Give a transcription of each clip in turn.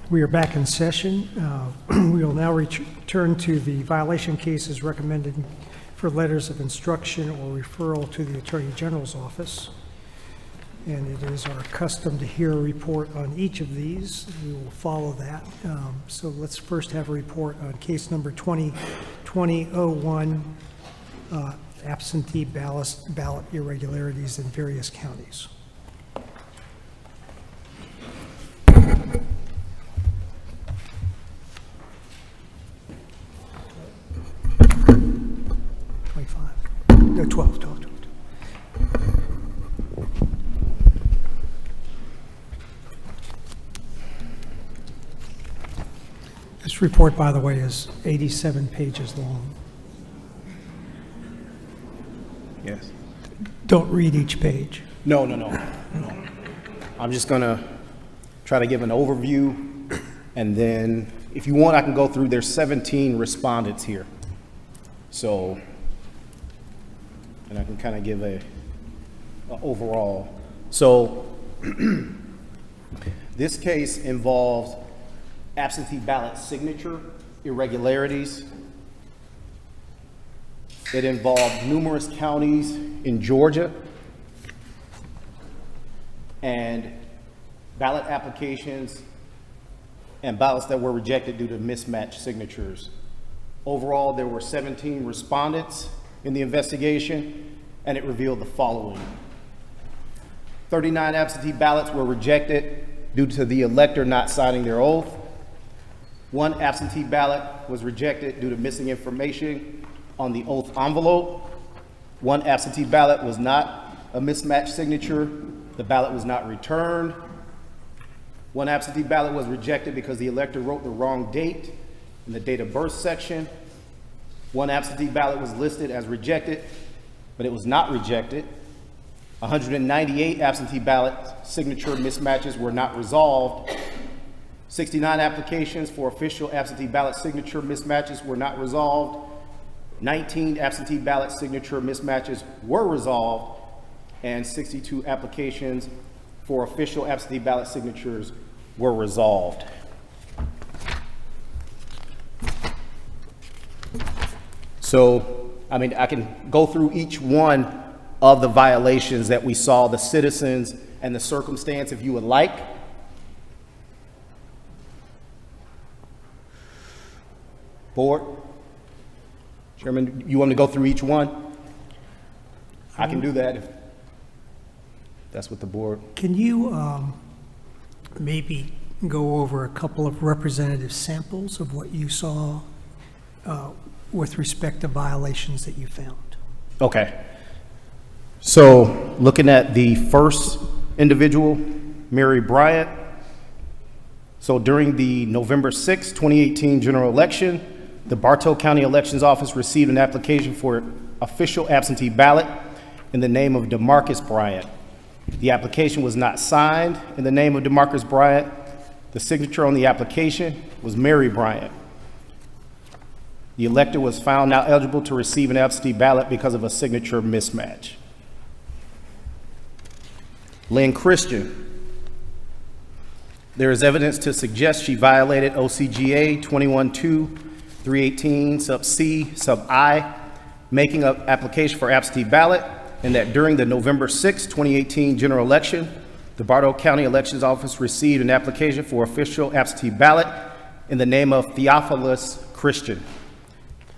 We are back in session. We will now return to the violation cases recommended for letters of instruction or referral to the Attorney General's office. And it is our custom to hear a report on each of these. We will follow that. So let's first have a report on case number 2020-01, absentee ballot irregularities in various counties. No, 12. This report, by the way, is 87 pages long. Yes. Don't read each page. No. I'm just gonna try to give an overview, and then if you want, I can go through. There's 17 respondents here. So, and I can kind of give a overall. So, this case involves absentee ballot signature irregularities. It involved numerous counties in Georgia and ballot applications and ballots that were rejected due to mismatched signatures. Overall, there were 17 respondents in the investigation, and it revealed the following. 39 absentee ballots were rejected due to the elector not signing their oath. 1 absentee ballot was rejected due to missing information on the oath envelope. 1 absentee ballot was not a mismatched signature. The ballot was not returned. 1 absentee ballot was rejected because the elector wrote the wrong date in the date of birth section. 1 absentee ballot was listed as rejected, but it was not rejected. 198 absentee ballot signature mismatches were not resolved. 69 applications for official absentee ballot signature mismatches were not resolved. 19 absentee ballot signature mismatches were resolved, and 62 applications for official absentee ballot signatures were resolved. So, I mean, I can go through each one of the violations that we saw, the citizens and the circumstance, if you would like. Board? Chairman, you want me to go through each one? I can do that if that's what the board. Can you maybe go over a couple of representative samples of what you saw with respect to violations that you found? Okay. So looking at the first individual, Mary Bryant. So during the November 6, 2018 general election, the Bartow County Elections Office received an application for official absentee ballot in the name of DeMarcus Bryant. The application was not signed in the name of DeMarcus Bryant. The signature on the application was Mary Bryant. The elector was found not eligible to receive an absentee ballot because of a signature mismatch. Lynn Christian. There is evidence to suggest she violated OCGA 21-2-318 sub C sub I, making an application for absentee ballot, and that during the November 6, 2018 general election, the Bartow County Elections Office received an application for official absentee ballot in the name of Theophilus Christian.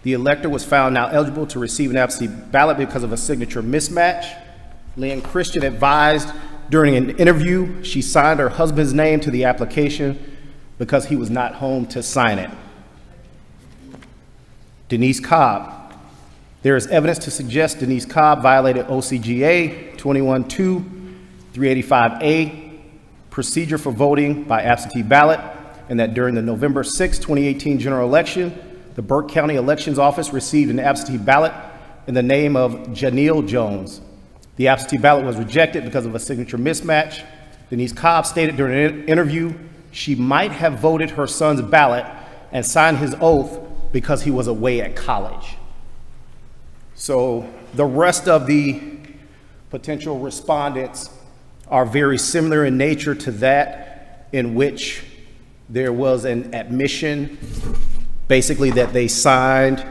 The elector was found now eligible to receive an absentee ballot because of a signature mismatch. Lynn Christian advised during an interview she signed her husband's name to the application because he was not home to sign it. Denise Cobb. There is evidence to suggest Denise Cobb violated OCGA 21-2-385A, procedure for voting by absentee ballot, and that during the November 6, 2018 general election, the Burke County Elections Office received an absentee ballot in the name of Janelle Jones. The absentee ballot was rejected because of a signature mismatch. Denise Cobb stated during an interview she might have voted her son's ballot and signed his oath because he was away at college. So the rest of the potential respondents are very similar in nature to that, in which there was an admission, basically that they signed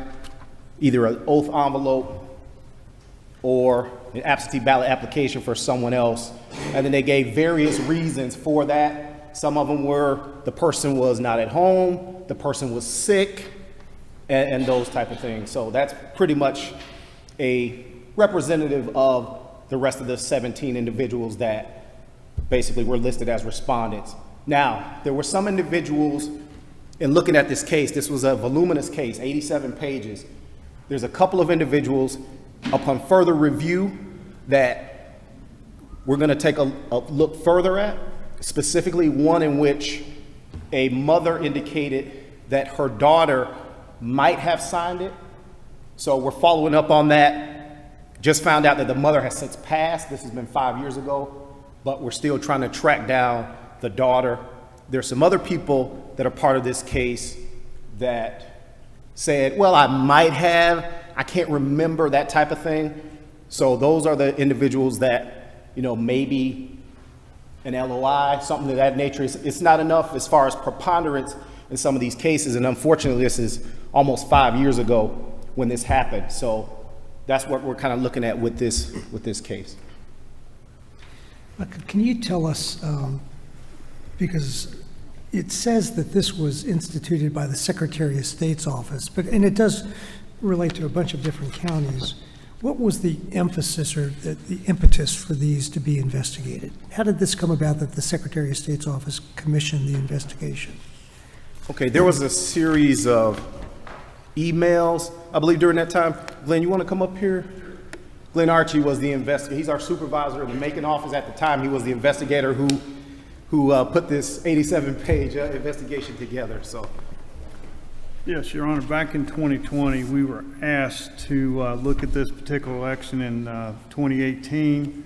either an oath envelope or an absentee ballot application for someone else. And then they gave various reasons for that. Some of them were the person was not at home, the person was sick, and those type of things. So that's pretty much a representative of the rest of the 17 individuals that basically were listed as respondents. Now, there were some individuals, in looking at this case, this was a voluminous case, 87 pages. There's a couple of individuals, upon further review, that we're going to take a look further at, specifically one in which a mother indicated that her daughter might have signed it. So we're following up on that. Just found out that the mother has since passed. This has been 5 years ago, but we're still trying to track down the daughter. There's some other people that are part of this case that said, well, I might have, I can't remember, that type of thing. So those are the individuals that, maybe an LOI, something of that nature. It's not enough as far as preponderance in some of these cases. And unfortunately, this is almost 5 years ago when this happened. So that's what we're kind of looking at with this case. Can you tell us, because it says that this was instituted by the Secretary of State's office, and it does relate to a bunch of different counties. What was the emphasis or the impetus for these to be investigated? How did this come about that the Secretary of State's office commissioned the investigation? Okay, there was a series of emails, I believe, during that time. Glenn, you want to come up here? Glenn Archie was the investigator. He's our supervisor in the Macon office at the time. He was the investigator who put this 87-page investigation together. So, yes, Your Honor. Back in 2020, we were asked to look at this particular election in 2018.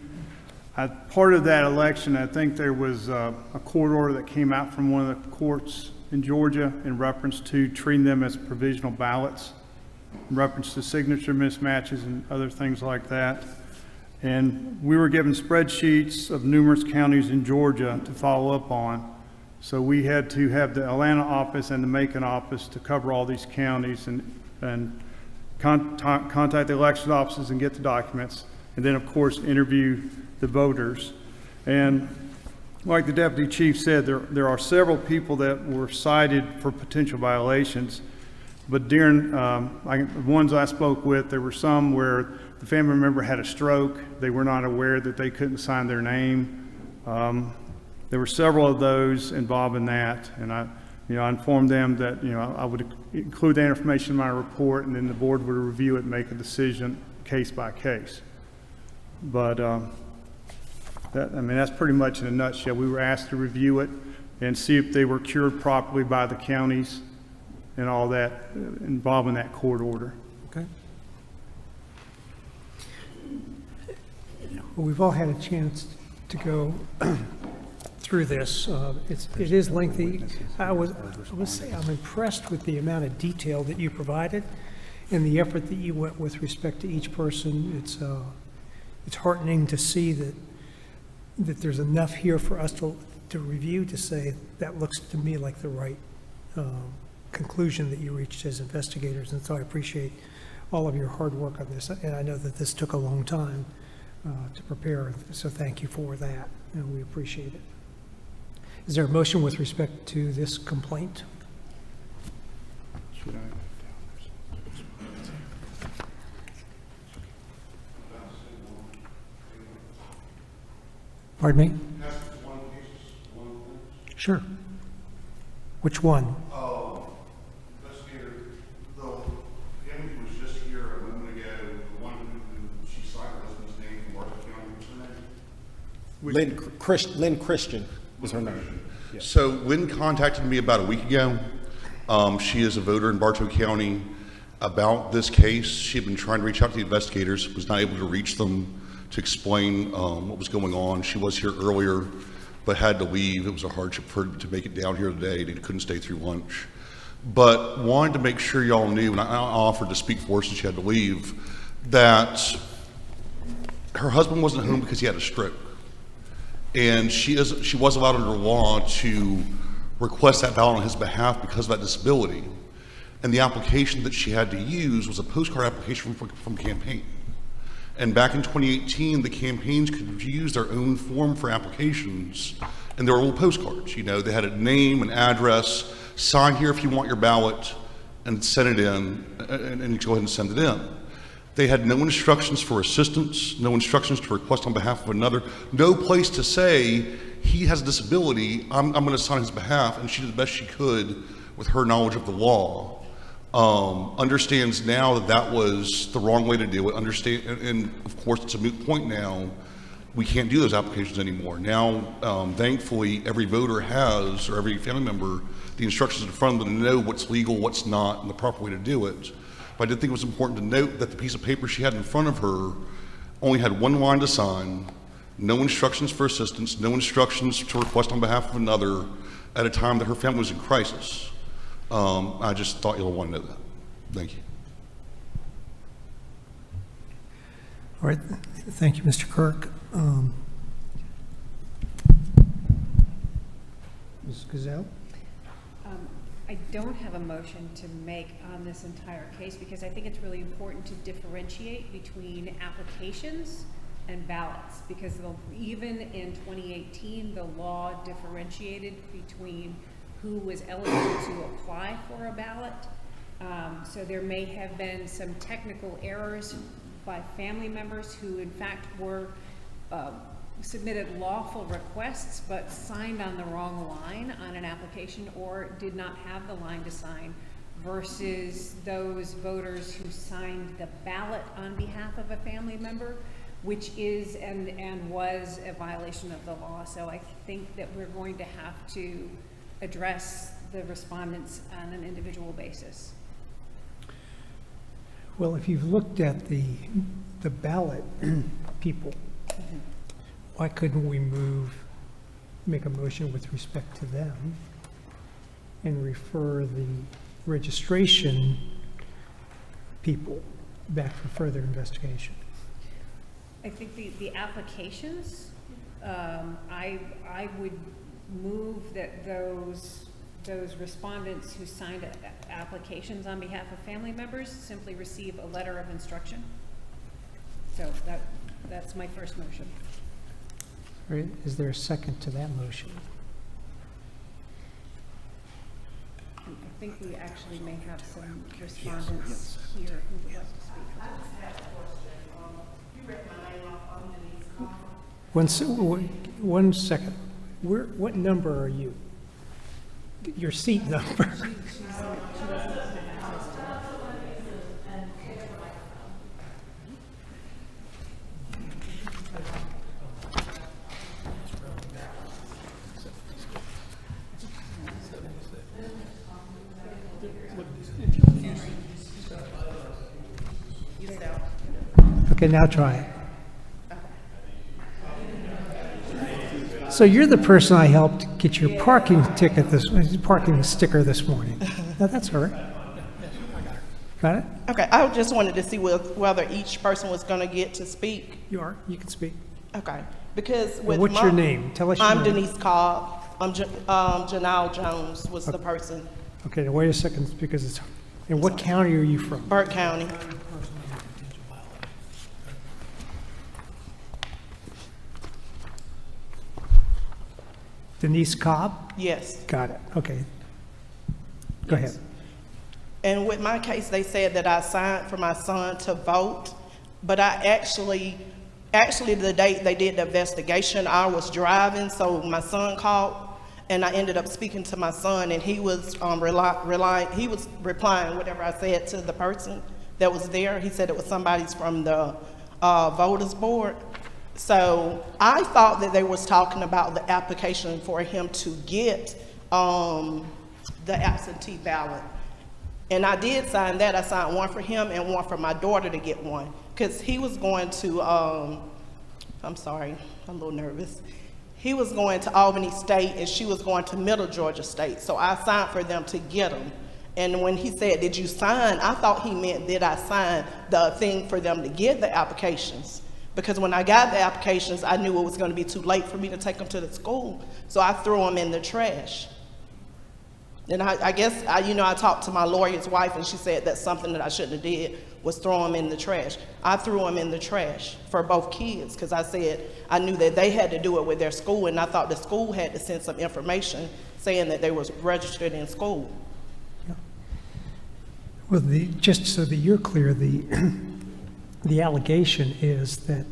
Part of that election, I think there was a court order that came out from one of the courts in Georgia in reference to treating them as provisional ballots, in reference to signature mismatches and other things like that. And we were given spreadsheets of numerous counties in Georgia to follow up on. So we had to have the Atlanta office and the Macon office to cover all these counties and contact the election offices and get the documents. And then, of course, interview the voters. And like the deputy chief said, there are several people that were cited for potential violations. But during the ones I spoke with, there were some where the family member had a stroke. They were not aware that they couldn't sign their name. There were several of those involved in that, and I informed them that I would include that information in my report, and then the board would review it and make a decision case by case. But that's pretty much in a nutshell. We were asked to review it and see if they were cured properly by the counties and all that involved in that court order. Okay. Well, we've all had a chance to go through this. It is lengthy. I would say I'm impressed with the amount of detail that you provided and the effort that you went with respect to each person. It's heartening to see that there's enough here for us to to review to say, that looks to me like the right conclusion that you reached as investigators. And so I appreciate all of your hard work on this. And I know that this took a long time to prepare, so thank you for that, and we appreciate it. Is there a motion with respect to this complaint? Should I? Pardon me? Sure. Which one? Investigator, the image was just here a moment ago, the one who she signed her husband's name from Marshall County, what's her name? Lynn Christian is her name. So Lynn contacted me about a week ago. She is a voter in Bartow County about this case. She had been trying to reach out to the investigators, was not able to reach them to explain what was going on. She was here earlier, but had to leave. It was a hardship for her to make it down here today. They couldn't stay through lunch. But wanted to make sure y'all knew, and I offered to speak for her since she had to leave, that her husband wasn't home because he had a stroke. And she was allowed under law to request that ballot on his behalf because of that disability. And the application that she had to use was a postcard application from campaign. And back in 2018, the campaigns could use their own form for applications, and there were little postcards. You know, they had a name, an address, sign here if you want your ballot, and send it in, and go ahead and send it in. They had no instructions for assistance, no instructions to request on behalf of another, no place to say, he has a disability, I'm going to sign on his behalf, and she did the best she could with her knowledge of the law. Understands now that that was the wrong way to do it. And of course it's a moot point now. We can't do those applications anymore. Now, thankfully, every voter has, or every family member, the instructions in front of them to know what's legal, what's not, and the proper way to do it. But I did think it was important to note that the piece of paper she had in front of her only had one line to sign, no instructions for assistance, no instructions to request on behalf of another at a time that her family was in crisis. I just thought you'll want to know that. Thank you. All right, thank you, Mr. Kirk. Ms. Gazelle? I don't have a motion to make on this entire case because I think it's really important to differentiate between applications and ballots, because even in 2018, the law differentiated between who was eligible to apply for a ballot. So there may have been some technical errors by family members who in fact were submitted lawful requests but signed on the wrong line on an application or did not have the line to sign, versus those voters who signed the ballot on behalf of a family member, which is and was a violation of the law. So I think that we're going to have to address the respondents on an individual basis. Well, if you've looked at the ballot people, why couldn't we make a motion with respect to them and refer the registration people back for further investigation? I think the applications, I would move that those respondents who signed applications on behalf of family members simply receive a letter of instruction. So that's my first motion. All right, is there a second to that motion? I think we actually may have some respondents here who would like to speak. One second. What number are you? Your seat number. Okay, now try it. So you're the person I helped get your parking sticker this morning. No, that's her. Got it? Okay, I just wanted to see whether each person was going to get to speak. You are. You can speak. Okay, because Well, with what's your name? Tell us your I'm name. Denise Cobb. Janelle Jones was the person, Okay, now wait a second, because it's, and what county are you from? Burke County. Denise Cobb? Yes. Got it, okay. Go ahead. And with my case, they said that I signed for my son to vote, but I actually the date they did the investigation, I was driving, so my son called, and I ended up speaking to my son, and he was he was replying whatever I said to the person that was there. He said it was somebody's from the voters board. So I thought that they was talking about the application for him to get the absentee ballot. And I did sign that. I signed one for him and one for my daughter to get one. Because he was going to, I'm sorry, I'm a little nervous. He was going to Albany State and she was going to Middle Georgia State. So I signed for them to get them. And when he said, did you sign? I thought he meant, did I sign the thing for them to get the applications? Because when I got the applications, I knew it was going to be too late for me to take them to the school. So I threw them in the trash. And I guess, I talked to my lawyer's wife and she said that's something that I shouldn't have did, was throw them in the trash. I threw them in the trash for both kids because I said I knew that they had to do it with their school, and I thought the school had to send some information saying that they was registered in school. Well, just so that you're clear, the allegation is that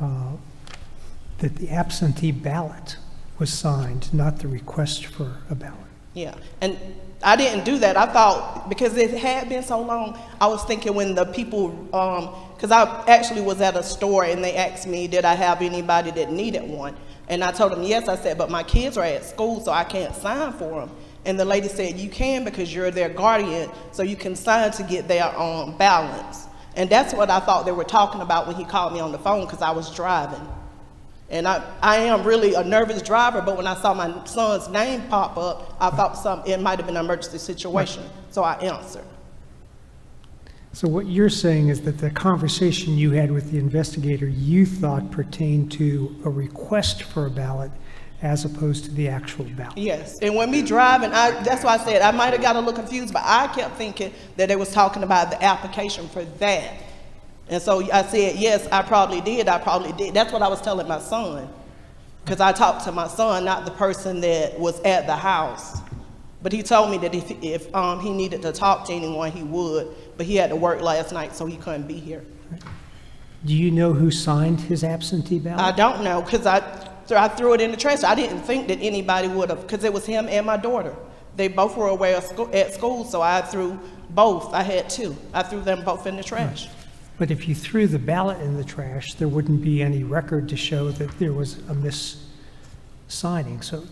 that the absentee ballot was signed, not the request for a ballot. Yeah, and I didn't do that. I thought, because it had been so long, I was thinking when the people, because I actually was at a store and they asked me, did I have anybody that needed one? And I told them, yes. I said, but my kids are at school, so I can't sign for them. And the lady said, you can because you're their guardian, so you can sign to get their balance. And that's what I thought they were talking about when he called me on the phone, because I was driving. And I am really a nervous driver, but when I saw my son's name pop up, I thought it might have been an emergency situation, so I answered. So what you're saying is that the conversation you had with the investigator, you thought pertained to a request for a ballot as opposed to the actual ballot? Yes, and when me driving, that's why I said I might have got a little confused, but I kept thinking that they was talking about the application for that. And so I said, yes, I probably did. That's what I was telling my son, because I talked to my son, not the person that was at the house. But he told me that if he needed to talk to anyone, he would, but he had to work last night, so he couldn't be here. Do you know who signed his absentee ballot? I don't know, because I threw it in the trash. I didn't think that anybody would have, because it was him and my daughter. They both were away at school, so I threw both. I had two. I threw them both in the trash. Right. But if you threw the ballot in the trash, there wouldn't be any record to show that there was a mis-signing. So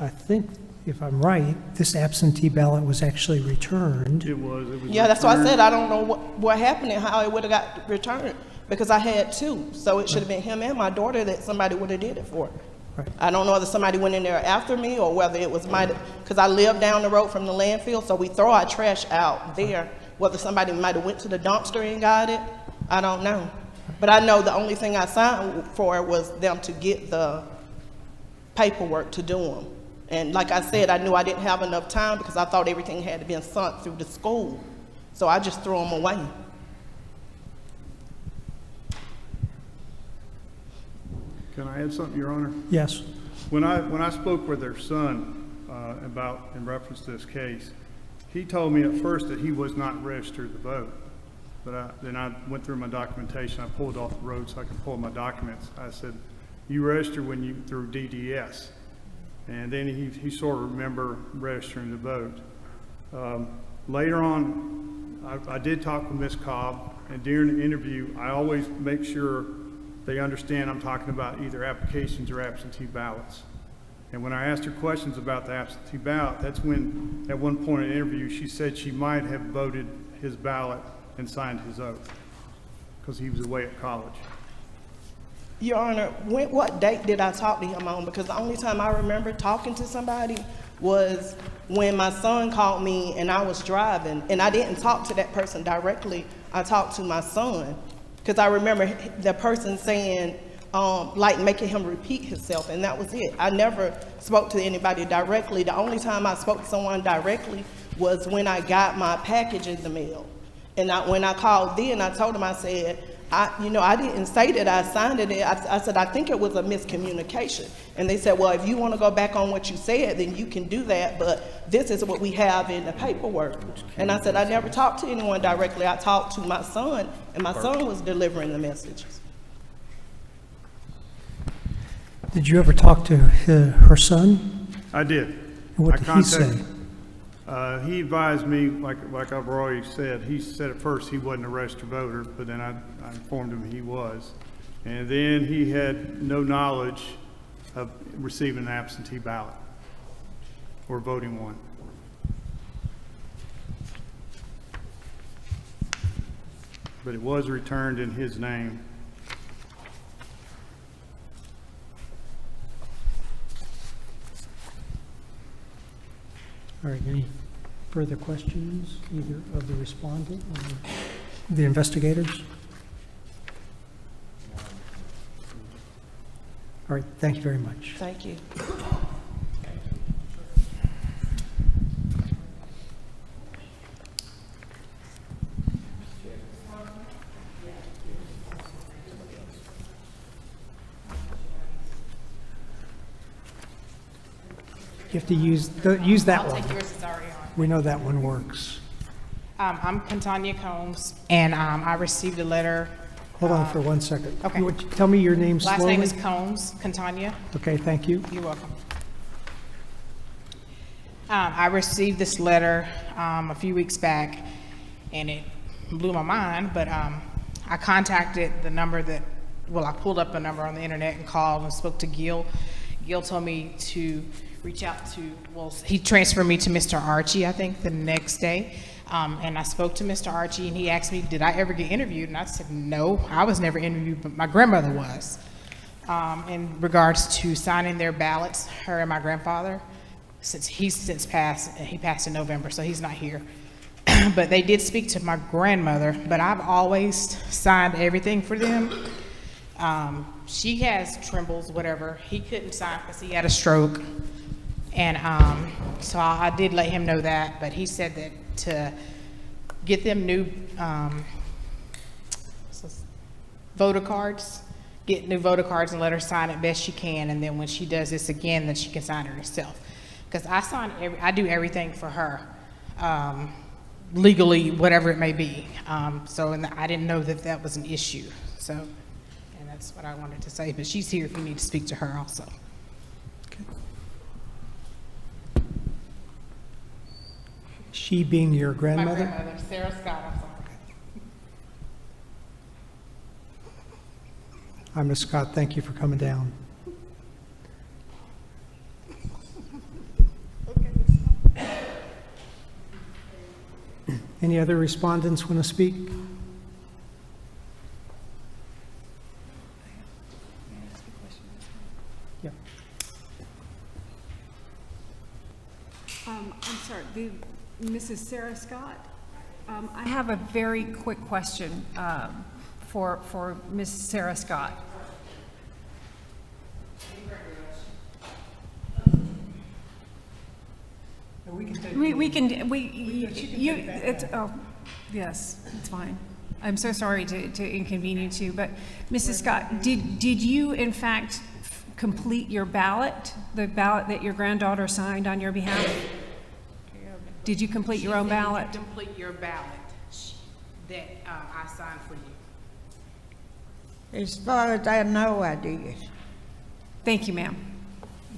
I think, if I'm right, this absentee ballot was actually returned. It was. Yeah, that's why I said I don't know what happened and how it would have got returned, because I had two. So it should have been him and my daughter that somebody would have did it for. Right. I don't know whether somebody went in there after me or whether it was because I live down the road from the landfill, so we throw our trash out there. Whether somebody might have went to the dumpster and got it, I don't know. But I know the only thing I signed for was them to get the paperwork to do them. And like I said, I knew I didn't have enough time because I thought everything had to be sent through the school. So I just threw them away. Can I add something, Your Honor? Yes. When I spoke with their son in reference to this case, he told me at first that he was not registered to vote. But then I went through my documentation. I pulled off the road so I could pull my documents. I said, you registered through DDS. And then he sort of remember registering to vote. Later on, I did talk with Ms. Cobb, and during the interview, I always make sure they understand I'm talking about either applications or absentee ballots. And when I asked her questions about the absentee ballot, that's when, at one point in the interview, she said she might have voted his ballot and signed his oath because he was away at college. Your Honor, what date did I talk to him on? Because the only time I remember talking to somebody was when my son called me and I was driving, and I didn't talk to that person directly. I talked to my son because I remember the person saying, like making him repeat himself, and that was it. I never spoke to anybody directly. The only time I spoke to someone directly was when I got my package in the mail. And when I called then, I told him, I said, I didn't say that I signed it. I said, I think it was a miscommunication. And they said, well, if you want to go back on what you said, then you can do that, but this is what we have in the paperwork. And I said, I never talked to anyone directly. I talked to my son, and my son was delivering the messages. Did you ever talk to her son? I did. And what I did he say? contacted- He advised me, like I've already said, he said at first he wasn't a registered voter, but then I informed him he was. And then he had no knowledge of receiving an absentee ballot or voting one. But it was returned in his name. All right, any further questions, either of the respondent or the investigators? All right, thank you very much. Thank you. You have to use that I'll one. take yours, it's already on. We know that one works. I'm Catania Combs, and I received a letter. Hold on for 1 second. okay. You would tell me your name slowly? Last name is Combs, Catania. Okay, thank you. You're welcome. I received this letter a few weeks back, and it blew my mind, but I contacted the number that, well, I pulled up a number on the internet and called and spoke to Gil. Gil told me to reach out to, well, he transferred me to Mr. Archie, I think, the next day. And I spoke to Mr. Archie, and he asked me, did I ever get interviewed? And I said, no, I was never interviewed, but my grandmother was. In regards to signing their ballots, her and my grandfather, since he's since passed, he passed in November, so he's not here. But they did speak to my grandmother, but I've always signed everything for them. She has trembles, whatever. He couldn't sign because he had a stroke. And so I did let him know that, but he said that to get them new voter cards, get new voter cards and let her sign it best she can, and then when she does this again, then she can sign it herself. Because I do everything for her, legally, whatever it may be. And I didn't know that that was an issue. So, and that's what I wanted to say. But she's here if you need to speak to her also. She being your My grandmother? grandmother, Sarah Scott, I'm sorry. Hi, Ms. Scott, thank you for coming down. Any other respondents want to speak? Yeah. I'm sorry, Mrs. Sarah Scott? I have a very quick question for Ms. Sarah Scott. Yes, it's fine. I'm so sorry to inconvenience you, but Mrs. Scott, did you in fact complete your ballot, the ballot that your granddaughter signed on your behalf? Did you complete your own ballot? You complete your ballot that I signed for you. As far as I know, I did. Thank you, ma'am.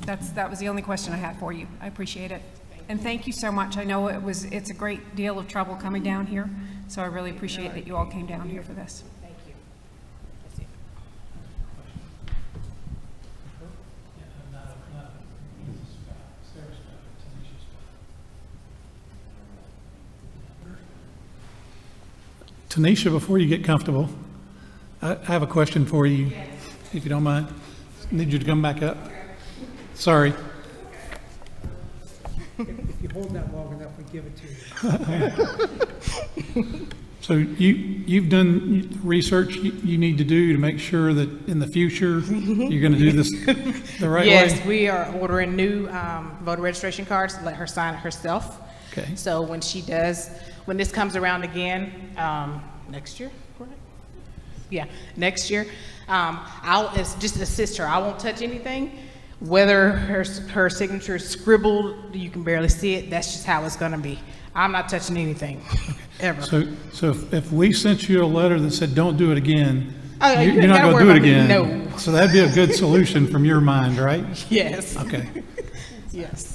That was the only question I had for you. I appreciate it. And thank you so much. I know it's a great deal of trouble coming down here, so I really appreciate that you all came down here for this. Thank you. Tanisha, before you get comfortable, I have a question for you, if you don't mind. Need you to come back up. Sorry. If you hold that long enough, we give it to you. So you've done research you need to do to make sure that in the future, you're going to do this the right way? Yes, we are ordering new voter registration cards to let her sign it herself. Okay. So when this comes around again, next year, correct? Yeah, next year, I'll just assist her. I won't touch anything. Whether her signature is scribbled, you can barely see it, that's just how it's gonna be. I'm not touching anything, ever. So if we sent you a letter that said, don't do it again, Oh, you you're ain't not gotta going to do worry it about me, again? no. So that'd be a good solution from your mind, right? Yes, Okay. yes.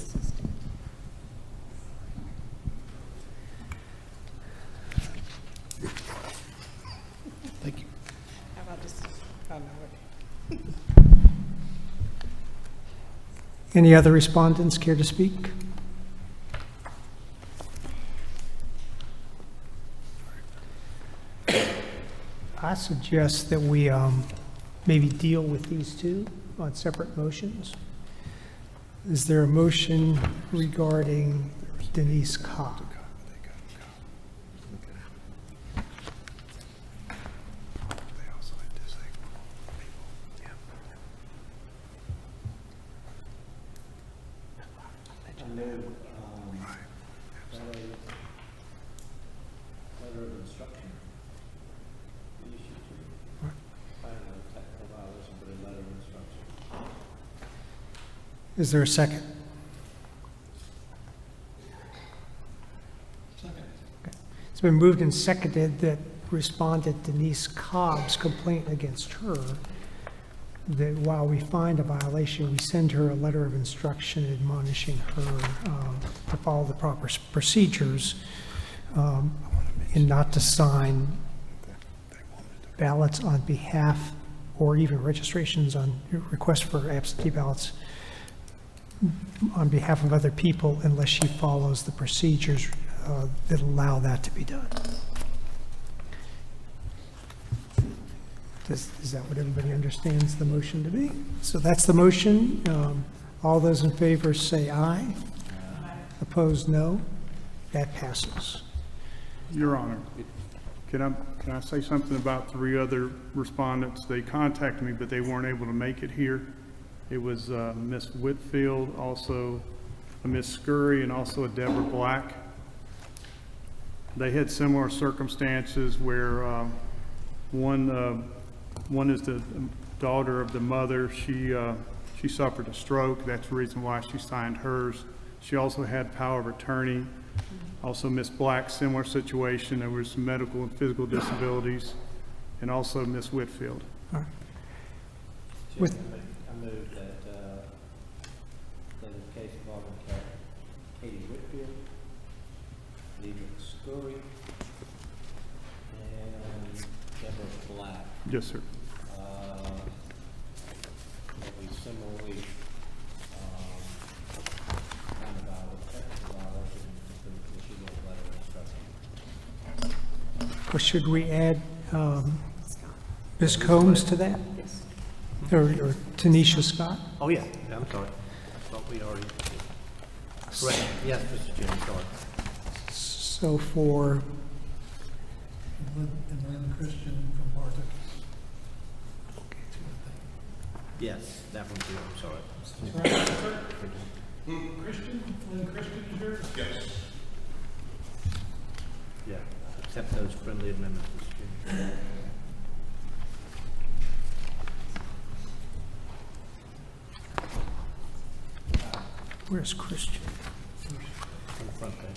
Thank you. How about this? Oh, no, wait. Any other respondents care to speak? I suggest that we maybe deal with these two on separate motions. Is there a motion regarding Denise Cobb? Is there a second? Second. It's been moved and seconded that respondent Denise Cobb's complaint against her, that while we find a violation, we send her a letter of instruction admonishing her to follow the proper procedures and not to sign ballots on behalf or even registrations on requests for absentee ballots on behalf of other people unless she follows the procedures that allow that to be done. Is that what everybody understands the motion to be? So that's the motion. All those in favor say aye. Opposed, no. That passes. Your Honor, can I say something about 3 other respondents? They contacted me, but they weren't able to make it here. It was Miss Whitfield, also a Miss Scurry, and also a Deborah Black. They had similar circumstances where one is the daughter of the mother. She suffered a stroke. That's the reason why she signed hers. She also had power of attorney. Also, Miss Black, similar situation. There was some medical and physical disabilities, and also Miss Whitfield. With, I move that the case involving Katie Whitfield, Deidre Scurry, and Deborah Black, Yes, sir. that we similarly found a violation for issuing a letter of instruction. or should we add Ms. Combs to that? Or Tanisha Scott? Oh, yeah, I'm sorry. Thought we already. Correct. Yes, Mr. Chairman, sorry. So for, And Lynn Christian from Bartok. Yes, that one too, I'm sorry. Christian? Lynn Christian is here? Yes. Yeah, accept those friendly amendments, Mr. Chairman. where's Christian? On the front page.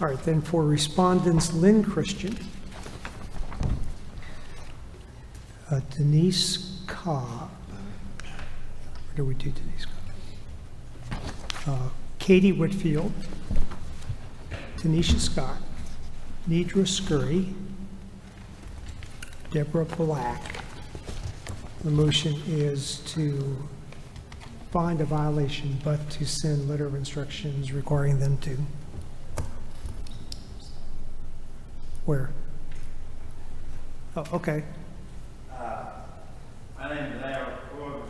All right, then for respondents, Lynn Christian, Denise Cobb, where do we do Denise Cobb? Katie Whitfield, Tanisha Scott, Deidre Scurry, Deborah Black. The motion is to find a violation, but to send letter of instructions requiring them to, where? Oh, okay. My name is Al Corbin.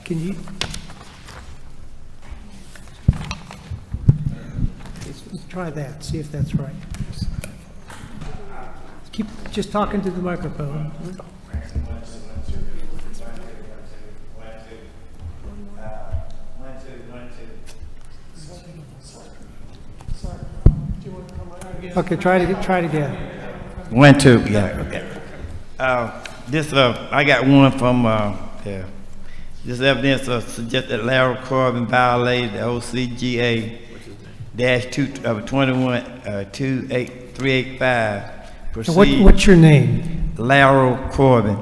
Can you? Let's try that, see if that's right. Keep just talking to the microphone. Okay, try it again. 1, 2, yeah, okay. I got one from, this evidence suggests that Larry Corbin violated the OCGA dash 28385. And what's your name? Larry Corbin.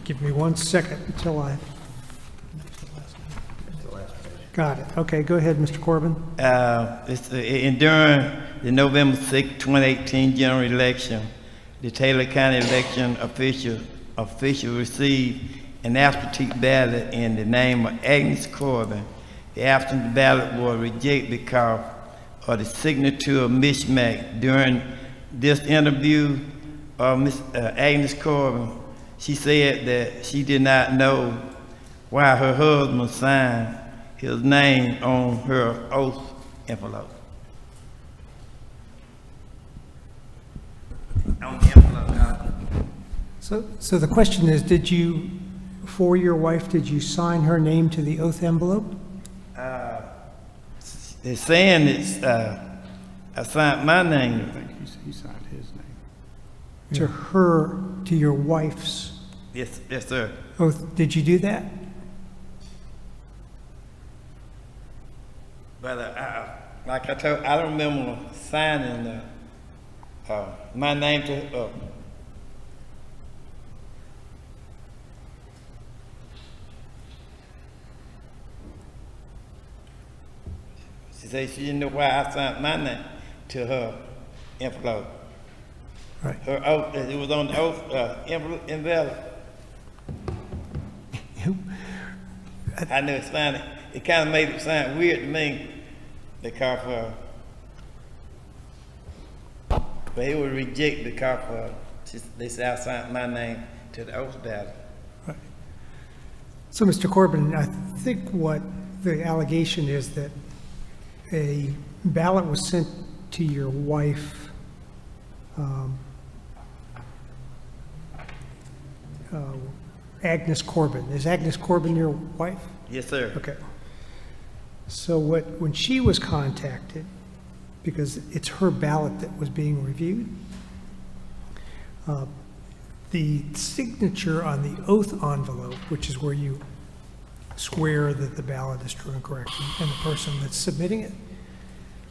Give me 1 second until I... Got it. Okay, go ahead, Mr. Corbin. During the November 6, 2018 general election, the Taylor County election official received an absentee ballot in the name of Agnes Corbin. The absentee ballot was rejected because of the signature mismatch. During this interview of Ms. Agnes Corbin, she said that she did not know why her husband signed his name on her oath envelope. On the envelope. So the question is, for your wife, did you sign her name to the oath envelope? They're saying it's, I signed my I name. think he signed his name. To your wife's Yes, sir. oath? Did you do that? But like I told, I don't remember signing my name to. She said she didn't know why I signed my name to her envelope. Right. Her oath, it was on the oath envelope. I knew it sounded. It kind of made it sound weird to me, because but it was rejected because they said I signed my name to the oath ballot. So, Mr. Corbin, I think what the allegation is that a ballot was sent to your wife Agnes Corbin. Is Agnes Corbin your wife? Yes, sir. Okay. So when she was contacted, because it's her ballot that was being reviewed, the signature on the oath envelope, which is where you swear that the ballot is true and correct, and the person that's submitting it,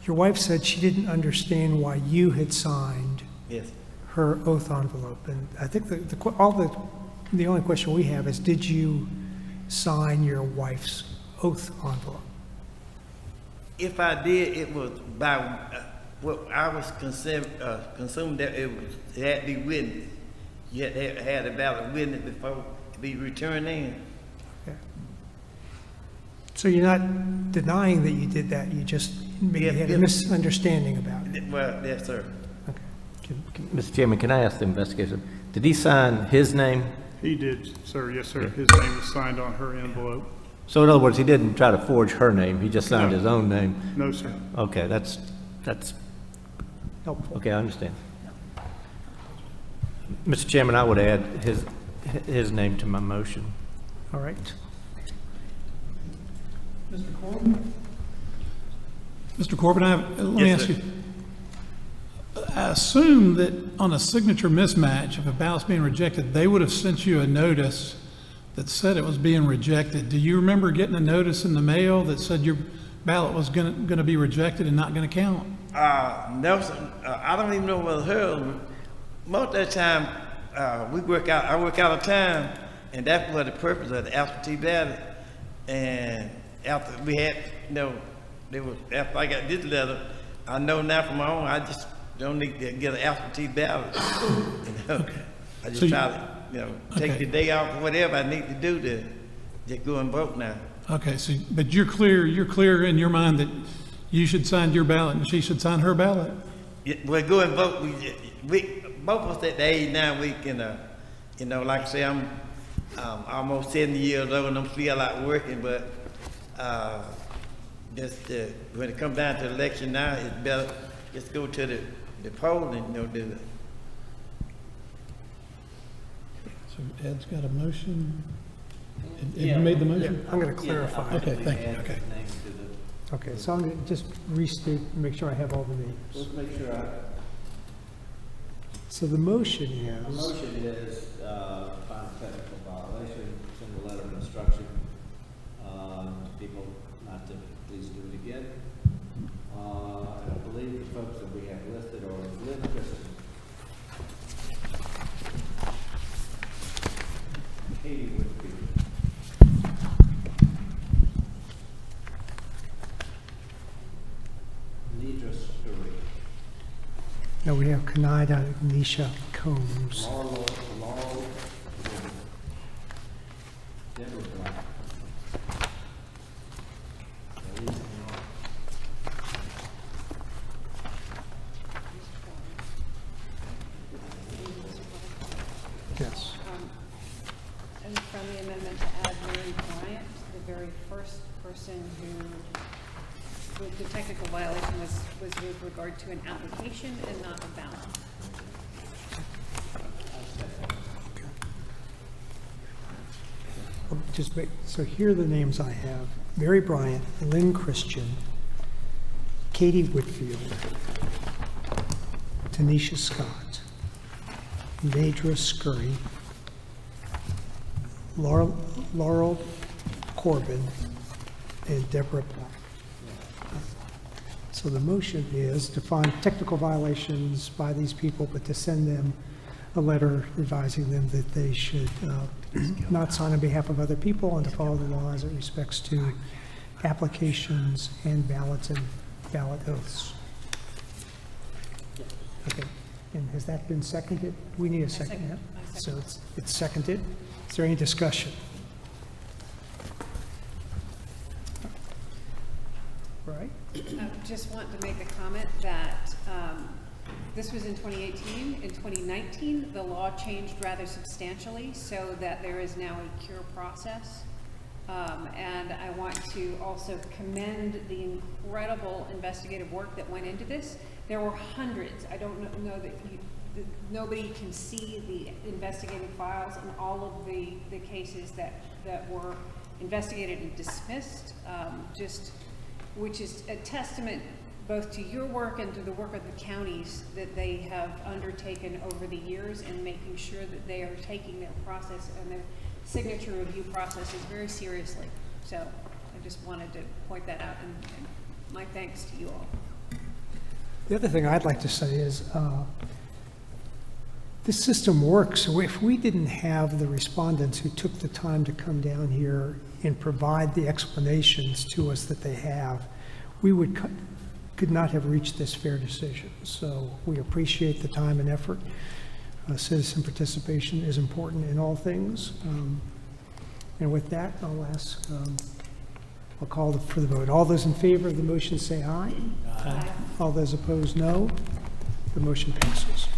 your wife said she didn't understand why you had signed Yes. her oath envelope. And I think the only question we have is, did you sign your wife's oath envelope? If I did, it was by what I was consumed that it had to be witnessed. You had to have the ballot witnessed before to be returned in. Okay. So you're not denying that you did that, you just maybe Yeah, had yeah. a misunderstanding about it? Well, yes, sir. Okay. Mr. Chairman, can I ask the investigator, did he sign his name? He did, sir, yes, sir. His name was signed on her envelope. So in other words, he didn't try to forge her name, he just signed No. his own name? No, sir. Okay, that's, Helpful. okay, I understand. Mr. Chairman, I would add his name to my motion. All right. Mr. Corbin, let me Yes, ask sir. you. I assume that on a signature mismatch, if a ballot's being rejected, they would have sent you a notice that said it was being rejected. Do you remember getting a notice in the mail that said your ballot was going to be rejected and not going to count? Nelson, I don't even know whether her. Most of the time, I work out of town, and that's what the purpose of the absentee ballot. And after we had, after I got this letter, I know now from my own, I just don't need to get an absentee ballot. I just So try to, take Okay. the day off or whatever I need to do to just go and vote now. Okay, so, but you're clear in your mind that you should sign your ballot and she should sign her ballot? We'll go and vote. We both of us at the age now, we can, you know, like I say, I'm almost 70 years old and I'm still out working, but just when it comes down to the election now, it's better just go to the poll and, you know, do it. So Ed's got a motion. Ed, you made the motion? I'm going to clarify. Okay, thank you, okay. Okay, so I'm going to just restate, make sure I have all the names. Let's make sure So the motion the is, motion is, find a technical violation, send a letter of instruction, to people not to please do it again. And I believe the folks that we have listed are Lynn Christensen, Katie Whitfield, Nidra Stewart, no, we have Kanaida Nisha Combs. Laurel, Deborah Black. Yes. And from the amendment to add Mary Bryant, the very first person who, with the technical violation was with regard to an application and not a ballot. Just make, so here are the names I have. Mary Bryant, Lynn Christian, Katie Whitfield, Tanisha Scott, Nadra Scurry, Laurel Corbin, and Deborah Black. So the motion is to find technical violations by these people, but to send them a letter advising them that they should not sign on behalf of other people and to follow the law as it respects to applications and ballots and ballot oaths. Okay, and has that been seconded? We need a second, yeah? I So second. it's seconded. Is there any discussion? Right? Just want to make the comment that this was in 2018. In 2019, the law changed rather substantially so that there is now a cure process. And I want to also commend the incredible investigative work that went into this. There were hundreds. I don't know that nobody can see the investigative files and all of the cases that were investigated and dismissed, which is a testament both to your work and to the work of the counties that they have undertaken over the years and making sure that they are taking their process and their signature review processes very seriously. So I just wanted to point that out and my thanks to you all. The other thing I'd like to say is this system works. So if we didn't have the respondents who took the time to come down here and provide the explanations to us that they have, we could not have reached this fair decision. So we appreciate the time and effort. Citizen participation is important in all things. And with that, I'll call for the vote. All those in favor of the motion say aye. Aye. All those opposed, no. The motion passes.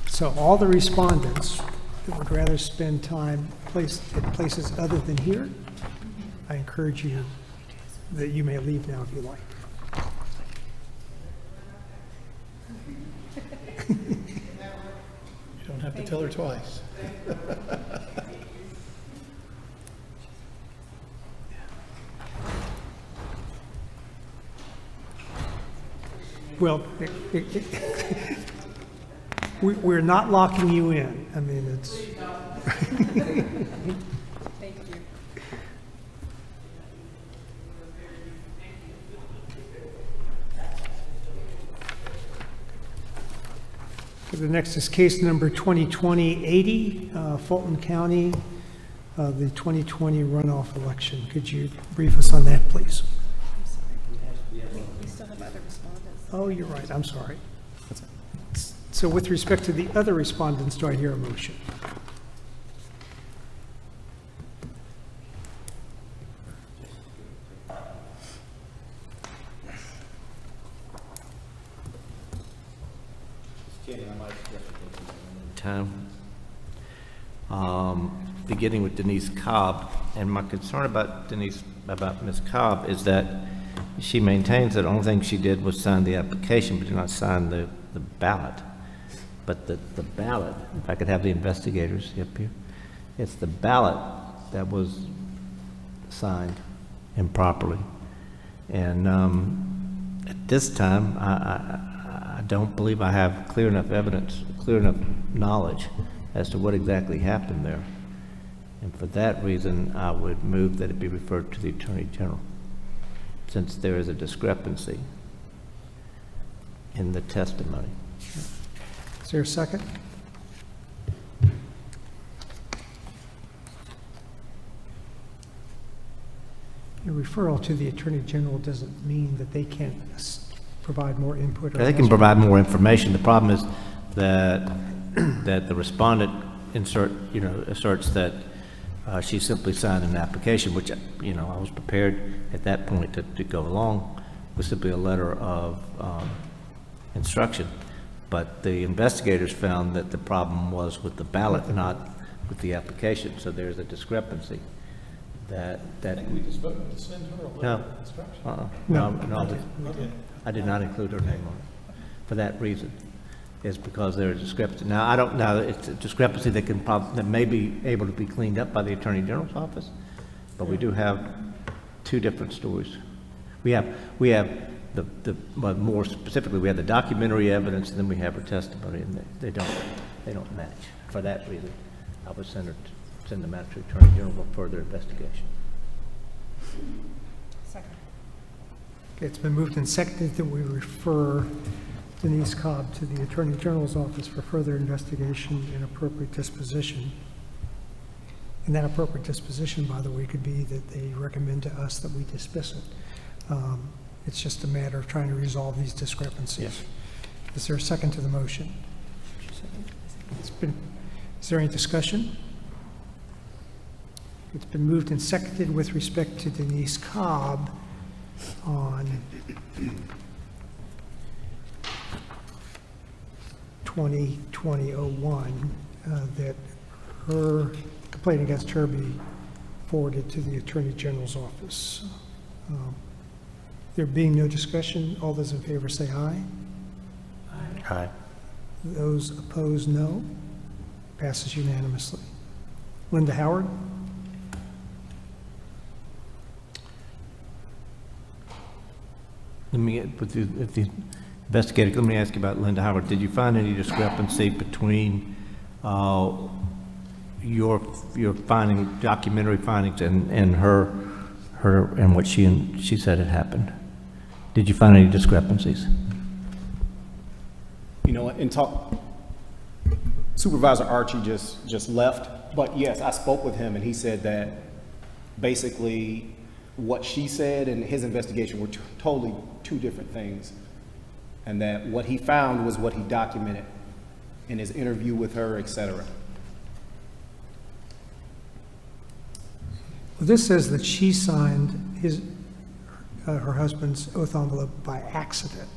So all the respondents that would rather spend time at places other than here, I encourage you that you may leave now if you like. You don't have to tell her twice. Well, we're not locking you in. I mean, it's... Thank you. The next is case number 2020-80, Fulton County, the 2020 runoff election. Could you brief us on that, please? We still have other respondents. Oh, you're right, I'm sorry. So with respect to the other respondents, do I hear a motion? Chairman, I might suggest we take time. Beginning with Denise Cobb, and my concern about Ms. Cobb is that she maintains that the only thing she did was sign the application, but did not sign the ballot. But the ballot, if I could have the investigators up here, it's the ballot that was signed improperly. And at this time, I don't believe I have clear enough evidence, clear enough knowledge as to what exactly happened there. And for that reason, I would move that it be referred to the Attorney General, since there is a discrepancy in the testimony. Is there a second? A referral to the Attorney General doesn't mean that they can't provide more input. Or They can provide more information. The problem is that the respondent asserts that she simply signed an application, which, I was prepared at that point to go along with simply a letter of instruction. But the investigators found that the problem was with the ballot, not with the application. So there's a discrepancy. I think we just voted to send her a letter of instruction. No, I did not include her name on it. For that reason, is because there is discrepancy. Now, I don't know, it's a discrepancy that may be able to be cleaned up by the Attorney General's office, but we do have two different stories. We have but more specifically, we have the documentary evidence, and then we have her testimony, and they don't match. For that reason, I would send the matter to Attorney General for further investigation. Second. Okay, it's been moved and seconded that we refer Denise Cobb to the Attorney General's office for further investigation and appropriate disposition. And that appropriate disposition, by the way, could be that they recommend to us that we dismiss it. It's just a matter of trying to resolve these discrepancies. Yes. Is there a second to the motion? Is there any discussion? It's been moved and seconded with respect to Denise Cobb on 2020-01 that her complaint against her be forwarded to the Attorney General's office. There being no discussion, all those in favor say aye. Aye. Those opposed, no. Passes unanimously. Linda Howard? If the investigator, let me ask you about Linda Howard. Did you find any discrepancy between your documentary findings and her and what she said had happened? Did you find any discrepancies? Supervisor Archie just left, but yes, I spoke with him, and he said that basically what she said and his investigation were totally two different things, and that what he found was what he documented in his interview with her, etc. Well, this says that she signed her husband's oath envelope by accident.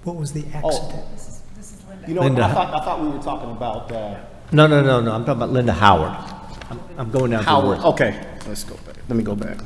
What was the accident? This is Linda. Linda. I thought we were talking about No. I'm talking about Linda Howard. I'm going down to the Howard. list. Okay, let's go back. Let me go back.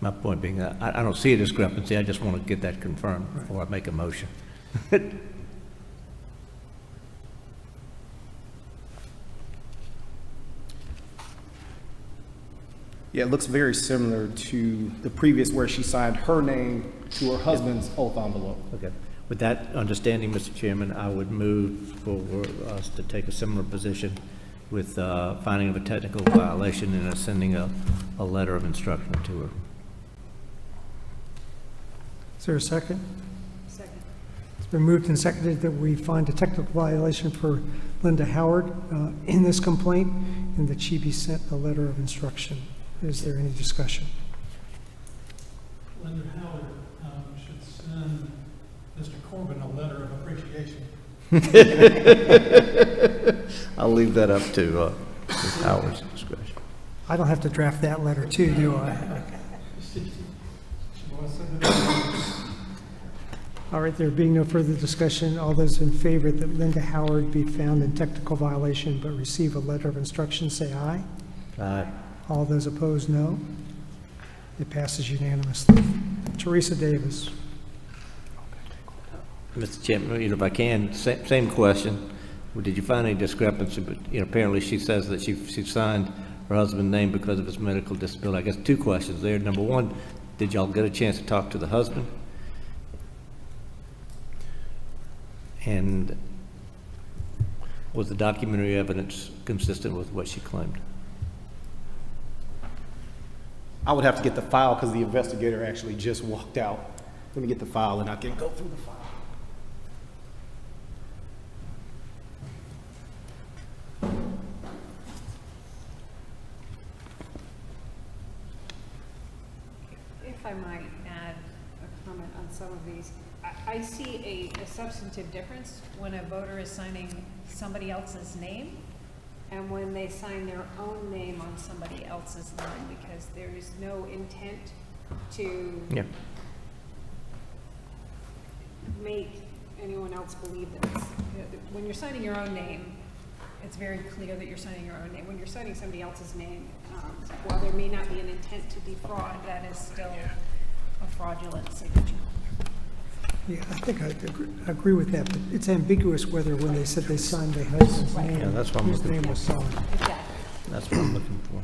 My point being, I don't see a discrepancy. I just want to get that confirmed before I make a motion. Yeah, it looks very similar to the previous where she signed her name to her husband's oath envelope. Okay. With that understanding, Mr. Chairman, I would move for us to take a similar position with finding of a technical violation and sending a letter of instruction to her. Is there a second? Second. It's Been moved and seconded that we find a technical violation for Linda Howard in this complaint and that she be sent a letter of instruction. Is there any discussion? Linda Howard should send Mr. Corbin a letter of appreciation. I'll leave that up to Ms. Howard's discretion. I don't have to draft that letter too, do I? All right, there being no further discussion, all those in favor that Linda Howard be found in technical violation but receive a letter of instruction, say aye. Aye. All those opposed, no. It passes unanimously. Teresa Davis. Mr. Chairman, if I can, same question. Did you find any discrepancy? But apparently she says that she signed her husband's name because of his medical disability. I guess two questions there. Number one, did y'all get a chance to talk to the husband? And was the documentary evidence consistent with what she claimed? I would have to get the file because the investigator actually just walked out. Let me get the file and I can go through the file. If I might add a comment on some of these, I see a substantive difference when a voter is signing somebody else's name and when they sign their own name on somebody else's line, because there is no intent to make anyone else believe that it's, when you're signing your own name, it's very clear that you're signing your own name. When you're signing somebody else's name, while there may not be an intent to defraud, that is still a fraudulent signature. Yeah, I think I agree with that, but it's ambiguous whether when they said they signed their husband's name, Yeah, that's what I'm whose looking name was signed. Exactly. That's what I'm looking for.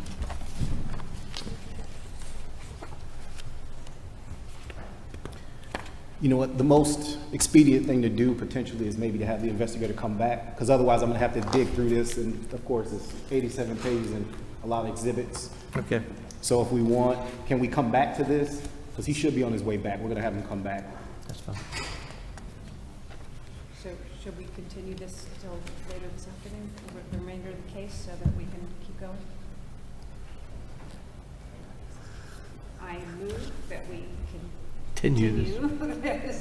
You know what, the most expedient thing to do potentially is maybe to have the investigator come back, because otherwise I'm gonna have to dig through this, and of course, it's 87 pages and a lot of exhibits. Okay. So if we want, can we come back to this? Because he should be on his way back. We're gonna have him come back. That's fine. So should we continue this until later this afternoon, the remainder of the case, so that we can keep going? I move that we Continue this. continue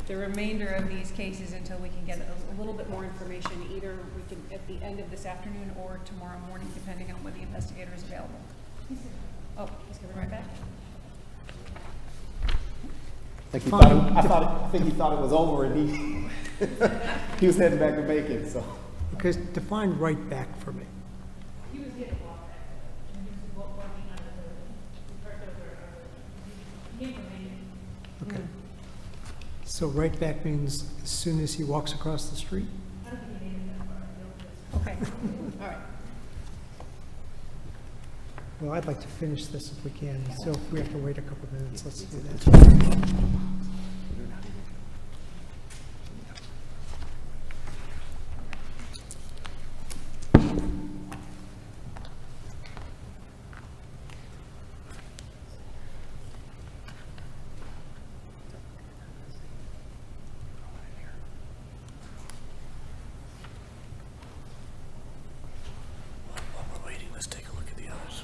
the remainder of these cases until we can get a little bit more information. Either we can, at the end of this afternoon or tomorrow morning, depending on when the investigator is available. Oh, he's coming right back? I think he thought it was over and he was heading back to Macon, so. Because define right back for me. He was getting walked back, and he was walking out of the information. Okay. So right back means as soon as he walks across the street? Okay, all right. Well, I'd like to finish this if we can, so if we have to wait a couple of minutes, let's do that. Let's take a look at the others.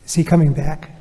Is he coming back?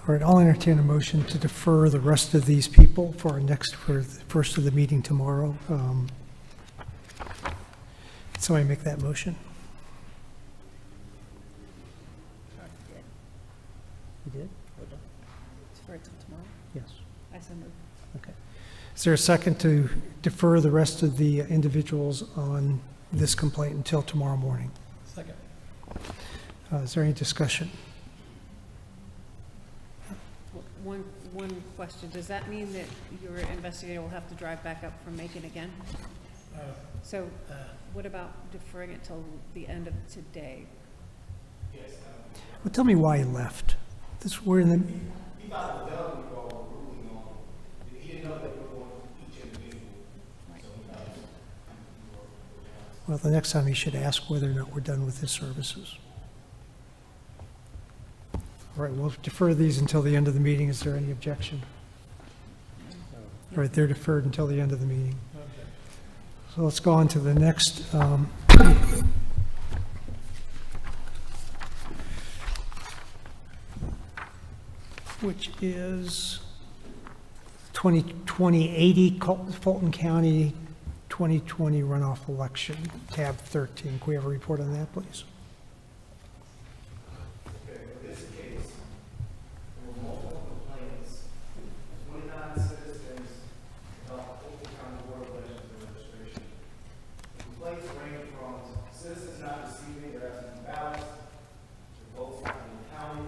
All right, I'll entertain a motion to defer the rest of these people for the first of the meeting tomorrow. Somebody make that motion? You did? For it till tomorrow? Yes. I so moved. Okay. Is there a second to defer the rest of the individuals on this complaint until tomorrow morning? Second. Is there any discussion? One question, does that mean that your investigator will have to drive back up from Macon again? So what about deferring it till the end of today? Well, tell me why he left. We're in the, He thought it was done with all ruling on, he didn't know that we were going to each individual. well, the next time he should ask whether or not we're done with his services. All right, we'll defer these until the end of the meeting. Is there any objection? All right, they're deferred until the end of the meeting. So let's go on to the next. Which is 2020-80 Fulton County 2020 runoff election, tab 13. Can we have a report on that, please? Complaints range from citizens not receiving their absentee ballots, to votes not being counted,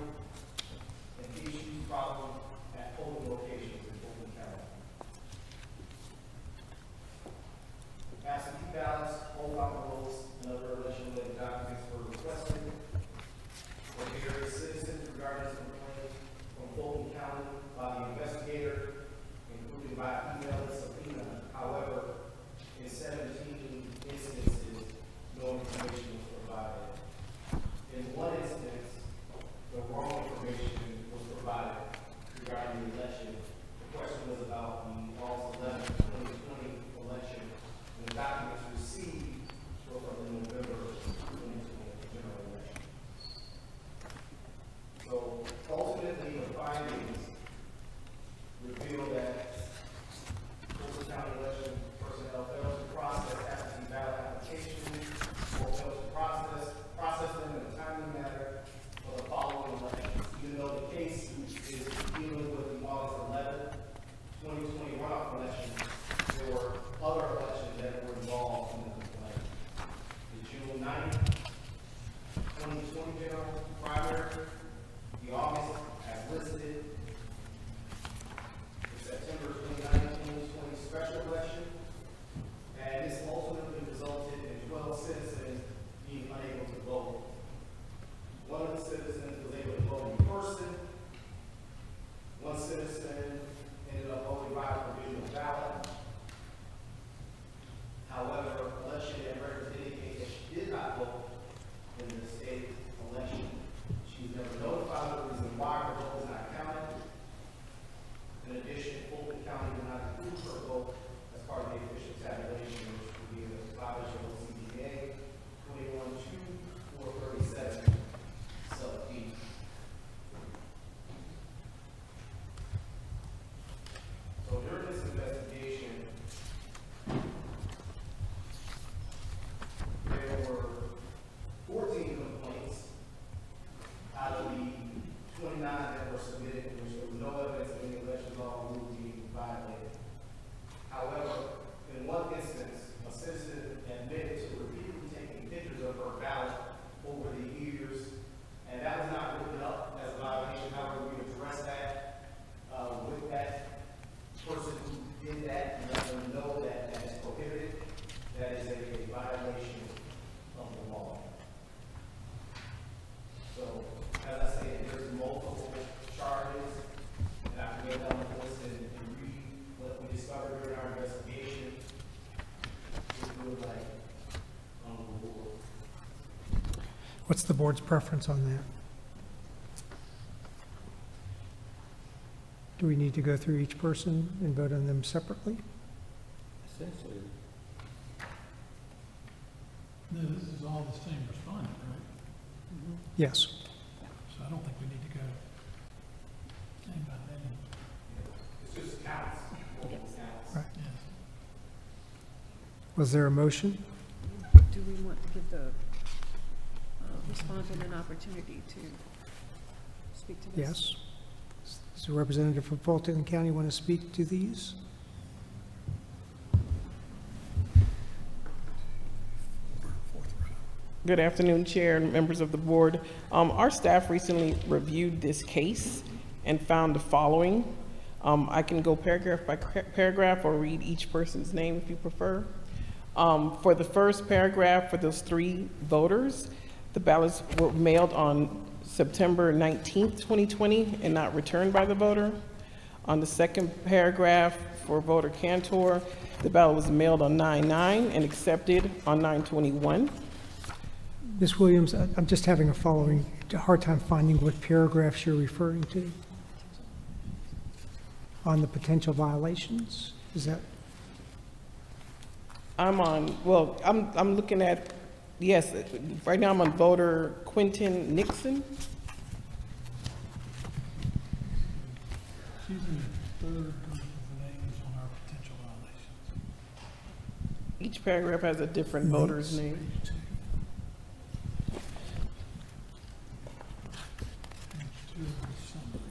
and issues, problems 2020 general primary, the August as listed, the September 29, 2020 special election, and this ultimately resulted in 12 citizens being unable to vote. One of the citizens was able to vote in person. One citizen ended up voting by provisional ballot. However, election records indicate that she did not vote in the state election. She was never notified of the reason why her vote was not counted. In addition, Fulton County did not approve her vote as part of the official tabulation, which would be a violation of CDA 21-2-437 sub D. So during this investigation, there were 14 complaints out of the 29 that were submitted, in which there was no evidence of any election law rule being violated. However, in one instance, a citizen admitted to repeatedly taking pictures of her ballot over the years, and that was not written up as a violation. However, we addressed that with that person who did that and let them know that that is prohibited. That is a violation of the law. So, as I said, there's multiple charges, and I can go down the list and read what we discovered during our investigation. If you would like, on the board. What's the board's preference on that? Do we need to go through each person and vote on them separately? Essentially, No, this is all the same respondent, right? Yes. So I don't think we need to go name by name. It's just counts, multiple counts. Right. Yes. Was there a motion? Do we want to give the respondent an opportunity to speak to this? Yes. Does the representative from Fulton County want to speak to these? Good afternoon, Chair and members of the board. Our staff recently reviewed this case and found the following. I can go paragraph by paragraph or read each person's name if you prefer. For the first paragraph, for those 3 voters, the ballots were mailed on September 19th, 2020, and not returned by the voter. On the second paragraph, for voter Cantor, the ballot was mailed on 9/9 and accepted on 9/21. Ms. Williams, I'm just having a hard time finding what paragraphs you're referring to on the potential violations. Is that, I'm looking at, yes, right now I'm on voter Quentin Nixon. She's in the third group of names on our potential violations. Each paragraph has a different voter's name. Page 2. Page 2 of the summary.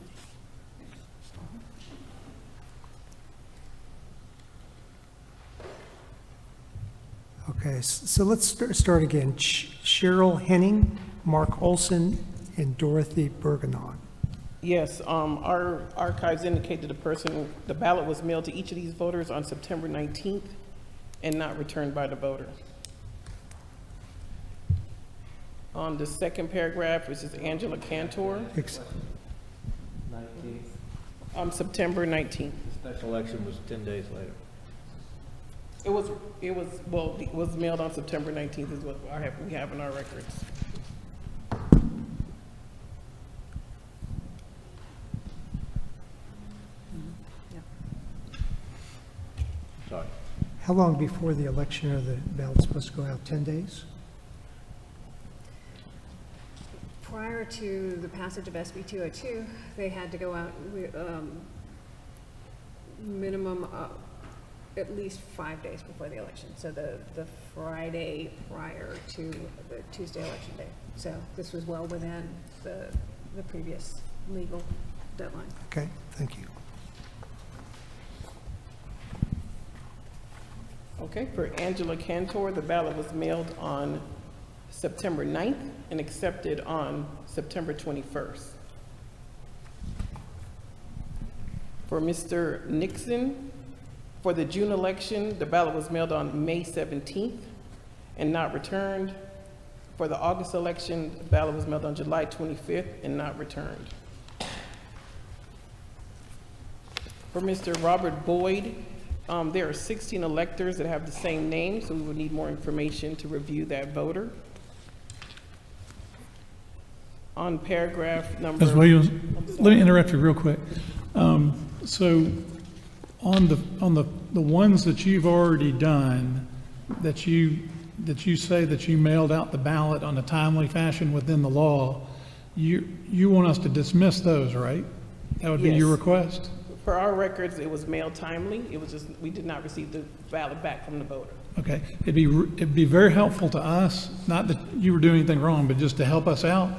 okay, so let's start again. Cheryl Henning, Mark Olson, and Dorothy Bergenon. Yes, our archives indicate that the ballot was mailed to each of these voters on September 19th and not returned by the voter. On the second paragraph, which is Angela Cantor, Ex- 19th, on September 19th. the special election was 10 days later. It was mailed on September 19th is what we have in our records. Sorry. How long before the election are the ballots supposed to go out? 10 days? Prior to the passage of SB 202, they had to go out minimum at least 5 days before the election. So the Friday prior to the Tuesday election day. So this was well within the previous legal deadline. Okay, thank you. Okay, for Angela Cantor, the ballot was mailed on September 9th and accepted on September 21st. For Mr. Nixon, for the June election, the ballot was mailed on May 17th and not returned. For the August election, the ballot was mailed on July 25th and not returned. For Mr. Robert Boyd, there are 16 electors that have the same name, so we would need more information to review that voter. On paragraph number... Ms. Williams, let me interrupt you real quick. So on the ones that you've already done, that you say that you mailed out the ballot on a timely fashion within the law, you want us to dismiss those, right? That would be your Yes. request? For our records, it was mailed timely. It was just, we did not receive the ballot back from the voter. Okay, it'd be very helpful to us, not that you were doing anything wrong, but just to help us out.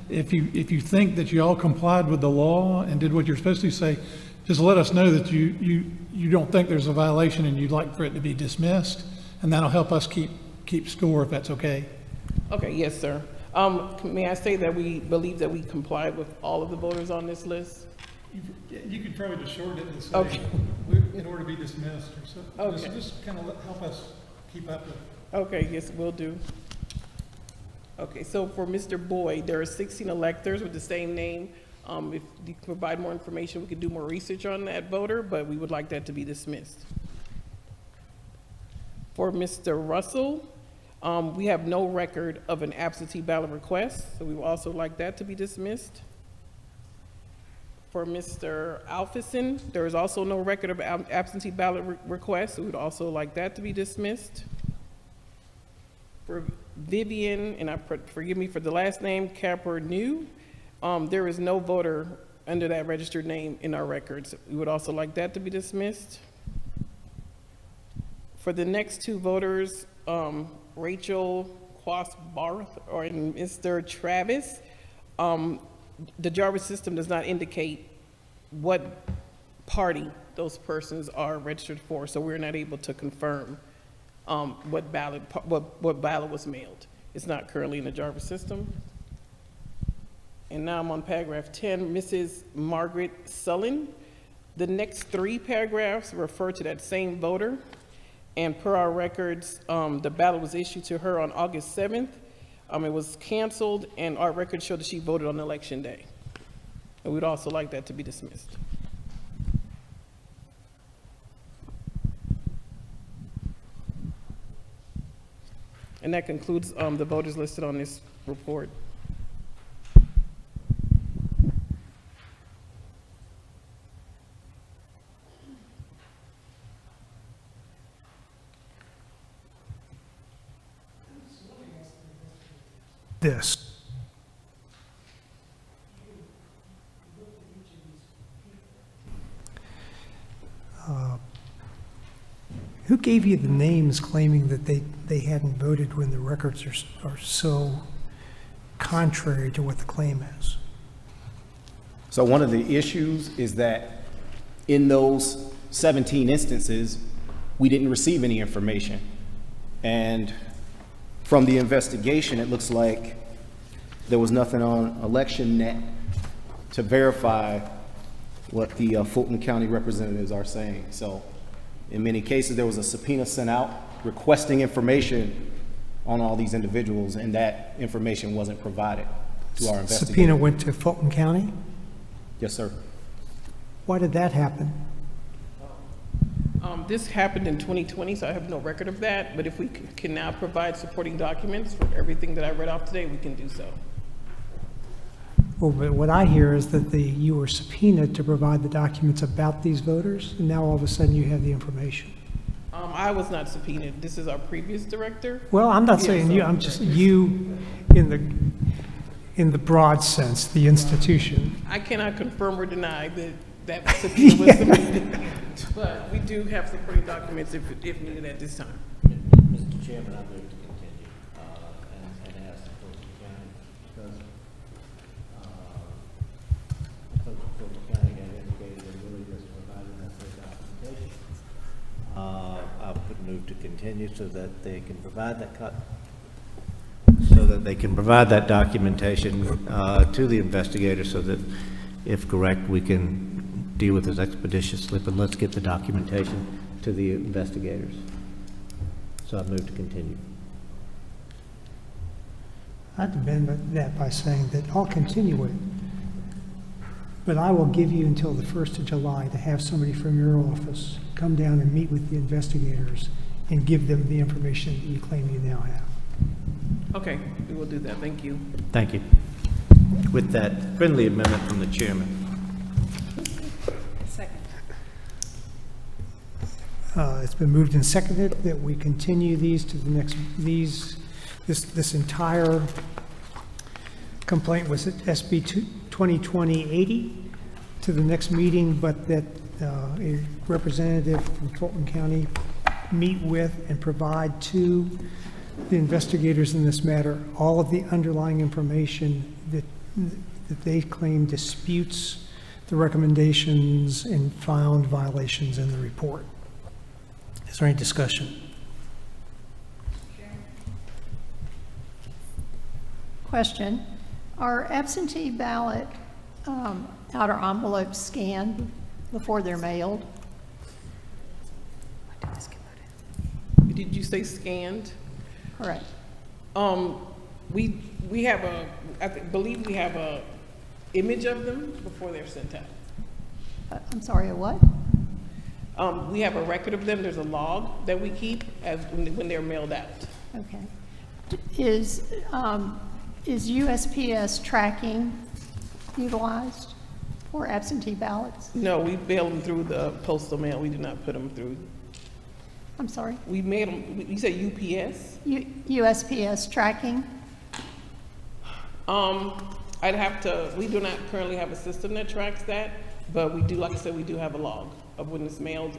If you think that you all complied with the law and did what you're supposed to say, just let us know that you don't think there's a violation and you'd like for it to be dismissed, and that'll help us keep score if that's okay. Okay, yes, sir. May I say that we believe that we complied with all of the voters on this list? You could probably just short it and say, Okay. in order to be dismissed or something. Okay. Just kind of help us keep up with it. Okay, yes, will do. Okay, so for Mr. Boyd, there are 16 electors with the same name. If you can provide more information, we could do more research on that voter, but we would like that to be dismissed. For Mr. Russell, we have no record of an absentee ballot request, so we would also like that to be dismissed. For Mr. Alphison, there is also no record of absentee ballot request, so we would also like that to be dismissed. For Vivian, and forgive me for the last name, Capernew, there is no voter under that registered name in our records. We would also like that to be dismissed. For the next two voters, Rachel Quas-Barth and Mr. Travis, the Jarvis system does not indicate what party those persons are registered for, so we're not able to confirm what ballot was mailed. It's not currently in the Jarvis system. And now I'm on paragraph 10, Mrs. Margaret Sullen. The next three paragraphs refer to that same voter, and per our records, the ballot was issued to her on August 7th. It was canceled, and our records show that she voted on election day. And we'd also like that to be dismissed. And that concludes the voters listed on this report. This. Who gave you the names claiming that they hadn't voted when the records are so contrary to what the claim is? So one of the issues is that in those 17 instances, we didn't receive any information. And from the investigation, it looks like there was nothing on ElectionNet to verify what the Fulton County representatives are saying. So in many cases, there was a subpoena sent out requesting information on all these individuals, and that information wasn't provided to our investigators. Subpoena went to Fulton County? Yes, sir. Why did that happen? This happened in 2020, so I have no record of that, but if we can now provide supporting documents for everything that I read off today, we can do so. Well, but what I hear is that you were subpoenaed to provide the documents about these voters, and now all of a sudden you have the information. I was not subpoenaed. This is our previous director. Well, I'm not Yeah, saying so- you, I'm just you in the broad sense, the institution. I cannot confirm or deny that subpoena was submitted, but we do have supporting documents if needed at this time. Mr. Chairman, I move to continue, and ask the Fulton County, because, folks from Fulton County have indicated they're really just providing us with documentation. I would move to continue so that they can provide that so that they can provide that documentation to the investigator so that, if correct, we can deal with this expeditiously, but let's get the documentation to the investigators. So I move to continue. I'd amend that by saying that I'll continue it, but I will give you until the 1st of July to have somebody from your office come down and meet with the investigators and give them the information that you claim you now have. Okay, we will do that. Thank you. Thank you. With that friendly amendment from the chairman. Second. It's been moved and seconded that we continue these to the next, this entire complaint was SB 2020-80 to the next meeting, but that a representative from Fulton County meet with and provide to the investigators in this matter all of the underlying information that they claim disputes the recommendations and found violations in the report. Is there any discussion? Question. Are absentee ballot outer envelopes scanned before they're mailed? Did you say scanned? Correct. We have I believe we have a image of them before they're sent out. I'm sorry, a what? We have a record of them. There's a log that we keep as when they're mailed out. Okay. Is USPS tracking utilized for absentee ballots? No, we mail them through the postal mail. We do not put them through. I'm sorry? We mail them, you say UPS? USPS tracking? I'd have to, we do not currently have a system that tracks that, but we do, like I said, we do have a log of when it's mailed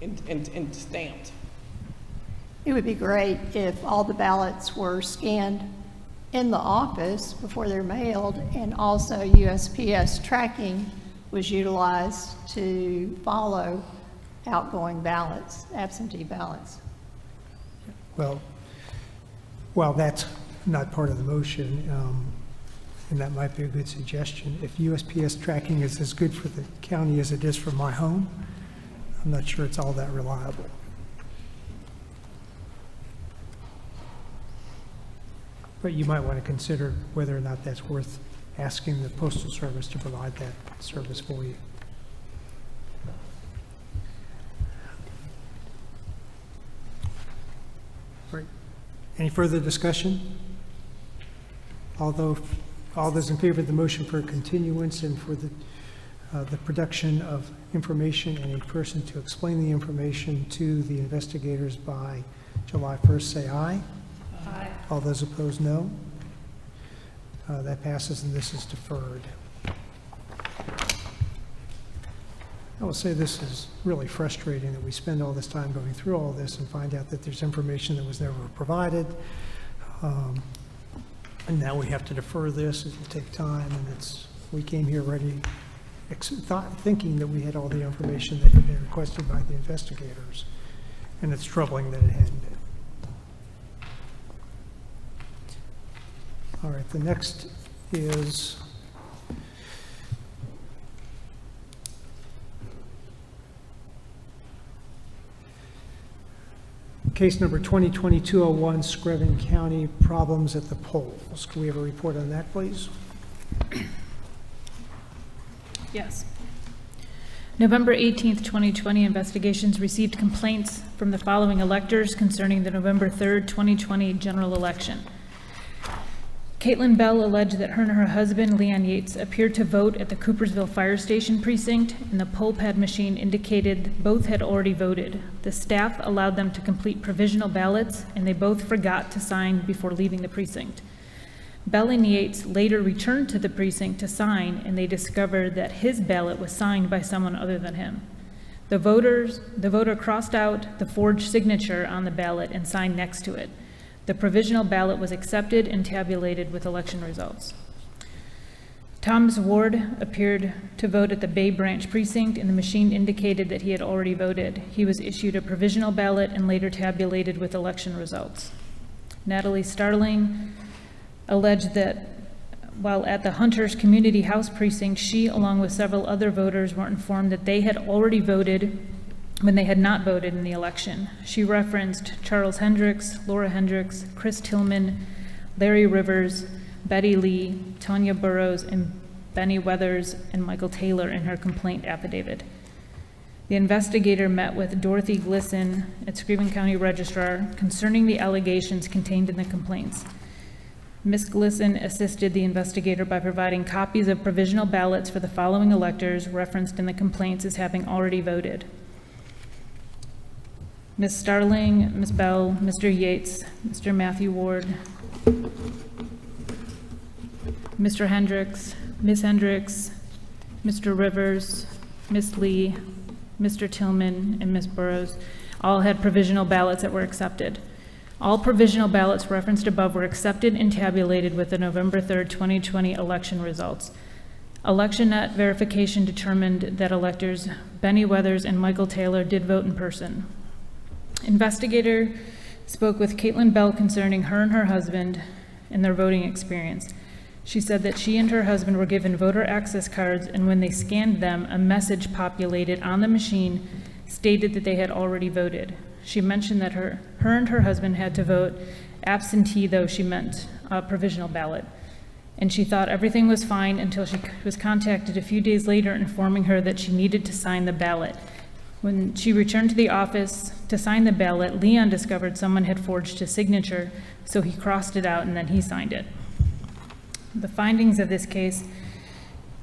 and stamped. It would be great if all the ballots were scanned in the office before they're mailed, and also USPS tracking was utilized to follow outgoing ballots, absentee ballots. Well, while that's not part of the motion, and that might be a good suggestion, if USPS tracking is as good for the county as it is for my home, I'm not sure it's all that reliable. But you might want to consider whether or not that's worth asking the Postal Service to provide that service for you. Great. Any further discussion? All those in favor of the motion for continuance and for the production of information and a person to explain the information to the investigators by July 1st, say aye. Aye. All those opposed, no. That passes and this is deferred. I will say this is really frustrating that we spend all this time going through all this and find out that there's information that was never provided. And now we have to defer this, it'll take time, and we came here ready, thinking that we had all the information that had been requested by the investigators, and it's troubling that it hadn't been. All right, the next is case number 2020-201, Screven County, problems at the polls. Can we have a report on that, please? Yes. November 18th, 2020, investigations received complaints from the following electors concerning the November 3rd, 2020 general election. Caitlin Bell alleged that her and her husband, Leon Yates, appeared to vote at the Coopersville Fire Station precinct, and the poll pad machine indicated both had already voted. The staff allowed them to complete provisional ballots, and they both forgot to sign before leaving the precinct. Bell and Yates later returned to the precinct to sign, and they discovered that his ballot was signed by someone other than him. The voter crossed out the forged signature on the ballot and signed next to it. The provisional ballot was accepted and tabulated with election results. Thomas Ward appeared to vote at the Bay Branch precinct, and the machine indicated that he had already voted. He was issued a provisional ballot and later tabulated with election results. Natalie Starling alleged that while at the Hunters Community House precinct, she, along with several other voters, were informed that they had already voted when they had not voted in the election. She referenced Charles Hendricks, Laura Hendricks, Chris Tillman, Larry Rivers, Betty Lee, Tanya Burrows, and Benny Weathers and Michael Taylor in her complaint affidavit. The investigator met with Dorothy Glisson at Screven County Registrar concerning the allegations contained in the complaints. Ms. Glisson assisted the investigator by providing copies of provisional ballots for the following electors referenced in the complaints as having already voted: Ms. Starling, Ms. Bell, Mr. Yates, Mr. Matthew Ward, Mr. Hendricks, Ms. Hendricks, Mr. Rivers, Ms. Lee, Mr. Tillman, and Ms. Burrows all had provisional ballots that were accepted. All provisional ballots referenced above were accepted and tabulated with the November 3rd, 2020 election results. ElectionNet verification determined that electors Benny Weathers and Michael Taylor did vote in person. Investigator spoke with Caitlin Bell concerning her and her husband and their voting experience. She said that she and her husband were given voter access cards, and when they scanned them, a message populated on the machine stated that they had already voted. She mentioned that her and her husband had to vote absentee, though she meant a provisional ballot. And she thought everything was fine until she was contacted a few days later informing her that she needed to sign the ballot. When she returned to the office to sign the ballot, Leon discovered someone had forged his signature, so he crossed it out and then he signed it. The findings of this case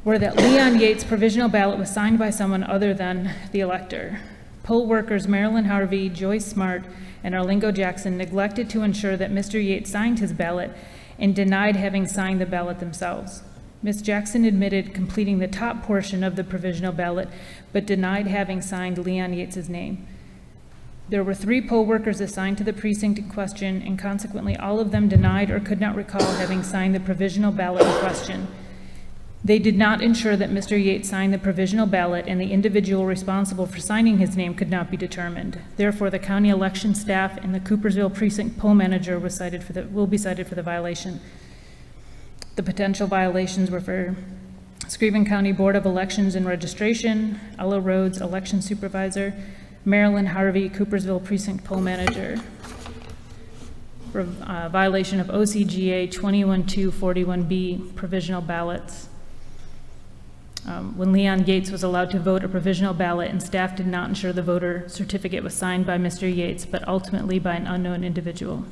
were that Leon Yates' provisional ballot was signed by someone other than the elector. Poll workers Marilyn Harvey, Joyce Smart, and Arlingo Jackson neglected to ensure that Mr. Yates signed his ballot and denied having signed the ballot themselves. Ms. Jackson admitted completing the top portion of the provisional ballot, but denied having signed Leon Yates' name. There were 3 poll workers assigned to the precinct in question, and consequently all of them denied or could not recall having signed the provisional ballot in question. They did not ensure that Mr. Yates signed the provisional ballot, and the individual responsible for signing his name could not be determined. Therefore, the county election staff and the Coopersville precinct poll manager will be cited for the violation. The potential violations were for Screven County Board of Elections and Registration, Ella Rhodes, election supervisor, Marilyn Harvey, Coopersville precinct poll manager, for violation of OCGA 21-241B provisional ballots. When Leon Yates was allowed to vote a provisional ballot and staff did not ensure the voter certificate was signed by Mr. Yates, but ultimately by an unknown individual.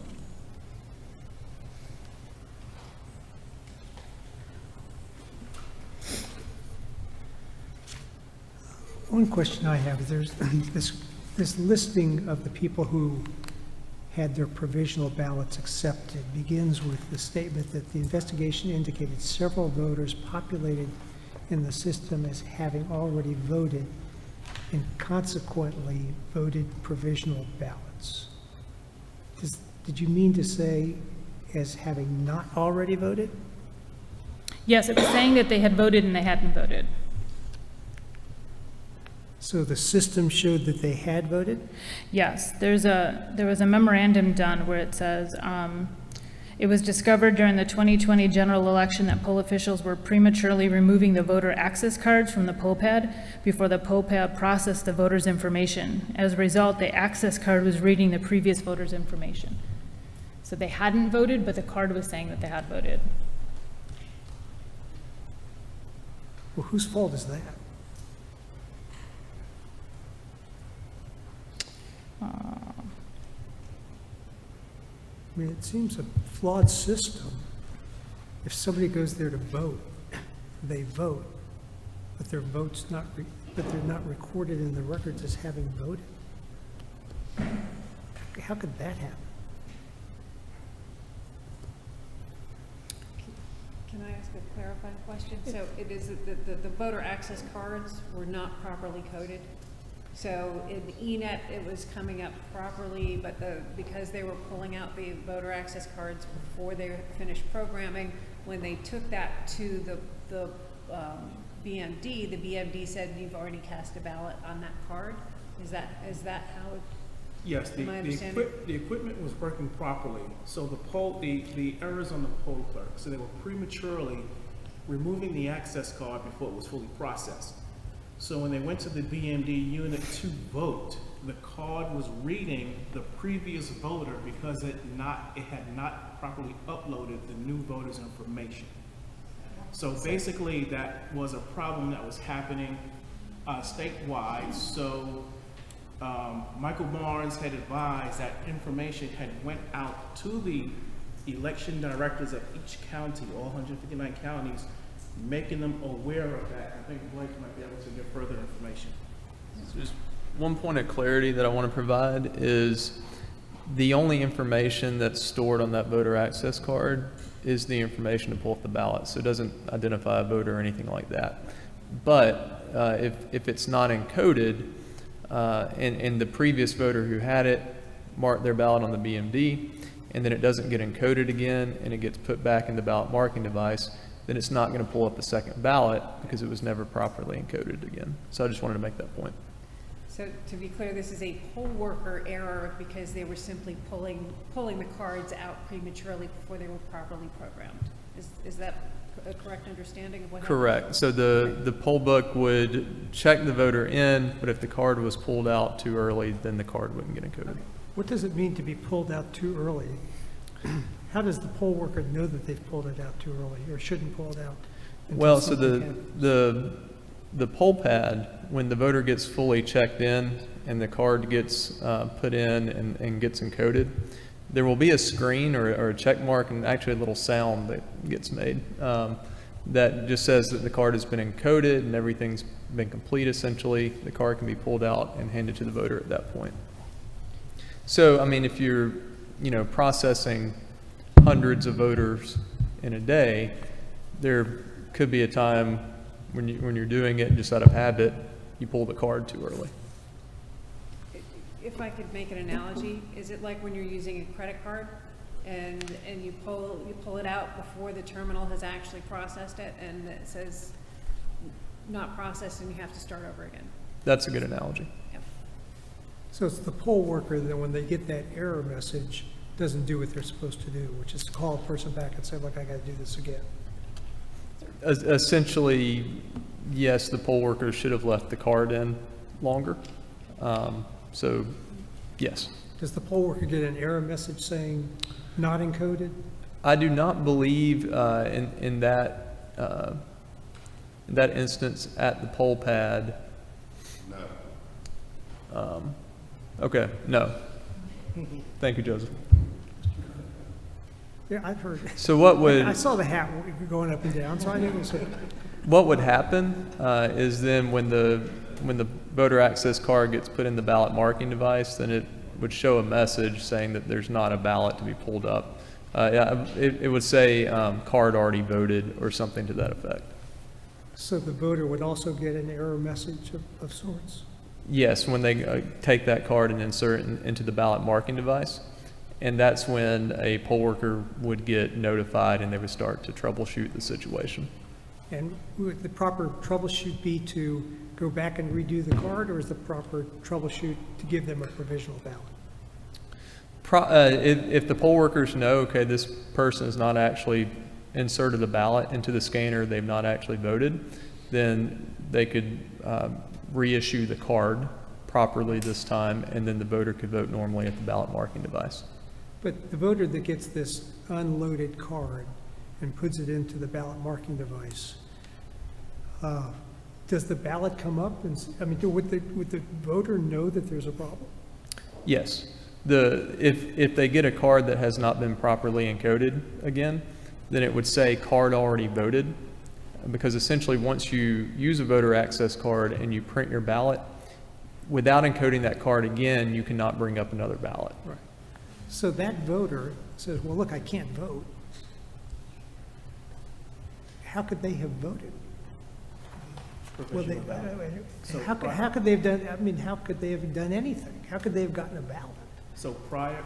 One question I have, there's this listing of the people who had their provisional ballots accepted begins with the statement that the investigation indicated several voters populated in the system as having already voted and consequently voted provisional ballots. Did you mean to say as having not already voted? Yes, it was saying that they had voted and they hadn't voted. So the system showed that they had voted? Yes, there was a memorandum done where it says, it was discovered during the 2020 general election that poll officials were prematurely removing the voter access cards from the poll pad before the poll pad processed the voter's information. As a result, the access card was reading the previous voter's information. So they hadn't voted, but the card was saying that they had voted. Well, whose fault is that? I mean, it seems a flawed system. If somebody goes there to vote, they vote, but their vote's not, but they're not recorded in the records as having voted. How could that happen? Can I ask a clarifying question? So it is that the voter access cards were not properly coded? So in ENET, it was coming up properly, but because they were pulling out the voter access cards before they finished programming, when they took that to the BMD, the BMD said you've already cast a ballot on that card. Is that how? Yes, Am I understanding? the equipment was working properly, so the errors on the poll clerk, so they were prematurely removing the access card before it was fully processed. So when they went to the BMD unit to vote, the card was reading the previous voter because it had not properly uploaded the new voter's information. So basically, that was a problem that was happening statewide. So Michael Barnes had advised that information had went out to the election directors of each county, all 159 counties, making them aware of that. I think Blake might be able to give further information. Just one point of clarity that I want to provide is the only information that's stored on that voter access card is the information to pull off the ballot. So it doesn't identify a voter or anything like that. But if it's not encoded, and the previous voter who had it marked their ballot on the BMD, and then it doesn't get encoded again, and it gets put back in the ballot marking device, then it's not going to pull up the second ballot because it was never properly encoded again. So I just wanted to make that point. So to be clear, this is a poll worker error because they were simply pulling the cards out prematurely before they were properly programmed. Is that a correct understanding of what happened? Correct. So the poll book would check the voter in, but if the card was pulled out too early, then the card wouldn't get encoded. What does it mean to be pulled out too early? How does the poll worker know that they've pulled it out too early or shouldn't pull it out? Well, so the poll pad, when the voter gets fully checked in and the card gets put in and gets encoded, there will be a screen or a check mark and actually a little sound that gets made that just says that the card has been encoded and everything's been complete essentially. The card can be pulled out and handed to the voter at that point. So, I mean, if you're, processing hundreds of voters in a day, there could be a time when you're doing it just out of habit, you pull the card too early. If I could make an analogy, is it like when you're using a credit card and you pull it out before the terminal has actually processed it and it says not processed and you have to start over again? That's a good analogy. Yep. So it's the poll worker that when they get that error message, doesn't do what they're supposed to do, which is to call a person back and say, look, I got to do this again. Essentially, yes, the poll worker should have left the card in longer. So, yes. Does the poll worker get an error message saying not encoded? I do not believe in that instance at the poll pad. No. Okay, no. Thank you, Joseph. Yeah, I've heard. So what would... I saw the hat going up and down, so I knew it was... What would happen is then when the voter access card gets put in the ballot marking device, then it would show a message saying that there's not a ballot to be pulled up. It would say card already voted or something to that effect. So the voter would also get an error message of sorts? Yes, when they take that card and insert it into the ballot marking device. And that's when a poll worker would get notified and they would start to troubleshoot the situation. And would the proper troubleshoot be to go back and redo the card, or is the proper troubleshoot to give them a provisional ballot? If the poll workers know, okay, this person has not actually inserted a ballot into the scanner, they've not actually voted, then they could reissue the card properly this time, and then the voter could vote normally at the ballot marking device. But the voter that gets this unloaded card and puts it into the ballot marking device, does the ballot come up? Would the voter know that there's a problem? Yes. If they get a card that has not been properly encoded again, then it would say card already voted, because essentially once you use a voter access card and you print your ballot, without encoding that card again, you cannot bring up another ballot. Right. So that voter says, well, look, I can't vote. How could they have voted? Well, how could they have done, how could they have done anything? How could they have gotten a ballot? So prior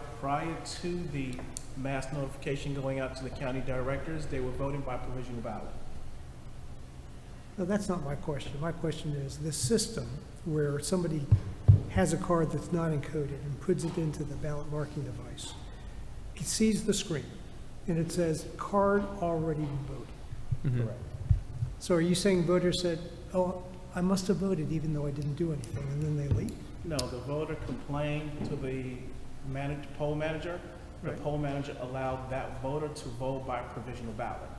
to the mass notification going out to the county directors, they were voting by provisional ballot. No, that's not my question. My question is this system where somebody has a card that's not encoded and puts it into the ballot marking device, it sees the screen, and it says, card already voted. Correct. So are you saying voters said, oh, I must have voted even though I didn't do anything, and then they leave? No, the voter complained to the poll manager. The poll manager allowed that voter to vote by provisional ballot.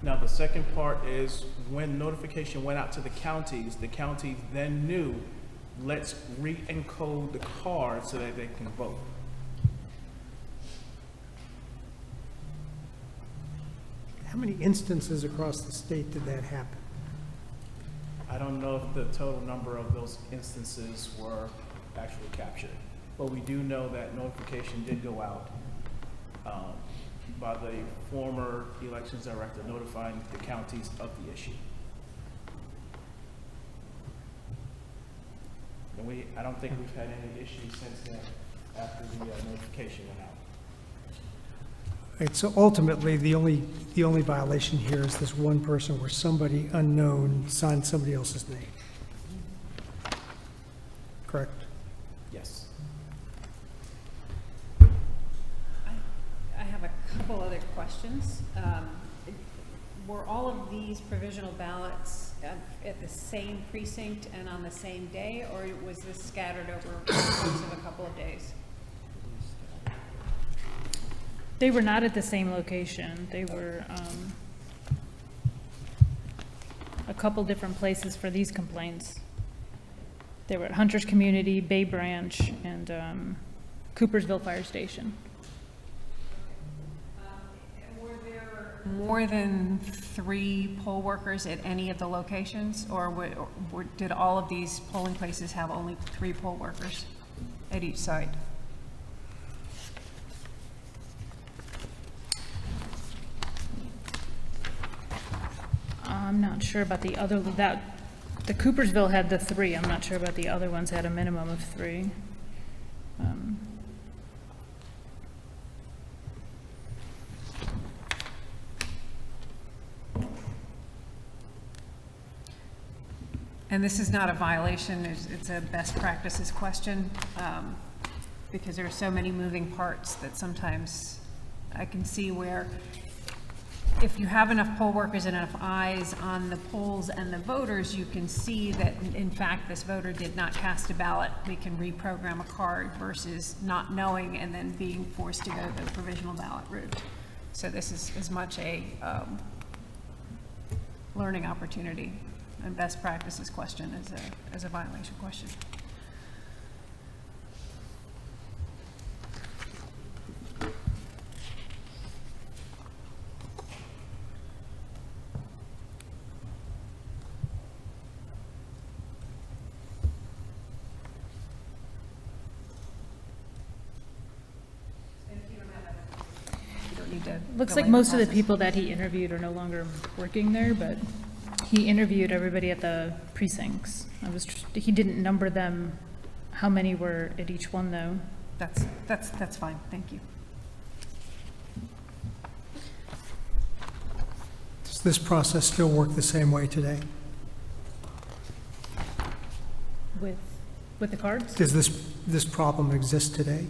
Now, the second part is when notification went out to the counties then knew, let's re-encode the card so that they can vote. How many instances across the state did that happen? I don't know if the total number of those instances were actually captured, but we do know that notification did go out by the former elections director notifying the counties of the issue. And I don't think we've had any issues since then after the notification went out. Right, so ultimately, the only violation here is this one person where somebody unknown signed somebody else's name. Correct? Yes. I have a couple other questions. Were all of these provisional ballots at the same precinct and on the same day, or was this scattered over the course of a couple of days? They were not at the same location. They were a couple different places for these complaints. They were at Hunter's Community, Bay Branch, and Coopersville Fire Station. Were there more than 3 poll workers at any of the locations, or did all of these polling places have only 3 poll workers at each site? I'm not sure about the other, the Coopersville had the 3. I'm not sure about the other ones had a minimum of 3. And this is not a violation, it's a best practices question, because there are so many moving parts that sometimes I can see where if you have enough poll workers and enough eyes on the polls and the voters, you can see that in fact this voter did not cast a ballot. We can reprogram a card versus not knowing and then being forced to go the provisional ballot route. So this is as much a learning opportunity and best practices question as a violation question. Looks like most of the people that he interviewed are no longer working there, but he interviewed everybody at the precincts. He didn't number them, how many were at each one, though. That's fine, thank you. Does this process still work the same way today? With the cards? Does this problem exist today?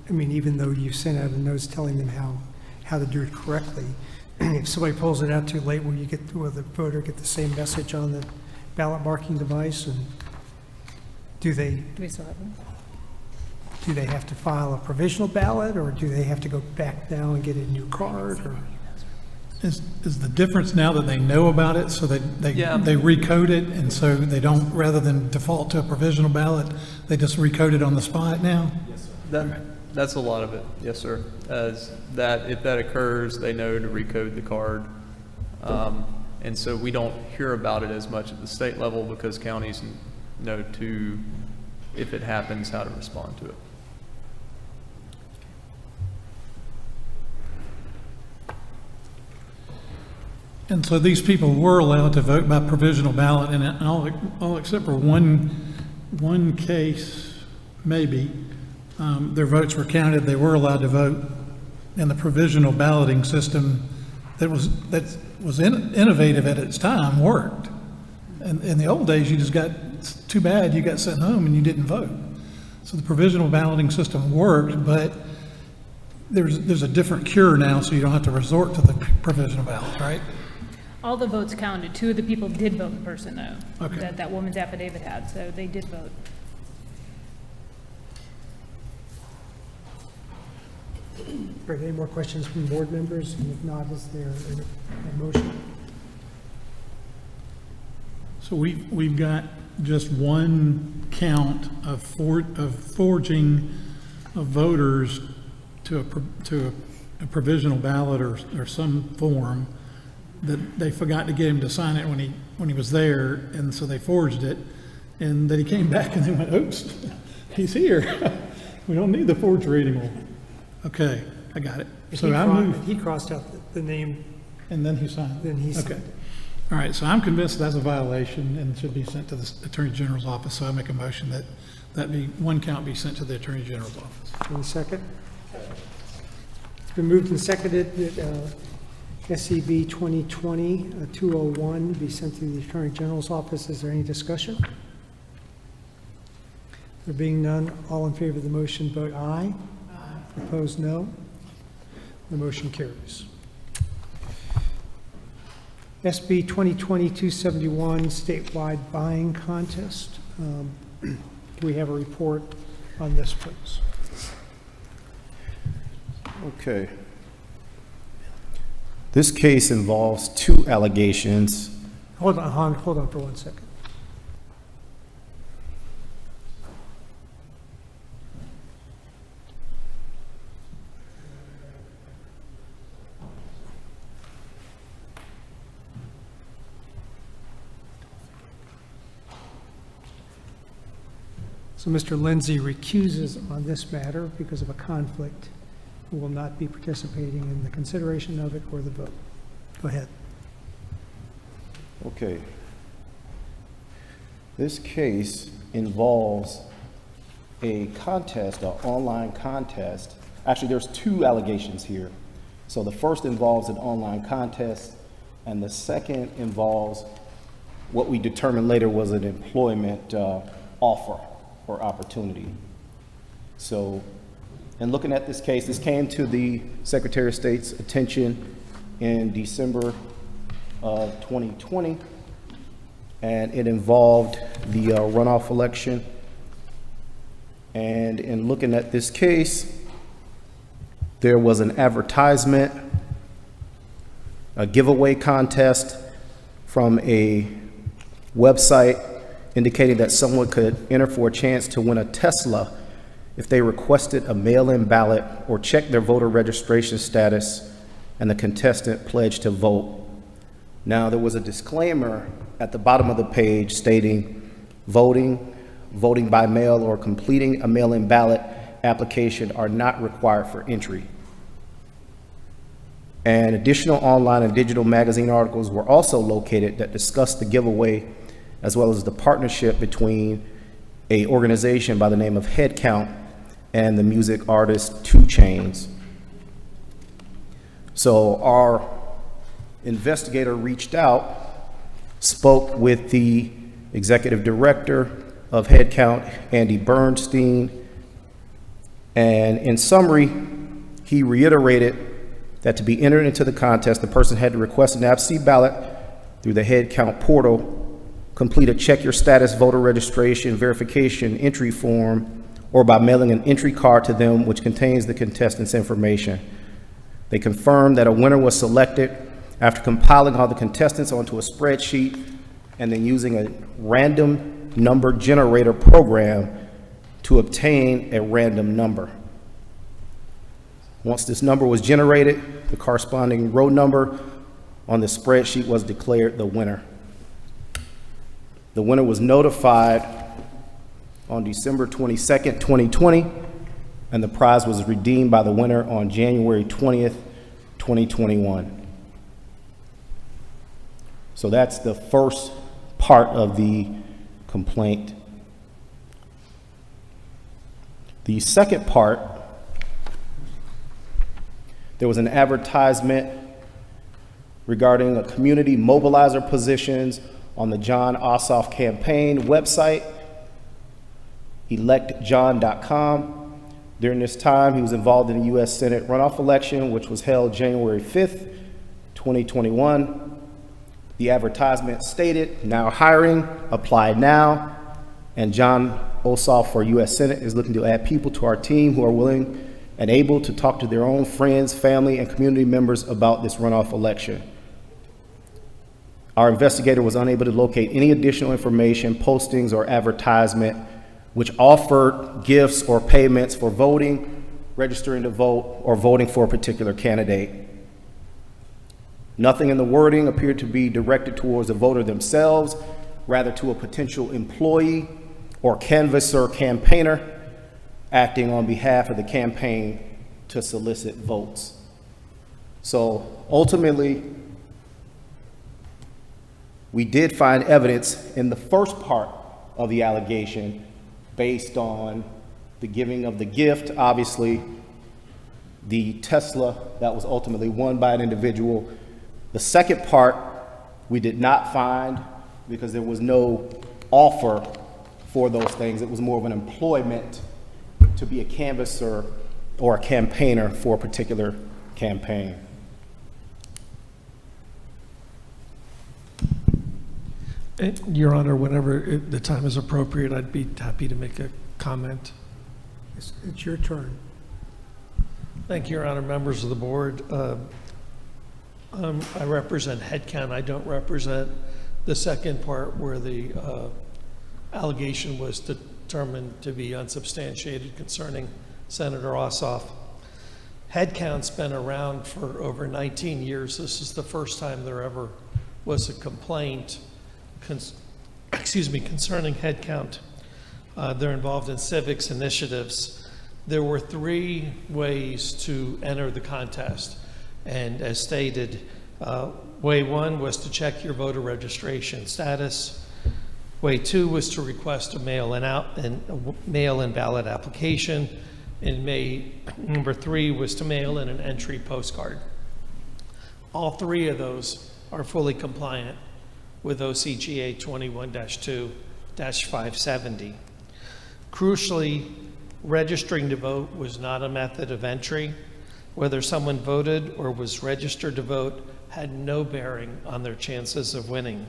I mean, even though you sent out a notice telling them how to do it correctly, if somebody pulls it out too late, will the voter get the same message on the ballot marking device? And do they still have them? Do they have to file a provisional ballot, or do they have to go back now and get a new card? Or Is the difference now that they know about it, so they recode it, and so they don't, rather than default to a provisional ballot, they just recode it on the spot now? Yes, sir. That's a lot of it, yes, sir. As that, if that occurs, they know to recode the card. And so we don't hear about it as much at the state level because counties know if it happens, how to respond to it. And so these people were allowed to vote by provisional ballot, and all except for one case, maybe, their votes were counted. They were allowed to vote, and the provisional balloting system that was innovative at its time worked. And in the old days, you just got, it's too bad you got sent home and you didn't vote. So the provisional balloting system worked, but there's a different cure now, so you don't have to resort to the provisional ballots, right? All the votes counted. 2 of the people did vote in person, though. Okay. That woman's affidavit had, so they did vote. Are there any more questions from board members? And if not, is there a motion? So we've got just one count of forging of voters to a provisional ballot or some form that they forgot to get him to sign it when he was there, and so they forged it, and then he came back and they went, oops, he's here. We don't need the forgery anymore. Okay, I got it. So I move. He crossed out the name. And then he signed it? Then he signed Okay. it. All right, so I'm convinced that's a violation and should be sent to the Attorney General's office, so I make a motion that one count be sent to the Attorney General's office. Any second? It's been moved and seconded that SCB 2020-201 be sent to the Attorney General's office. Is there any discussion? There being none, all in favor of the motion vote aye. Aye. Opposed, no. The motion carries. SB 2020-271 statewide buying contest. Do we have a report on this, please? Okay. This case involves 2 allegations. Hold on for 1 second. So Mr. Lindsay recuses on this matter because of a conflict, who will not be participating in the consideration of it or the vote. Go ahead. Okay. This case involves a contest, an online contest. Actually, there's 2 allegations here. So the first involves an online contest, and the second involves what we determined later was an employment offer or opportunity. So, in looking at this came to the Secretary of State's attention in December of 2020, and it involved the runoff election. And in looking at this case, there was an advertisement, a giveaway contest from a website indicating that someone could enter for a chance to win a Tesla if they requested a mail-in ballot or checked their voter registration status and the contestant pledged to vote. Now, there was a disclaimer at the bottom of the page stating voting by mail, or completing a mail-in ballot application are not required for entry. And additional online and digital magazine articles were also located that discussed the giveaway, as well as the partnership between an organization by the name of Headcount and the music artist 2 Chainz. So our investigator reached out, spoke with the executive director of Headcount, Andy Bernstein, and in summary, he reiterated that to be entered into the contest, the person had to request an absentee ballot through the Headcount portal, complete a check your status voter registration verification entry form, or by mailing an entry card to them which contains the contestant's information. They confirmed that a winner was selected after compiling all the contestants onto a spreadsheet and then using a random number generator program to obtain a random number. Once this number was generated, the corresponding row number on the spreadsheet was declared the winner. The winner was notified on December 22nd, 2020, and the prize was redeemed by the winner on January 20th, 2021. So that's the first part of the complaint. The second part, there was an advertisement regarding a community mobilizer positions on the Jon Ossoff campaign website. electjohn.com. During this time, he was involved in the U.S. Senate runoff election, which was held January 5th, 2021. The advertisement stated, "Now hiring, apply now." And John Ossoff for U.S. Senate is looking to add people to our team who are willing and able to talk to their own friends, family, and community members about this runoff election. Our investigator was unable to locate any additional information, postings, or advertisement which offered gifts or payments for voting, registering to vote, or voting for a particular candidate. Nothing in the wording appeared to be directed towards the voter themselves, rather to a potential employee or canvasser campaigner acting on behalf of the campaign to solicit votes. So ultimately, we did find evidence in the first part of the allegation based on the giving of the gift, obviously, the Tesla that was ultimately won by an individual. The second part we did not find because there was no offer for those things. It was more of an employment to be a canvasser or a campaigner for a particular campaign. Your Honor, whenever the time is appropriate, I'd be happy to make a comment. It's your turn. Thank you, Your Honor, members of the board. I represent headcount. I don't represent the second part where the allegation was determined to be unsubstantiated concerning Senator Ossoff. Headcount's been around for over 19 years. This is the first time there ever was a complaint concerning headcount. They're involved in civics initiatives. There were 3 ways to enter the contest. And as stated, way 1 was to check your voter registration status. Way 2 was to request a mail-in ballot application. And number 3 was to mail in an entry postcard. All 3 of those are fully compliant with OCGA 21-2-570. Crucially, registering to vote was not a method of entry. Whether someone voted or was registered to vote had no bearing on their chances of winning.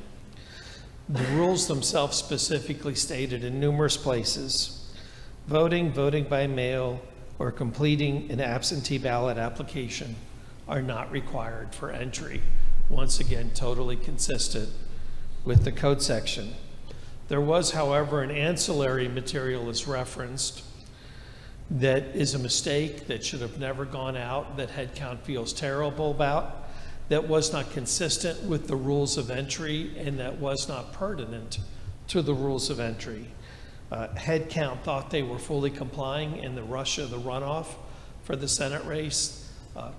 The rules themselves specifically stated in numerous places, voting by mail, or completing an absentee ballot application are not required for entry. Once again, totally consistent with the code section. There was, however, an ancillary material as referenced that is a mistake that should have never gone out, that headcount feels terrible about, that was not consistent with the rules of entry, and that was not pertinent to the rules of entry. Headcount thought they were fully complying in the rush of the runoff for the Senate race.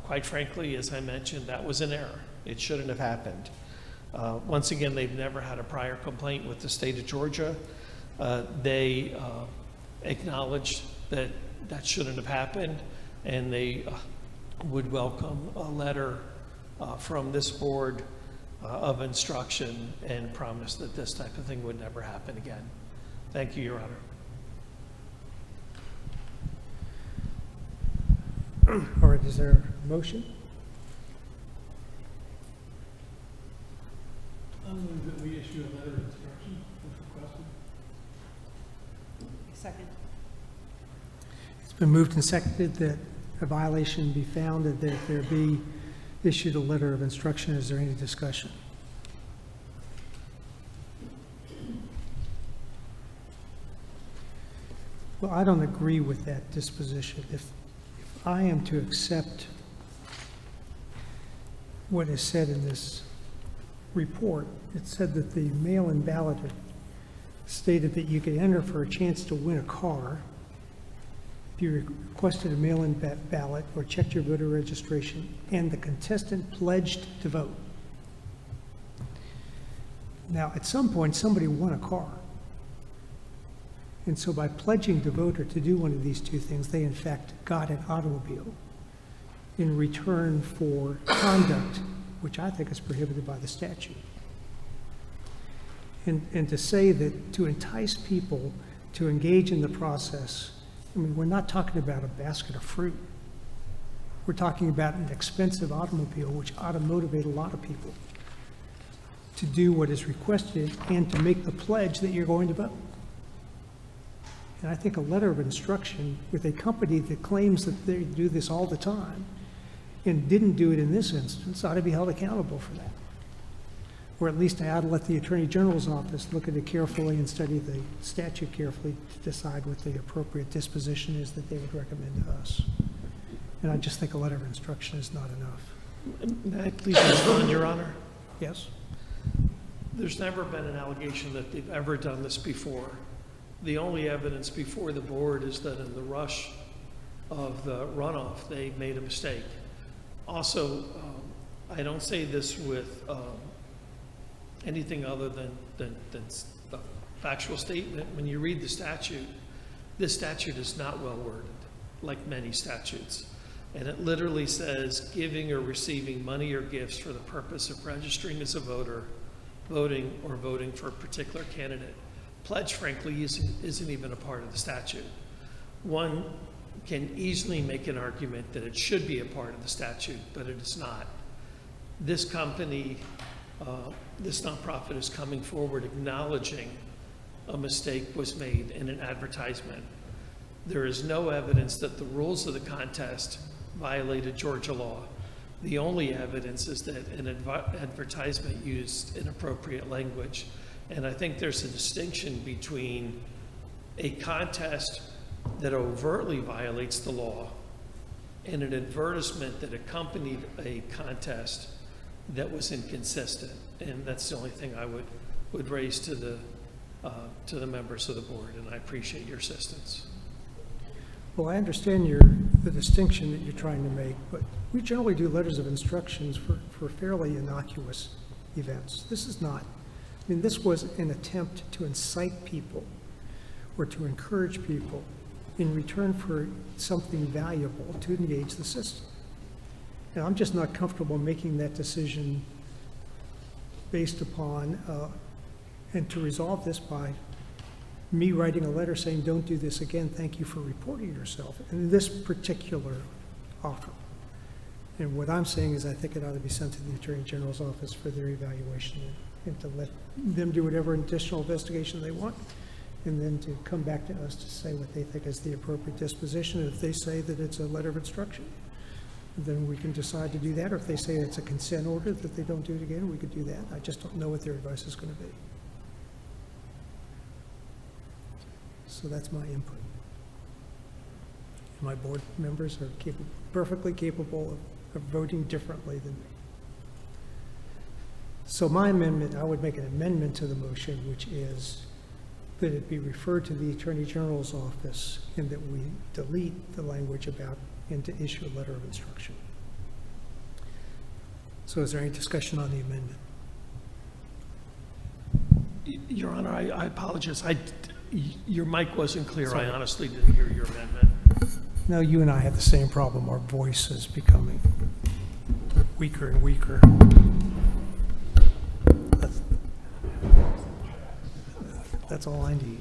Quite frankly, as I mentioned, that was an error. It shouldn't have happened. Once again, they've never had a prior complaint with the state of Georgia. They acknowledged that that shouldn't have happened, and they would welcome a letter from this board of instruction and promise that this type of thing would never happen again. Thank you, Your Honor. All right, is there a motion? I move that we issue a letter of instruction as requested. Second. It's been moved and seconded that a violation be found and that there be issued a letter of instruction. Is there any discussion? Well, I don't agree with that disposition. If I am to accept what is said in this report, it said that the mail-in ballot stated that you could enter for a chance to win a car if you requested a mail-in ballot or checked your voter registration and the contestant pledged to vote. Now, at some point, somebody won a car. And so by pledging to vote or to do one of these 2 things, they in fact got an automobile in return for conduct, which I think is prohibited by the statute. And to say that to entice people to engage in the process. I mean, we're not talking about a basket of fruit. We're talking about an expensive automobile, which ought to motivate a lot of people to do what is requested and to make the pledge that you're going to vote. And I think a letter of instruction with a company that claims that they do this all the time and didn't do it in this instance ought to be held accountable for that. Or at least I ought to let the Attorney General's office look at it carefully and study the statute carefully to decide what the appropriate disposition is that they would recommend to us. And I just think a letter of instruction is not enough. May I please respond, Your Honor? Yes? There's never been an allegation that they've ever done this before. The only evidence before the board is that in the rush of the runoff, they made a mistake. Also, I don't say this with anything other than a factual statement. When you read the statute, this statute is not well worded, like many statutes. And it literally says giving or receiving money or gifts for the purpose of registering as a voter, voting, or voting for a particular candidate. Pledge, frankly, isn't even a part of the statute. One can easily make an argument that it should be a part of the statute, but it is not. This company, this nonprofit is coming forward acknowledging a mistake was made in an advertisement. There is no evidence that the rules of the contest violated Georgia law. The only evidence is that an advertisement used inappropriate language. And I think there's a distinction between a contest that overtly violates the law and an advertisement that accompanied a contest that was inconsistent. And that's the only thing I would raise to the members of the board, and I appreciate your assistance. Well, I understand the distinction that you're trying to make, but we generally do letters of instructions for fairly innocuous events. This is not. I mean, this was an attempt to incite people or to encourage people in return for something valuable to engage the system. And I'm just not comfortable making that decision based upon, and to resolve this by me writing a letter saying, don't do this again, thank you for reporting yourself, in this particular offer. And what I'm saying is I think it ought to be sent to the Attorney General's office for their evaluation and to let them do whatever additional investigation they want, and then to come back to us to say what they think is the appropriate disposition. And if they say that it's a letter of instruction, then we can decide to do that. Or if they say it's a consent order that they don't do it again, we could do that. I just don't know what their advice is going to be. So that's my input. My board members are perfectly capable of voting differently than me. So my amendment, I would make an amendment to the motion, which is that it be referred to the Attorney General's office and that we delete the language about and to issue a letter of instruction. So is there any discussion on the amendment? Your Honor, I apologize. Your mic wasn't clear. Sorry. I honestly didn't hear your amendment. No, you and I have the same problem. Our voice is becoming weaker and weaker. That's all I need.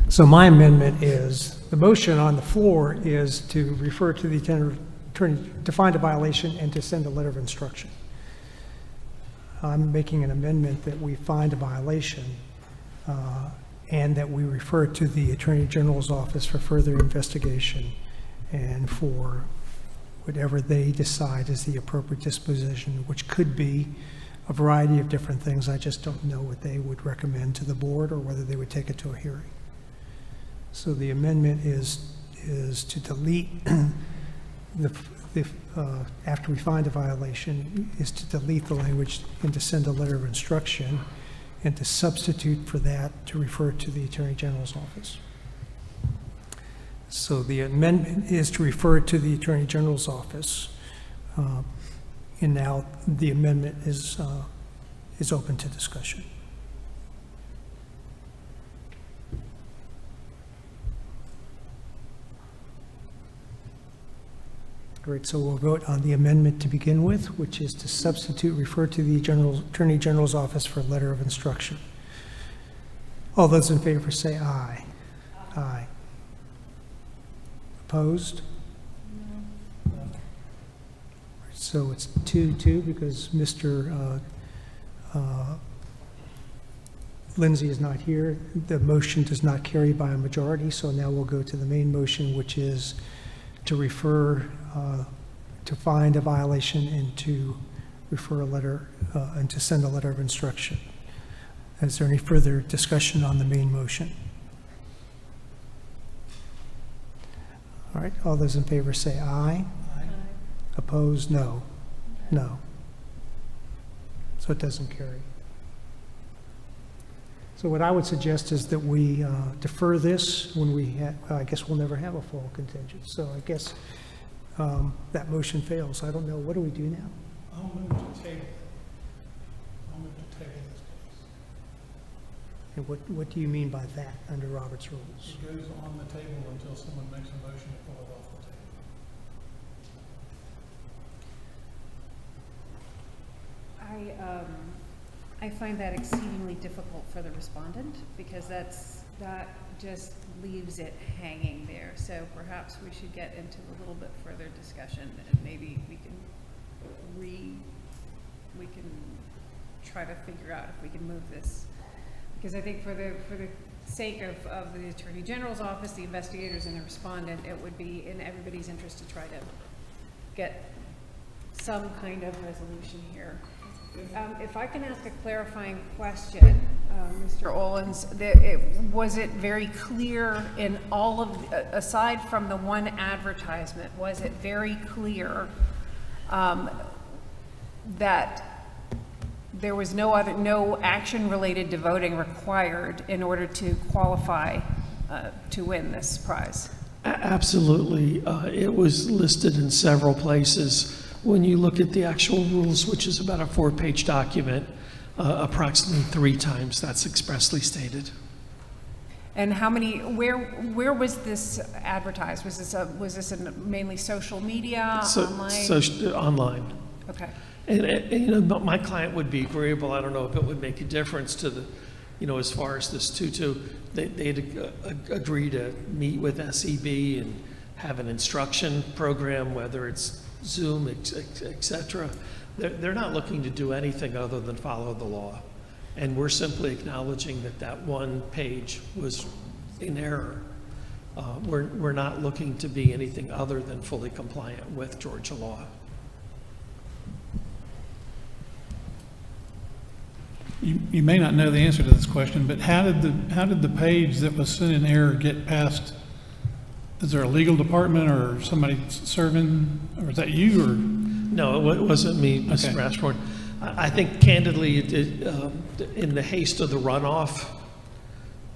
So my amendment is, the motion on the floor is to refer to the attorney, to find a violation and to send a letter of instruction. I'm making an amendment that we find a violation and that we refer to the Attorney General's office for further investigation and for whatever they decide is the appropriate disposition, which could be a variety of different things. I just don't know what they would recommend to the board or whether they would take it to a hearing. So the amendment is to delete after we find a violation, is to delete the language and to send a letter of instruction, and to substitute for that to refer to the Attorney General's office. So the amendment is to refer to the Attorney General's office, and now the amendment is open to discussion. Great, so we'll vote on the amendment to begin with, which is to substitute refer to the Attorney General's office for a letter of instruction. All those in favor say aye. Aye. Opposed? So it's 2-2 because Mr. Lindsay is not here. The motion does not carry by a majority, so now we'll go to the main motion, which is to refer, to find a violation and to refer a letter, and to send a letter of instruction. Is there any further discussion on the main motion? All right, all those in favor say aye. Aye. Opposed, no. No. So it doesn't carry. So what I would suggest is that we defer this when we have, I guess we'll never have a fall contingent. So I guess that motion fails. I don't know, what do we do now? I'll move to table. I'll move to table this case. And what do you mean by that under Robert's rules? It goes on the table until someone makes a motion to pull it off the table. I find that exceedingly difficult for the respondent, because that just leaves it hanging there. So perhaps we should get into a little bit further discussion, and maybe we can try to figure out if we can move this. Because I think for the sake of the Attorney General's office, the investigators and the respondent, it would be in everybody's interest to try to get some kind of resolution here. If I can ask a clarifying question, Mr. Olens, was it very clear in all of, aside from the one advertisement, was it very clear that there was no action related to voting required in order to qualify to win this prize? Absolutely. It was listed in several places. When you look at the actual rules, which is about a 4-page document, approximately 3 times that's expressly stated. And how many? Where was this advertised? Was this in mainly social media, online? Online. Okay. And you know, but my client would be agreeable. I don't know if it would make a difference to the, you know, as far as this 2-2, they'd agree to meet with SEB and have an instruction program, whether it's Zoom, et cetera. They're not looking to do anything other than follow the law. And we're simply acknowledging that one page was in error. We're not looking to be anything other than fully compliant with Georgia law. You may not know the answer to this question, but how did the page that was sent in error get past? Is there a legal department or somebody serving, or is that you, or? No, it wasn't me, Mr. Okay. Rashford. I think candidly, in the haste of the runoff,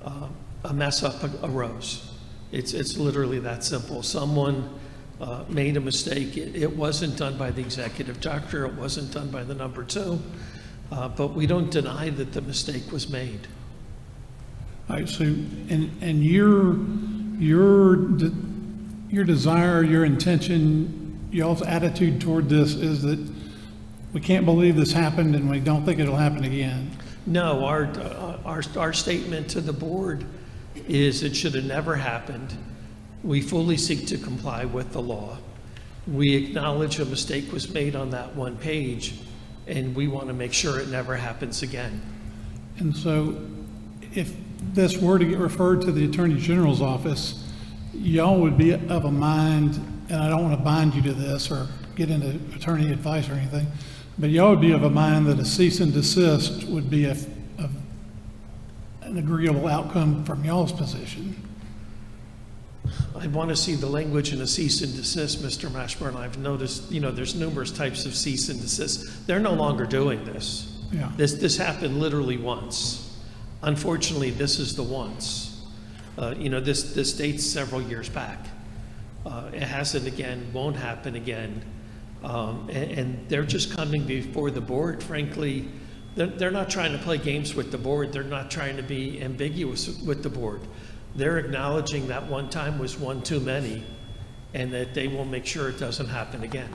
a mess up arose. It's literally that simple. Someone made a mistake. It wasn't done by the executive director. It wasn't done by the number 2. But we don't deny that the mistake was made. All right, so, and your desire, your intention, y'all's attitude toward this is that we can't believe this happened and we don't think it'll happen again. No, our statement to the board is it should have never happened. We fully seek to comply with the law. We acknowledge a mistake was made on that one page, and we want to make sure it never happens again. And so if this were to get referred to the Attorney General's office, y'all would be of a mind, and I don't want to bind you to this or get into attorney advice or anything, but y'all would be of a mind that a cease and desist would be an agreeable outcome from y'all's position. I want to see the language in a cease and desist, Mr. Mashburn. I've noticed, you know, there's numerous types of cease and desist. They're no longer doing this. Yeah. This happened literally once. Unfortunately, this is the once. You know, this dates several years back. It hasn't again, won't happen again. And they're just coming before the board, frankly. They're not trying to play games with the board. They're not trying to be ambiguous with the board. They're acknowledging that one time was one too many, and that they will make sure it doesn't happen again.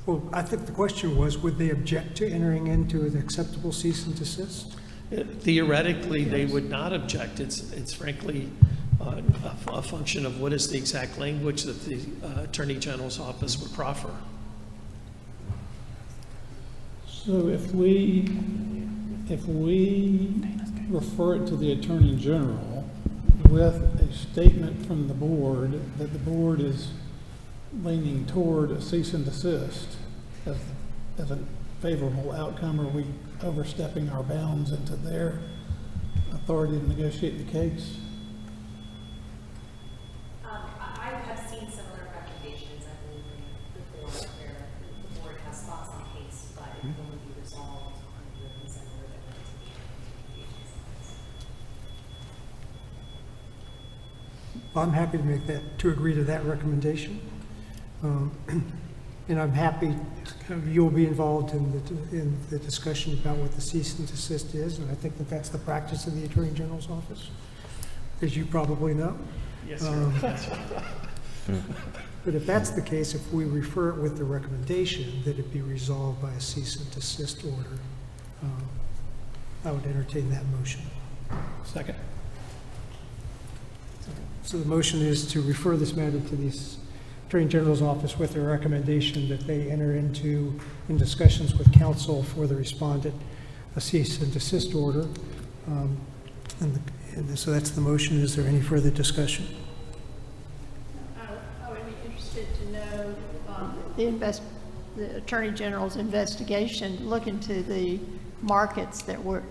Well, I think the question was, would they object to entering into an acceptable cease and desist? Theoretically, they would not object. It's frankly a function of what is the exact language that the Attorney General's office would proffer. So if we refer it to the Attorney General with a statement from the board that the board is leaning toward a cease and desist as a favorable outcome, are we overstepping our bounds into their authority to negotiate the case? I have seen similar recommendations, I believe, before, where the board has thoughts on a case, but it can only be resolved under the consent order that went to the agency. I'm happy to make that, to agree to that recommendation. And I'm happy, you'll be involved in the discussion about what the cease and desist is, and I think that that's the practice of the Attorney General's office, as you probably know. Yes, sir. But if that's the case, if we refer it with the recommendation that it be resolved by a cease and desist order, I would entertain that motion. Second. So the motion is to refer this matter to the Attorney General's office with a recommendation that they enter into, in discussions with counsel for the respondent, a cease and desist order. And so that's the motion. Is there any further discussion? I would be interested to know the Attorney General's investigation, look into the markets that were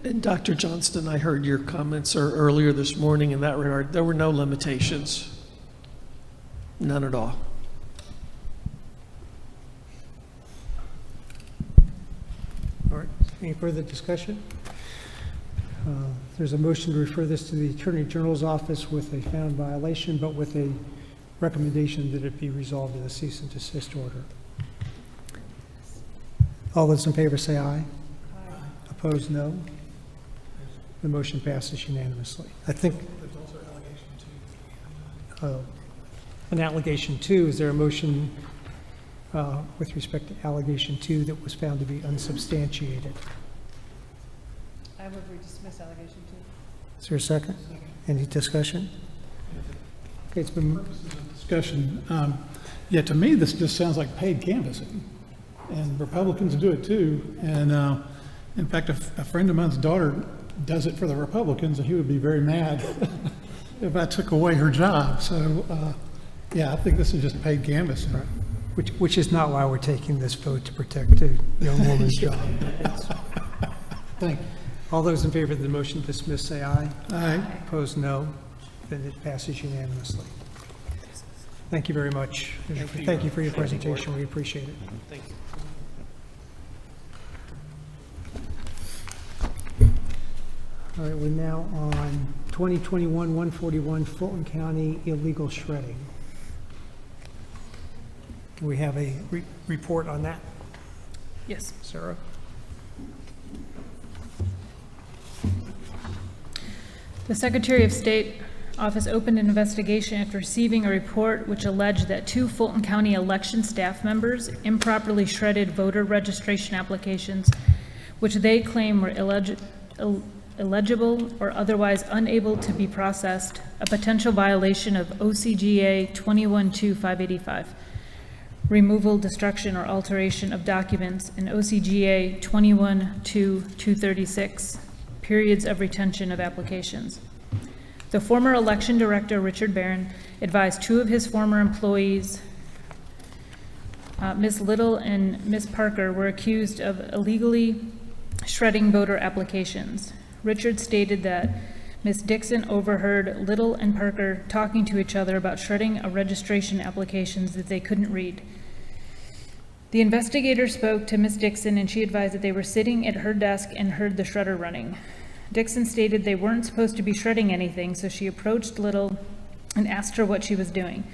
And Dr. Johnston, I heard your comments earlier this morning in that regard. There were no limitations, none at all. All right, any further discussion? There's a motion to refer this to the Attorney General's office with a found violation, but with a recommendation that it be resolved in a cease and desist order. All those in favor say aye. Opposed, no. The motion passes unanimously. I think. There's also allegation 2. An allegation 2, is there a motion with respect to allegation 2 that was found to be unsubstantiated? I would dismiss allegation 2. Is there a second? Any discussion? Okay, it's been, Discussion. Yeah, to me, this just sounds like paid canvassing, and Republicans do it too. And in fact, a friend of mine's daughter does it for the Republicans, and he would be very mad if I took away her job. So, yeah, I think this is just paid canvassing. which is not why we're taking this vote, to protect a young woman's job. Thank you. All those in favor of the motion to dismiss, say aye. Aye. Opposed, no. Then it passes unanimously. Thank you very much. Thank you for your presentation. We appreciate it. Thank you. All right, we're now on 2021-141 Fulton County illegal shredding. Can we have a report on that? Yes. Sarah? The Secretary of State office opened an investigation after receiving a report which alleged that 2 Fulton County election staff members improperly shredded voter registration applications, which they claim were illegible or otherwise unable to be processed, a potential violation of OCGA 21-2585, removal, destruction, or alteration of documents, and OCGA 21-236, periods of retention of applications. The former election director, Richard Barron, advised 2 of his former employees, Ms. Little and Ms. Parker, were accused of illegally shredding voter applications. Richard stated that Ms. Dixon overheard Little and Parker talking to each other about shredding a registration applications that they couldn't read. The investigator spoke to Ms. Dixon, and she advised that they were sitting at her desk and heard the shredder running. Dixon stated they weren't supposed to be shredding anything, so she approached Little and asked her what she was doing.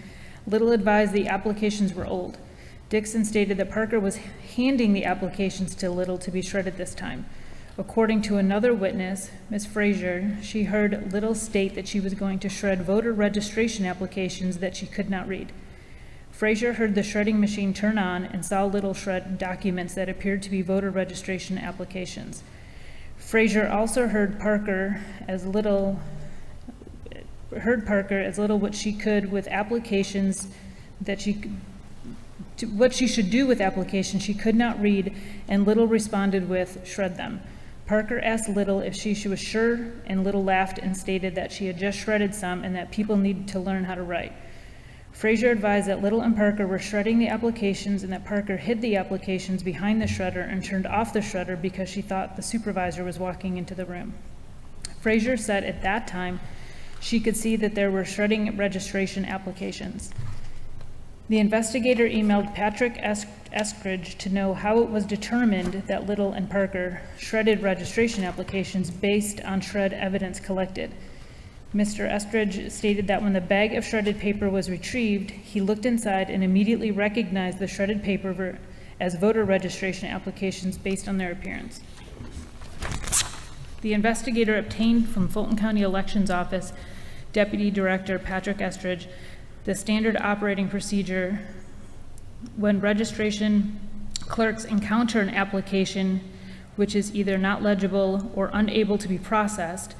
Little advised the applications were old. Dixon stated that Parker was handing the applications to Little to be shredded this time. According to another witness, Ms. Frazier, she heard Little state that she was going to shred voter registration applications that she could not read. Frazier heard the shredding machine turn on and saw Little shred documents that appeared to be voter registration applications. Frazier also heard Parker as little what she could with applications what she should do with applications she could not read, and Little responded with, shred them. Parker asked Little if she was sure, and Little laughed and stated that she had just shredded some and that people needed to learn how to write. Frazier advised that Little and Parker were shredding the applications and that Parker hid the applications behind the shredder and turned off the shredder because she thought the supervisor was walking into the room. Frazier said at that time she could see that there were shredding registration applications. The investigator emailed Patrick Eskridge to know how it was determined that Little and Parker shredded registration applications based on shred evidence collected. Mr. Eskridge stated that when the bag of shredded paper was retrieved, he looked inside and immediately recognized the shredded paper as voter registration applications based on their appearance. The investigator obtained from Fulton County Elections Office Deputy Director Patrick Eskridge the standard operating procedure when registration clerks encounter an application which is either not legible or unable to be processed.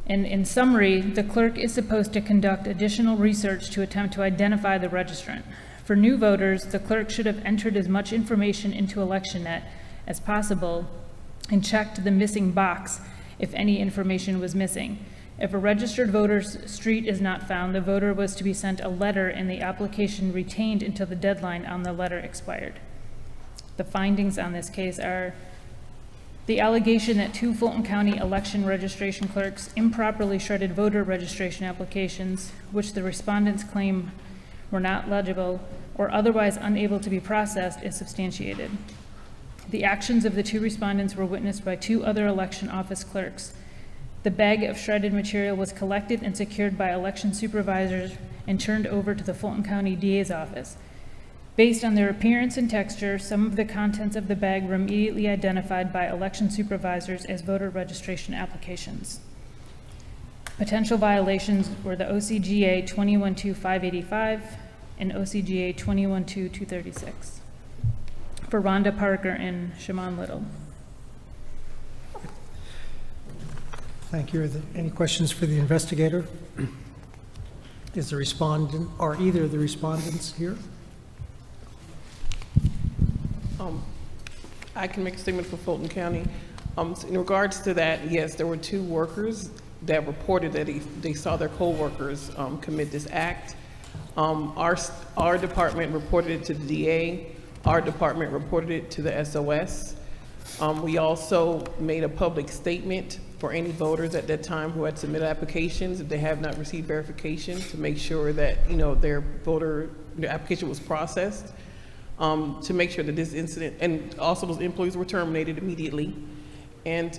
And in summary, the clerk is supposed to conduct additional research to attempt to identify the registrant. For new voters, the clerk should have entered as much information into ElectionNet as possible and checked the missing box if any information was missing. If a registered voter's street is not found, the voter was to be sent a letter and the application retained until the deadline on the letter expired. The findings on this case are the allegation that 2 Fulton County election registration clerks improperly shredded voter registration applications, which the respondents claim were not legible or otherwise unable to be processed, is substantiated. The actions of the 2 respondents were witnessed by 2 other election office clerks. The bag of shredded material was collected and secured by election supervisors and turned over to the Fulton County DA's office. Based on their appearance and texture, some of the contents of the bag were immediately identified by election supervisors as voter registration applications. Potential violations were the OCGA 21-585 and OCGA 21-236 for Rhonda Parker and Shimon Little. Thank you. Are there any questions for the investigator? Is the respondent, or either of the respondents here? I can make a statement for Fulton County. In regards to that, yes, there were 2 workers that reported that they saw their co-workers commit this act. Our department reported it to the DA. Our department reported it to the SOS. We also made a public statement for any voters at that time who had submitted applications, if they have not received verification, to make sure that, their application was processed, to make sure that this incident, and also those employees were terminated immediately. And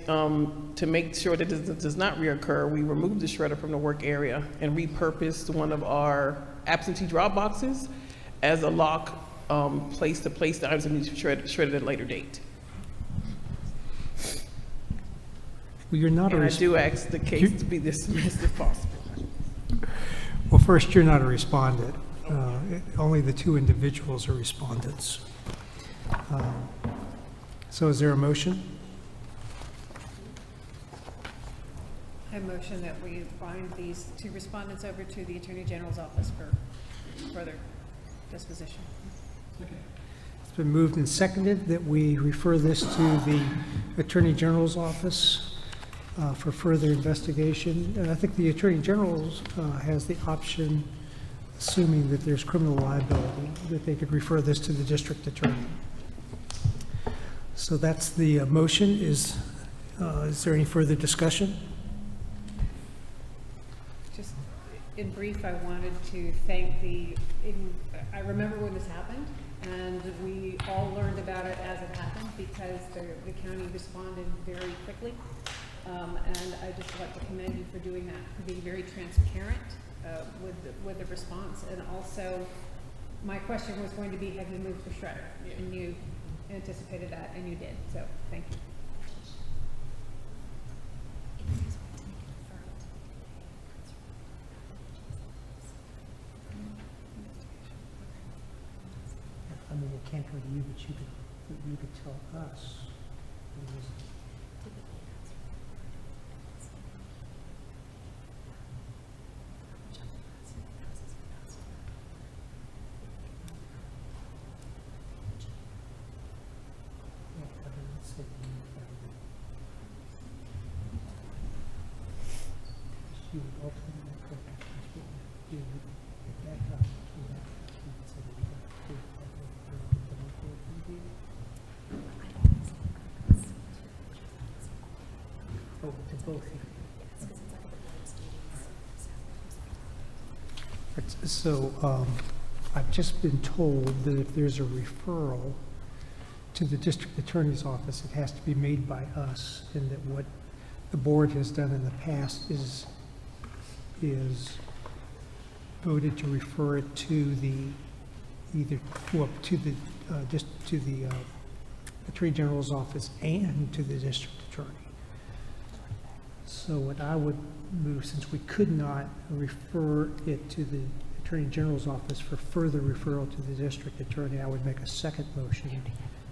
to make sure that this does not reoccur, we removed the shredder from the work area and repurposed one of our absentee drop boxes as a lock place to place the items that need to be shredded at a later date. Well, you're not And a I do ask the case to be dismissed if possible. Well, first, you're not a respondent. Only the 2 individuals are respondents. So is there a motion? I motion that we bind these 2 respondents over to the Attorney General's office for further disposition. It's been moved and seconded that we refer this to the Attorney General's office for further investigation. And I think the Attorney General has the option, assuming that there's criminal liability, that they could refer this to the district attorney. So that's the motion. Is there any further discussion? Just in brief, I wanted to thank I remember when this happened, and we all learned about it as it happened because the county responded very quickly. And I just like to commend you for doing that, for being very transparent with the response, and also my question was going to be, have you moved for shredder? And you anticipated that, and you did, so, thank you. I mean, it can't go to you, but you could tell us. So I've just been told that if there's a referral to the district attorney's office, it has to be made by us, and that what the board has done in the past is voted to refer it to the Attorney General's office and to the district attorney. So what I would move, since we could not refer it to the Attorney General's office for further referral to the district attorney, I would make a second motion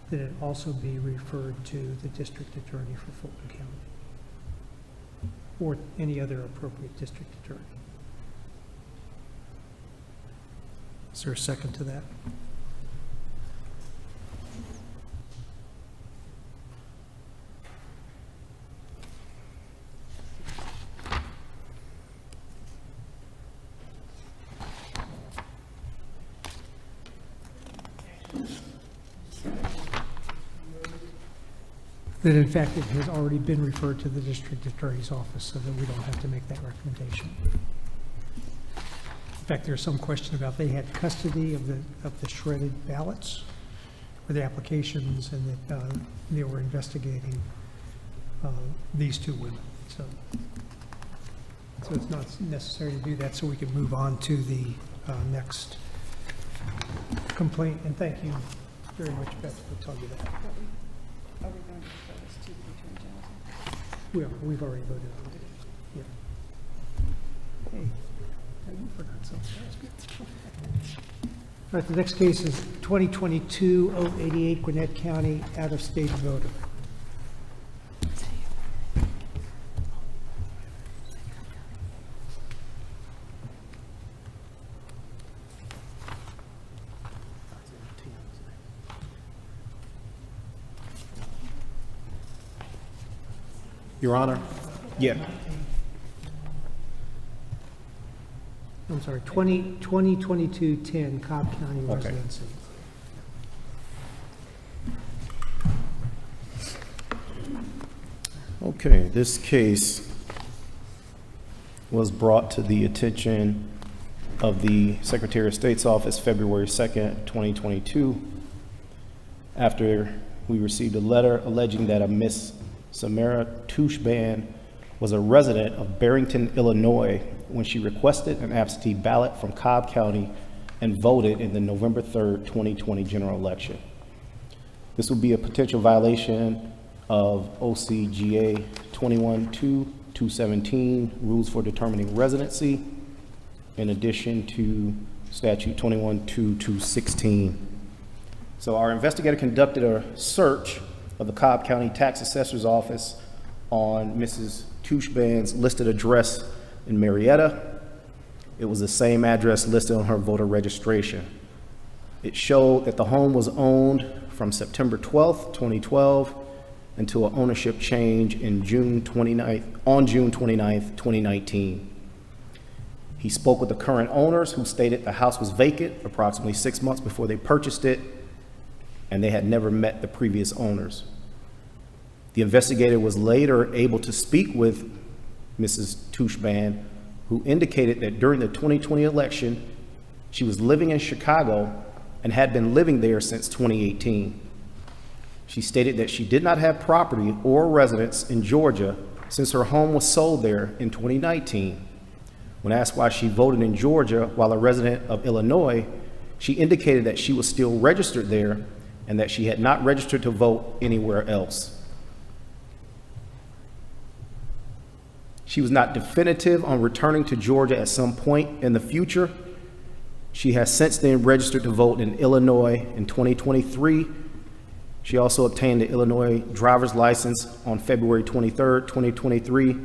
that it also be referred to the district attorney for Fulton County or any other appropriate district attorney. Is there a second to that? That in fact it has already been referred to the district attorney's office so that we don't have to make that recommendation. In fact, there's some question about they had custody of the shredded ballots or the applications, and that they were investigating these two women. So it's not necessary to do that, so we can move on to the next complaint. And thank you very much, Beth, for telling me that. Are we going to refer this to the Attorney General's office? We've already voted on it. Yeah. Hey, you forgot something. That's good. All right, the next case is 2022-088 Gwinnett County out-of-state voter. Your Honor? Yeah. I'm sorry, 2022-10 Cobb County Okay. residency. Okay, this case was brought to the attention of the Secretary of State's office February 2nd, 2022, after we received a letter alleging that a Miss Samara Tushban was a resident of Barrington, Illinois, when she requested an absentee ballot from Cobb County and voted in the November 3rd, 2020 general election. This would be a potential violation of OCGA 21-217, Rules for Determining Residency, in addition to Statute 21-216. So our investigator conducted a search of the Cobb County Tax Assessor's Office on Mrs. Tushban's listed address in Marietta. It was the same address listed on her voter registration. It showed that the home was owned from September 12th, 2012 until an ownership change in June 29th, 2019. He spoke with the current owners, who stated the house was vacant approximately 6 months before they purchased it, and they had never met the previous owners. The investigator was later able to speak with Mrs. Tushban, who indicated that during the 2020 election, she was living in Chicago and had been living there since 2018. She stated that she did not have property or residence in Georgia since her home was sold there in 2019. When asked why she voted in Georgia while a resident of Illinois, She indicated that she was still registered there and that she had not registered to vote anywhere else. She was not definitive on returning to Georgia at some point in the future. She has since then registered to vote in Illinois in 2023. She also obtained the Illinois driver's license on February 23rd, 2023.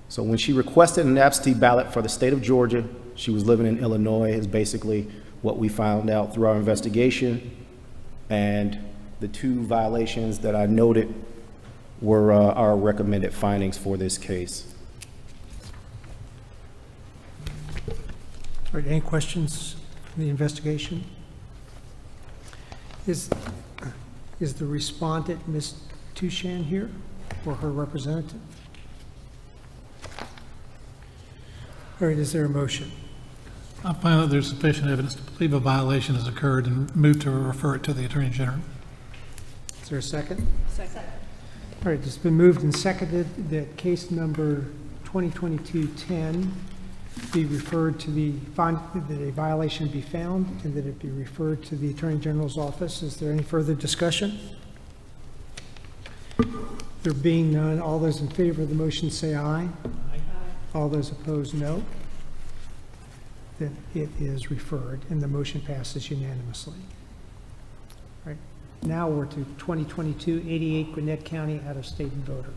So when she requested an absentee ballot for the state of Georgia, she was living in Illinois, is basically what we found out through our investigation. And the two violations that I noted were our recommended findings for this case. All right, any questions from the investigation? Is the respondent, Ms. Tushan, here, or her representative? All right, is there a motion? I find that there's sufficient evidence to believe a violation has occurred and move to refer it to the Attorney General. Is there a second? Second. All right, it's been moved and seconded that case number 2022-10 be referred to that a violation be found and that it be referred to the Attorney General's office. Is there any further discussion? There being none, all those in favor of the motion say aye. Aye. All those opposed, no. Then it is referred and the motion passes unanimously. All right, now we're to 2022-88 Gwinnett County out-of-state voter.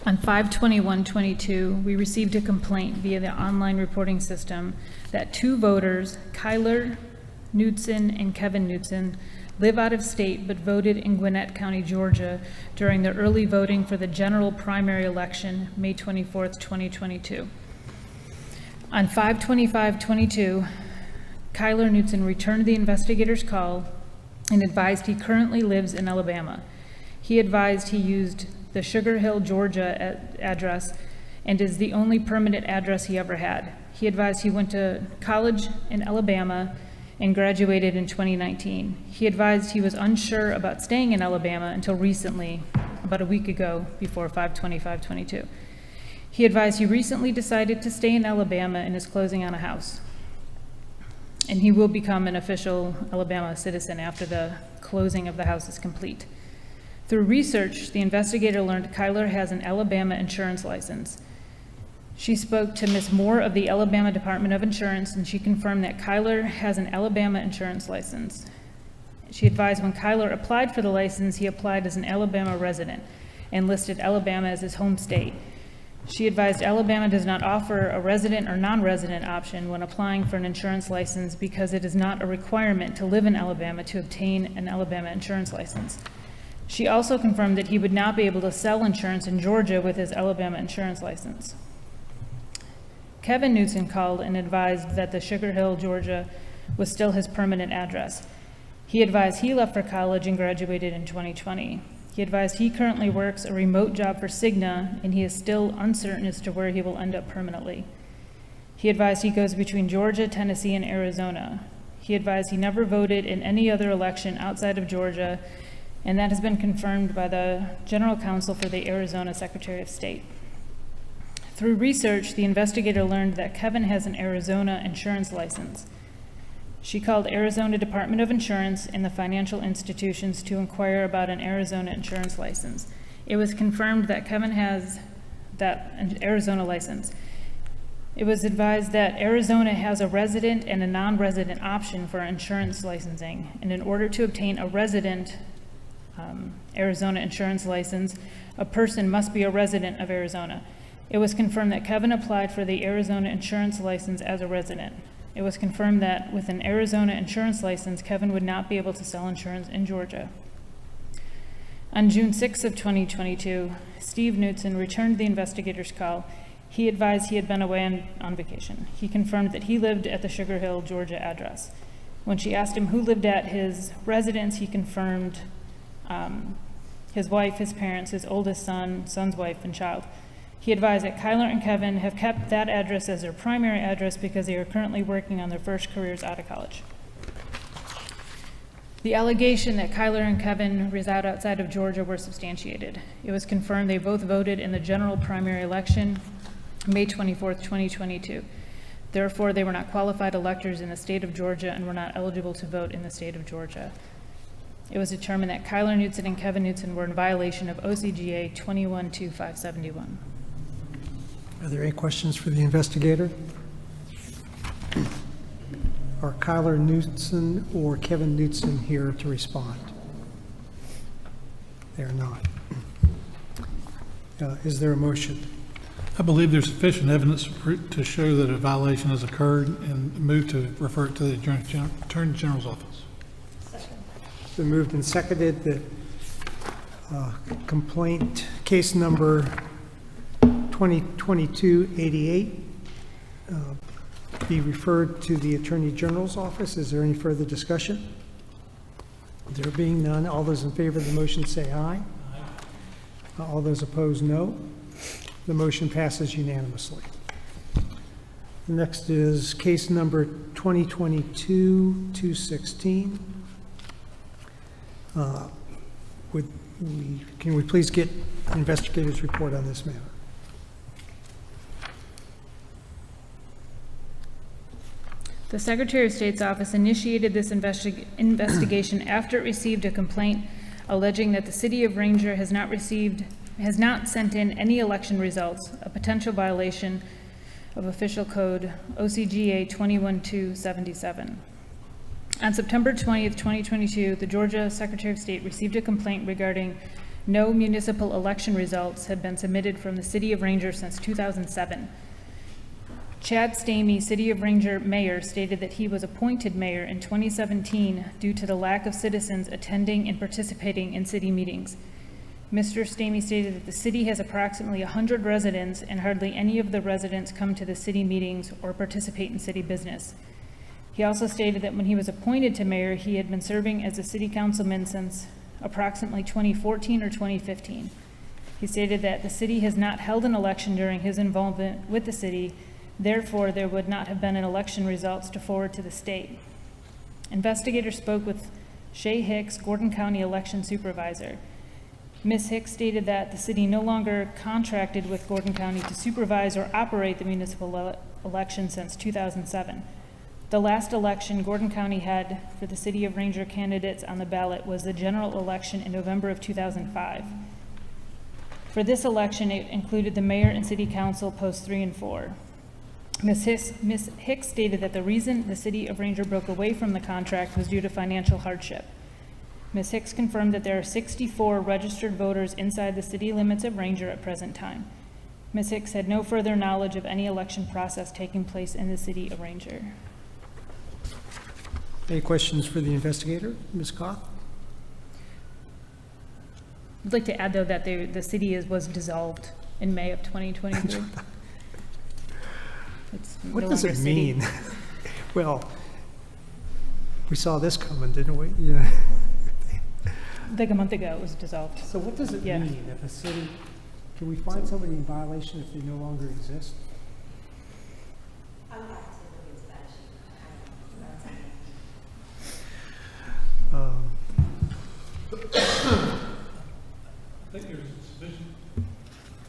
On 5/21/22, we received a complaint via the online reporting system that two voters, Kyler Knudsen and Kevin Knudsen, live out of state but voted in Gwinnett County, Georgia during the early voting for the general primary election, May 24th, 2022. On 5/25/22, Kyler Knudsen returned the investigator's call and advised he currently lives in Alabama. He advised he used the Sugar Hill, Georgia address and is the only permanent address he ever had. He advised he went to college in Alabama and graduated in 2019. He advised he was unsure about staying in Alabama until recently, about a week ago, before 5/25/22. He advised he recently decided to stay in Alabama and is closing on a house. And he will become an official Alabama citizen after the closing of the house is complete. Through research, the investigator learned Kyler has an Alabama insurance license. She spoke to Ms. Moore of the Alabama Department of Insurance, and she confirmed that Kyler has an Alabama insurance license. She advised when Kyler applied for the license, he applied as an Alabama resident and listed Alabama as his home state. She advised Alabama does not offer a resident or non-resident option when applying for an insurance license because it is not a requirement to live in Alabama to obtain an Alabama insurance license. She also confirmed that he would not be able to sell insurance in Georgia with his Alabama insurance license. Kevin Knudsen called and advised that the Sugar Hill, Georgia was still his permanent address. He advised he left for college and graduated in 2020. He advised he currently works a remote job for Cigna and he is still uncertain as to where he will end up permanently. He advised he goes between Georgia, Tennessee, and Arizona. He advised he never voted in any other election outside of Georgia, and that has been confirmed by the General Counsel for the Arizona Secretary of State. Through research, the investigator learned that Kevin has an Arizona insurance license. She called Arizona Department of Insurance and the financial institutions to inquire about an Arizona insurance license. It was confirmed that Kevin has that Arizona license. It was advised that Arizona has a resident and a non-resident option for insurance licensing, and in order to obtain a resident Arizona insurance license, a person must be a resident of Arizona. It was confirmed that Kevin applied for the Arizona insurance license as a resident. It was confirmed that with an Arizona insurance license, Kevin would not be able to sell insurance in Georgia. On June 6th of 2022, Steve Knudsen returned the investigator's call. He advised he had been away on vacation. He confirmed that he lived at the Sugar Hill, Georgia address. When she asked him who lived at his residence, he confirmed his wife, his parents, his oldest son, son's wife, and child. He advised that Kyler and Kevin have kept that address as their primary address because they are currently working on their first careers out of college. The allegation that Kyler and Kevin reside outside of Georgia were substantiated. It was confirmed they both voted in the general primary election, May 24th, 2022. Therefore, they were not qualified electors in the state of Georgia and were not eligible to vote in the state of Georgia. It was determined that Kyler Knutson and Kevin Knutson were in violation of OCGA 21-2571. Are there any questions for the investigator? Are Kyler Knutson or Kevin Knutson here to respond? They are not. Is there a motion? I believe there's sufficient evidence to show that a violation has occurred and move to refer it to the Attorney General's office. It's been moved and seconded that complaint, case number 2022-88, be referred to the Attorney General's office. Is there any further discussion? There being none, all those in favor of the motion say aye. All those opposed, no. The motion passes unanimously. The next is case number 2022-216. Can we please get the investigator's report on this matter? The Secretary of State's office initiated this investigation after it received a complaint alleging that the City of Ranger has not sent in any election results, a potential violation of Official Code OCGA 21-277. On September 20th, 2022, the Georgia Secretary of State received a complaint regarding no municipal election results had been submitted from the City of Ranger since 2007. Chad Stamey, City of Ranger mayor, stated that he was appointed mayor in 2017 due to the lack of citizens attending and participating in city meetings. Mr. Stamey stated that the city has approximately 100 residents and hardly any of the residents come to the city meetings or participate in city business. He also stated that when he was appointed to mayor, he had been serving as a city councilman since approximately 2014 or 2015. He stated that the city has not held an election during his involvement with the city. Therefore, there would not have been an election results to forward to the state. Investigators spoke with Shay Hicks, Gordon County election supervisor. Ms. Hicks stated that the city no longer contracted with Gordon County to supervise or operate the municipal election since 2007. The last election Gordon County had for the City of Ranger candidates on the ballot was the general election in November of 2005. For this election, it included the mayor and city council posts 3 and 4. Ms. Hicks stated that the reason the City of Ranger broke away from the contract was due to financial hardship. Ms. Hicks confirmed that there are 64 registered voters inside the city limits of Ranger at present time. Ms. Hicks had no further knowledge of any election process taking place in the City of Ranger. Any questions for the investigator? Ms. Koth? I'd like to add, though, that the city was dissolved in May of 2023. It's no What does longer it a city. mean? Well, we saw this coming, didn't we? Yeah. Like a month ago, it was dissolved. So what does it Yeah. mean if a city, can we find somebody in violation if they no longer exist? I would have to look into that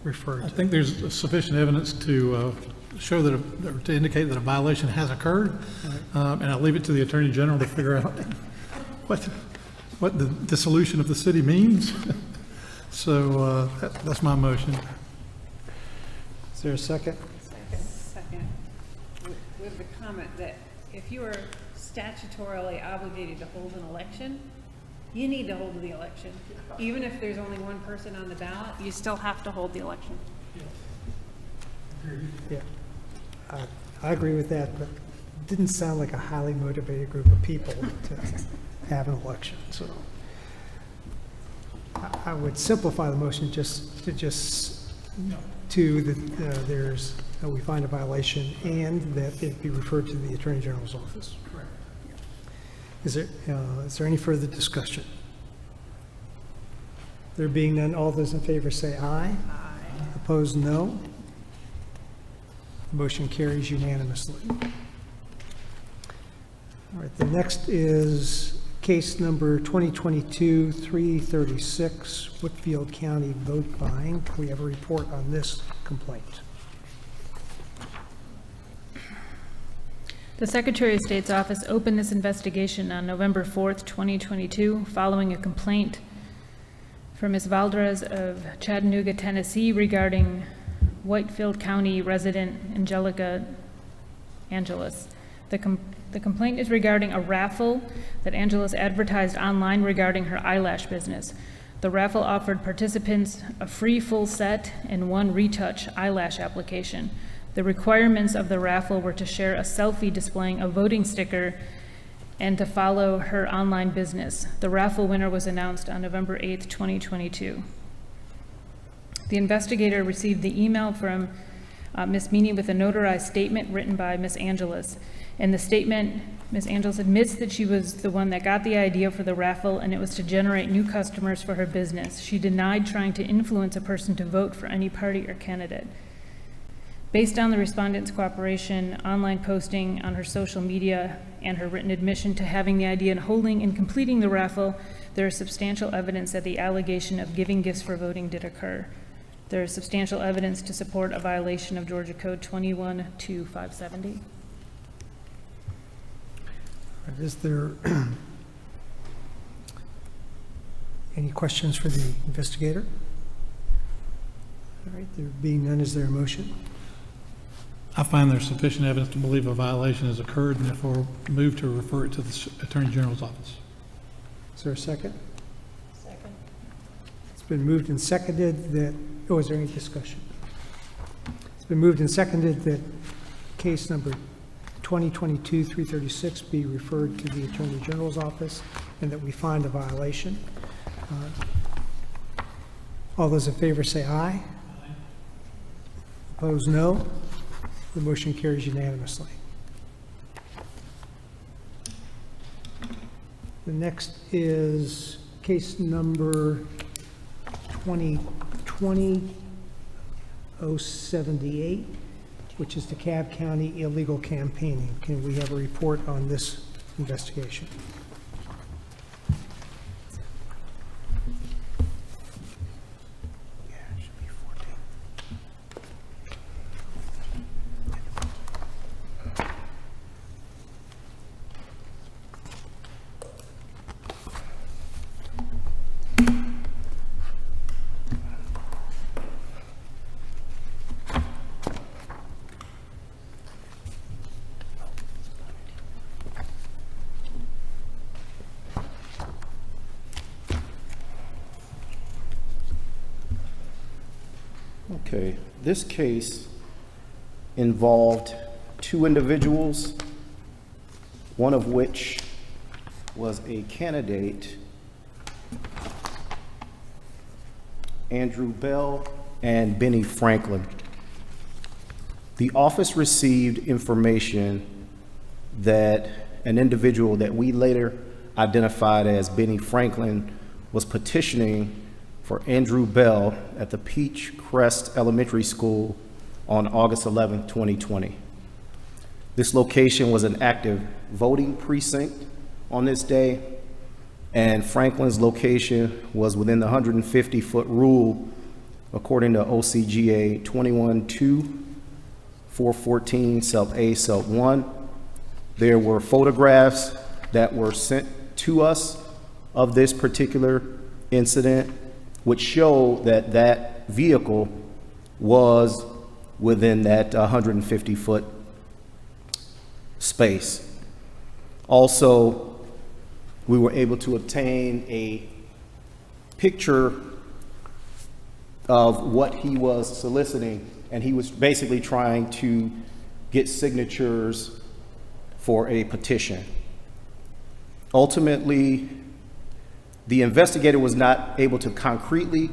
Referred I to. think there's sufficient evidence to show that, or to indicate that a violation has occurred. And I'll leave it to the Attorney General to figure out what the dissolution of the city means. So that's my motion. Is there a second? Second, with the comment that if you are statutorily obligated to hold an election, you need to hold the election. Even if there's only one person on the ballot, you still have to hold the election. Yeah. I agree with that, but it didn't sound like a highly motivated group of people to have an election, so. I would simplify the motion we find a violation and that it be referred to the Attorney General's office. Correct. Is there any further discussion? There being none, all those in favor say aye. Aye. Opposed, no. Motion carries unanimously. All right, the next is Case number 2022-336, Whitfield County vote buying. Can we have a report on this complaint? The Secretary of State's office opened this investigation on November 4th, 2022, following a complaint from Ms. Valdez of Chattanooga, Tennessee, regarding Whitefield County resident Angelica Angeles. The complaint is regarding a raffle that Angeles advertised online regarding her eyelash business. The raffle offered participants a free full set and one retouch eyelash application. The requirements of the raffle were to share a selfie displaying a voting sticker and to follow her online business. The raffle winner was announced on November 8th, 2022. The investigator received the email from Ms. Meany with a notarized statement written by Ms. Angeles. In the statement, Ms. Angeles admits that she was the one that got the idea for the raffle, and it was to generate new customers for her business. She denied trying to influence a person to vote for any party or candidate. Based on the respondent's cooperation, online posting on her social media, and her written admission to having the idea and holding and completing the raffle, there is substantial evidence that the allegation of giving gifts for voting did occur. There is substantial evidence to support a violation of Georgia Code 21-570. Is there any questions for the investigator? All right, there being none, is there a motion? I find there's sufficient evidence to believe a violation has occurred and therefore move to refer it to the Attorney General's office. Is there a second? Second. It's been moved and seconded that, oh, is there any discussion? It's been moved and seconded that case number 2022-336 be referred to the Attorney General's office and that we find a violation. All those in favor say aye. Opposed, no. The motion carries unanimously. The next is case number 2020-078, which is DeKalb County illegal campaigning. Can we have a report on this investigation? Okay, this case involved two individuals, one of which was a candidate, Andrew Bell and Benny Franklin. The office received information that an individual that we later identified as Benny Franklin was petitioning for Andrew Bell at the Peach Crest Elementary School on August 11, 2020. This location was an active voting precinct on this day, and Franklin's location was within the 150-foot rule according to OCGA 21-2-414, Sub A, Sub 1. There were photographs that were sent to us of this particular incident, which show that that vehicle was within that 150-foot space. Also, we were able to obtain a picture of what he was soliciting, and he was basically trying to get signatures for a petition. Ultimately, the investigator was not able to concretely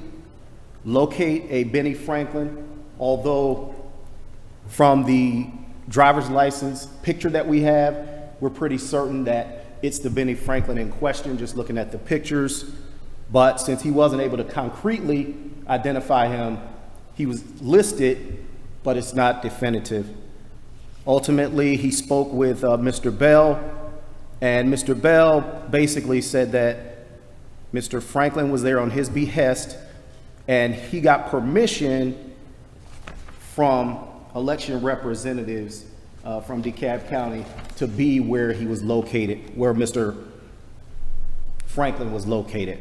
locate a Benny Franklin, although from the driver's license picture that we have, we're pretty certain that it's the Benny Franklin in question, just looking at the pictures. But since he wasn't able to concretely identify him, he was listed, but it's not definitive. Ultimately, he spoke with Mr. Bell, And Mr. Bell basically said that Mr. Franklin was there on his behest, and he got permission from election representatives from DeKalb County to be where he was located, where Mr. Franklin was located.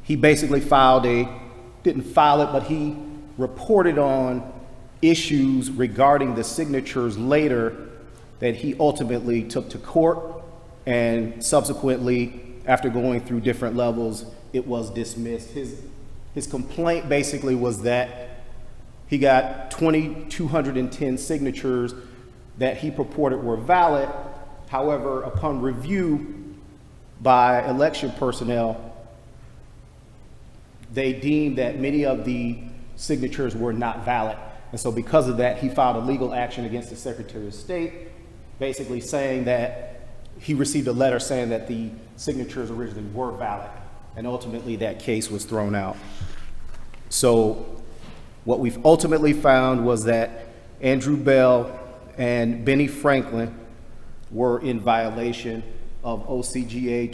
He basically didn't file it, but he reported on issues regarding the signatures later that he ultimately took to court, and subsequently, after going through different levels, it was dismissed. His complaint basically was that he got 2,210 signatures that he purported were valid. However, upon review by election personnel, they deemed that many of the signatures were not valid. And so because of that, he filed a legal action against the Secretary of State, basically saying that he received a letter saying that the signatures originally were valid, and ultimately that case was thrown out. So what we've ultimately found was that Andrew Bell and Benny Franklin were in violation of OCGA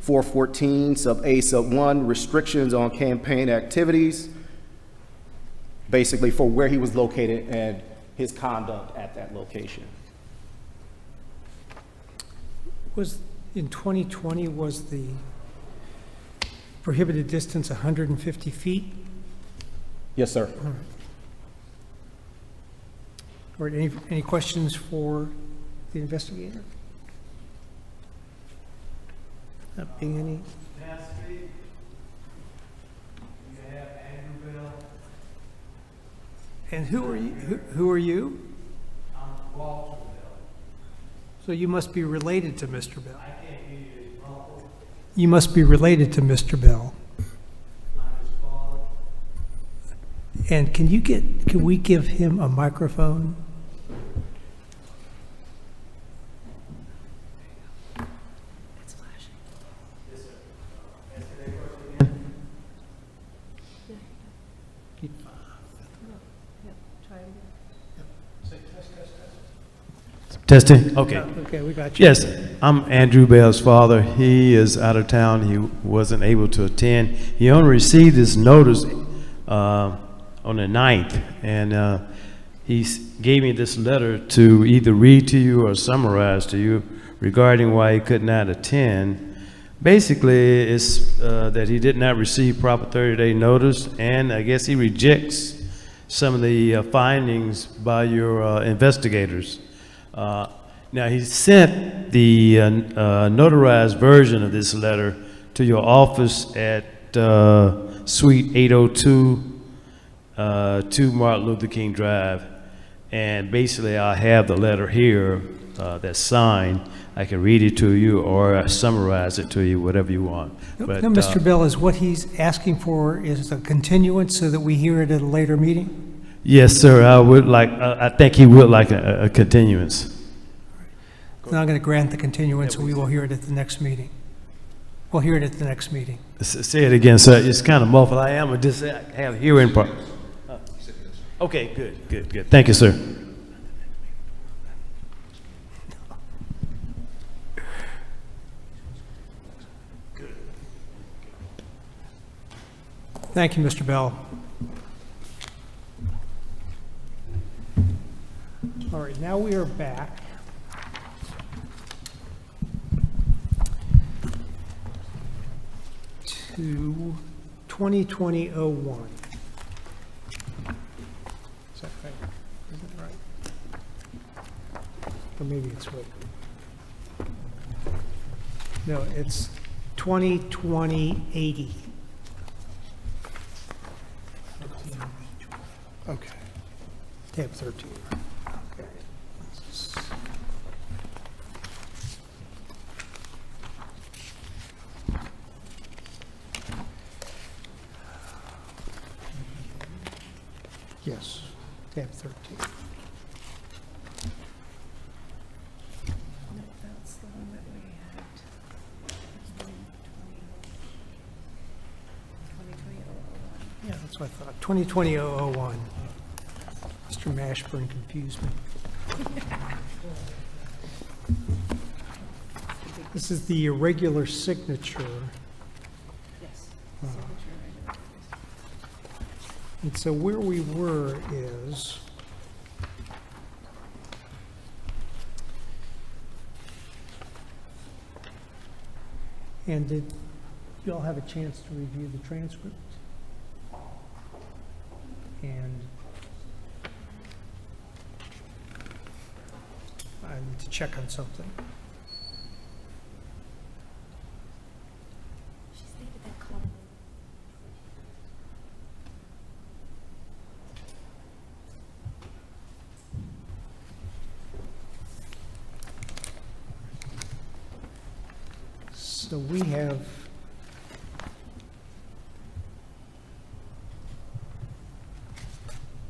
21-2-414 sub A sub 1, restrictions on campaign activities, basically for where he was located and his conduct at that location. Was, in 2020, was the prohibited distance 150 feet? Yes, sir. All right, any questions for the investigator? Not being any? And who are you? Who are you? I'm Walter Bell. So you must be related to Mr. Bell. I can't hear you. You must be related to Mr. Bell. I'm his father. And can we give him a microphone? It's flashing. Yes, sir. Testing? Okay. Okay, we got you. Yes, I'm Andrew Bell's father. He is out of town. He wasn't able to attend. He only received his notice on the 9th, and he gave me this letter to either read to you or summarize to you regarding why he could not attend. Basically, it's that he did not receive proper 30-day notice, and I guess he rejects some of the findings by your investigators. Now, he sent the notarized version of this letter to your office at Suite 802, 2 Martin Luther King Drive. And basically, I have the letter here that's signed. I can read it to you or summarize it to you, whatever you want. But, No, Mr. Bell, is what he's asking for is a continuance so that we hear it at a later meeting? yes, sir. I would like. I think he would like a continuance. Then I'm going to grant the continuance, and we will hear it at the next meeting. We'll hear it at the next meeting. Say it again, sir. It's kind of muffled. I am a have hearing problem. Okay, good. Thank you, sir. Thank you, Mr. Bell. All right, now we are back to 2020-01. Is that right? Is that right? Or maybe it's right. No, it's 2020-80. Okay. Tab 13. Okay. Yes, tab 13. That's the one that we had. 2020-01. Yeah, that's what I thought. 2020-001. Mr. Mashburn confused me. This is the irregular signature. Yes. And so where we were is, and did you all have a chance to review the transcript? And I need to check on something. So we have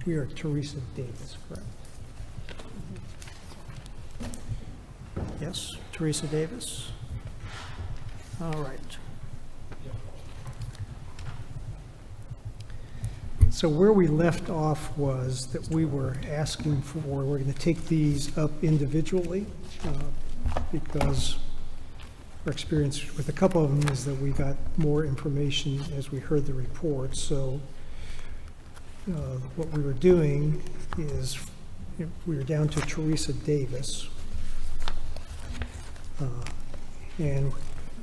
we are Teresa Davis, correct? Yes, Teresa Davis? All right. So where we left off was that we were asking for, we're going to take these up individually because our experience with a couple of them is that we got more information as we heard the report. So what we were doing is we were down to Teresa Davis. And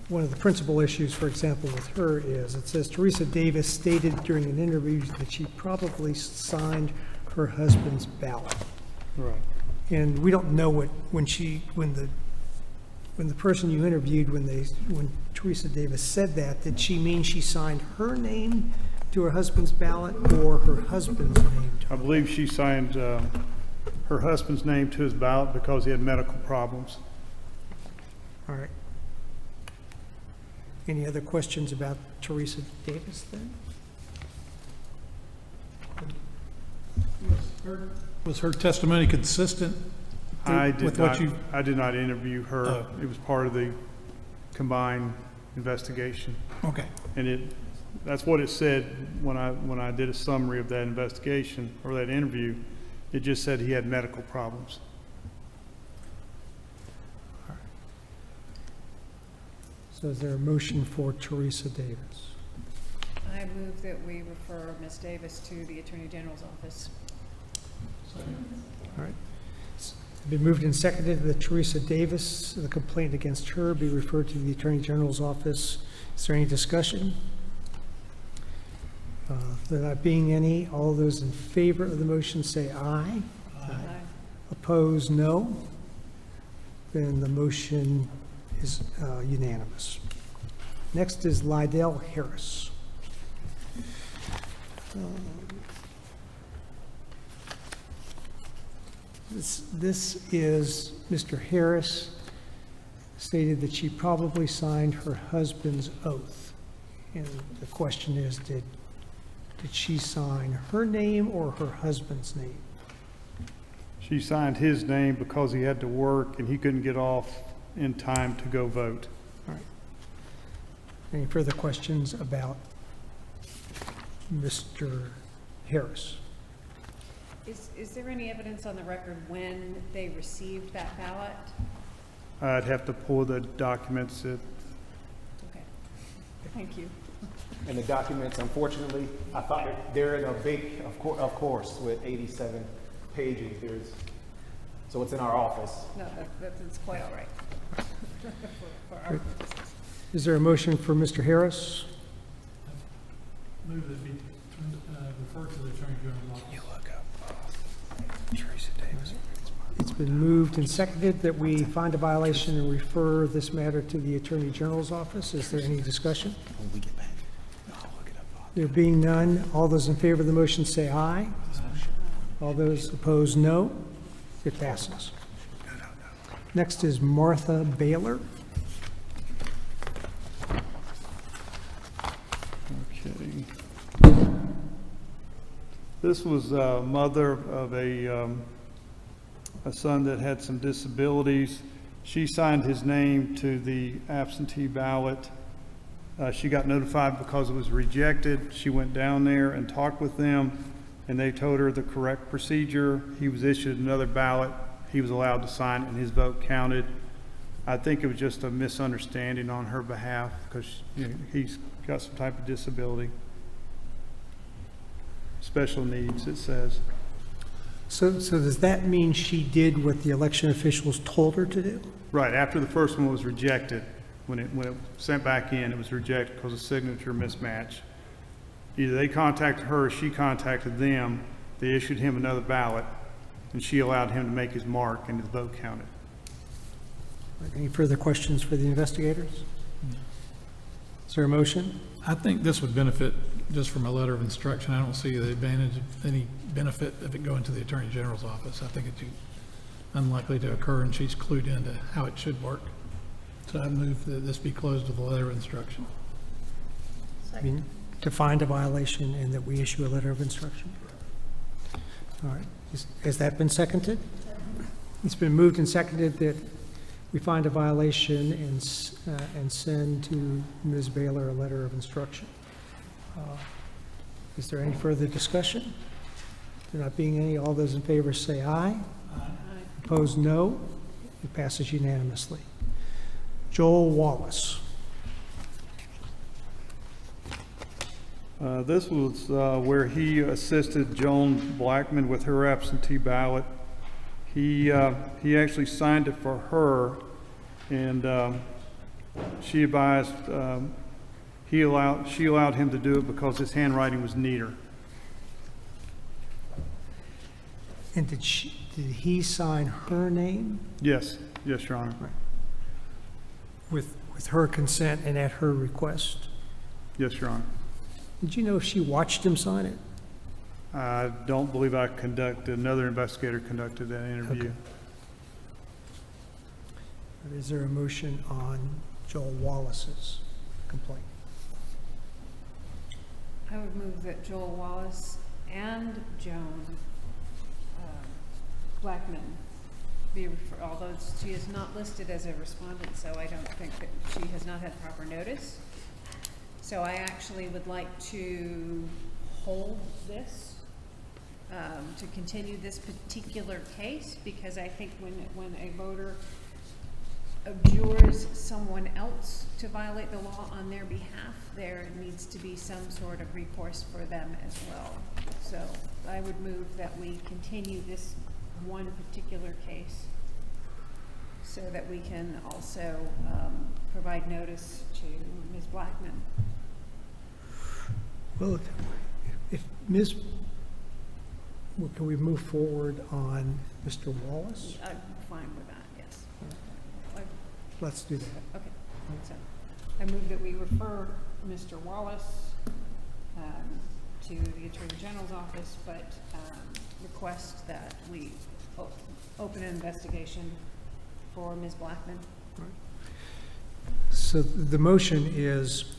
one of the principal issues, for example, with her is it says Teresa Davis stated during an interview that she probably signed her husband's ballot. Right. And we don't know what, when the person you interviewed, when Teresa Davis said that, did she mean she signed her name to her husband's ballot or her husband's name? I believe she signed her husband's name to his ballot because he had medical problems. All right. Any other questions about Teresa Davis then? Was her testimony consistent with what you? I did not interview her. Oh. It was part of the combined investigation. Okay. And that's what it said when I did a summary of that investigation or that interview. It just said he had medical problems. So is there a motion for Teresa Davis? I move that we refer Ms. Davis to the Attorney General's office. All right. It's been moved and seconded that Teresa Davis, the complaint against her, be referred to the Attorney General's office. Is there any discussion? There not being any, all those in favor of the motion say aye. Aye. Opposed, no. Then the motion is unanimous. Next is Lydell Harris. This is Mr. Harris stated that she probably signed her husband's oath. And the question is, did she sign her name or her husband's name? She signed his name because he had to work and he couldn't get off in time to go vote. All right. Any further questions about Mr. Harris? Is there any evidence on the record when they received that ballot? I'd have to pull the documents. Okay. Thank you. And the documents, unfortunately, I thought they're in a big, of course, with 87 pages. So it's in our office. No, that's quite all right. For our purposes. Is there a motion for Mr. Harris? Move that be referred to the Attorney General's office. Teresa Davis. It's been moved and seconded that we find a violation and refer this matter to the Attorney General's office. Is there any discussion? There being none, all those in favor of the motion say aye. All those opposed, no. It passes. Next is Martha Baylor. Okay. This was a mother of a son that had some disabilities. She signed his name to the absentee ballot. She got notified because it was rejected. She went down there and talked with them, and they told her the correct procedure. He was issued another ballot. He was allowed to sign it, and his vote counted. I think it was just a misunderstanding on her behalf because he's got some type of disability. Special needs, it says. So does that mean she did what the election officials told her to do? Right, after the first one was rejected, when it sent back in, it was rejected because of signature mismatch. Either they contacted her or she contacted them. They issued him another ballot, and she allowed him to make his mark and his vote counted. Any further questions for the investigators? Is there a motion? I think this would benefit just from a letter of instruction. I don't see the advantage of any benefit of it going to the Attorney General's office. I think it's unlikely to occur, and she's clued into how it should work. So I move that this be closed with a letter of instruction. I mean, to find a violation and that we issue a letter of instruction? All right. Has that been seconded? It's been moved and seconded that we find a violation and send to Ms. Baylor a letter of instruction. Is there any further discussion? There not being any, all those in favor say aye. Aye. Opposed, no. It passes unanimously. Joel Wallace. This was where he assisted Joan Blackman with her absentee ballot. He actually signed it for her, and she advised she allowed him to do it because his handwriting was neater. And did he sign her name? Yes, yes, Your Honor. With her consent and at her request? Yes, Your Honor. Did you know if she watched him sign it? I don't believe I conducted, another investigator conducted that interview. Okay. Is there a motion on Joel Wallace's complaint? I would move that Joel Wallace and Joan Blackman be referred, although she is not listed as a respondent, so I don't think that she has not had proper notice. So I actually would like to hold this, to continue this particular case, because I think when a voter abjures someone else to violate the law on their behalf, there needs to be some sort of recourse for them as well. So I would move that we continue this one particular case so that we can also provide notice to Ms. Blackman. Well, if Ms., well, can we move forward on Mr. Wallace? I'm fine with that, yes. Let's do that. Okay, so I move that we refer Mr. Wallace to the Attorney General's office, but request that we open an investigation for Ms. Blackman. So the motion is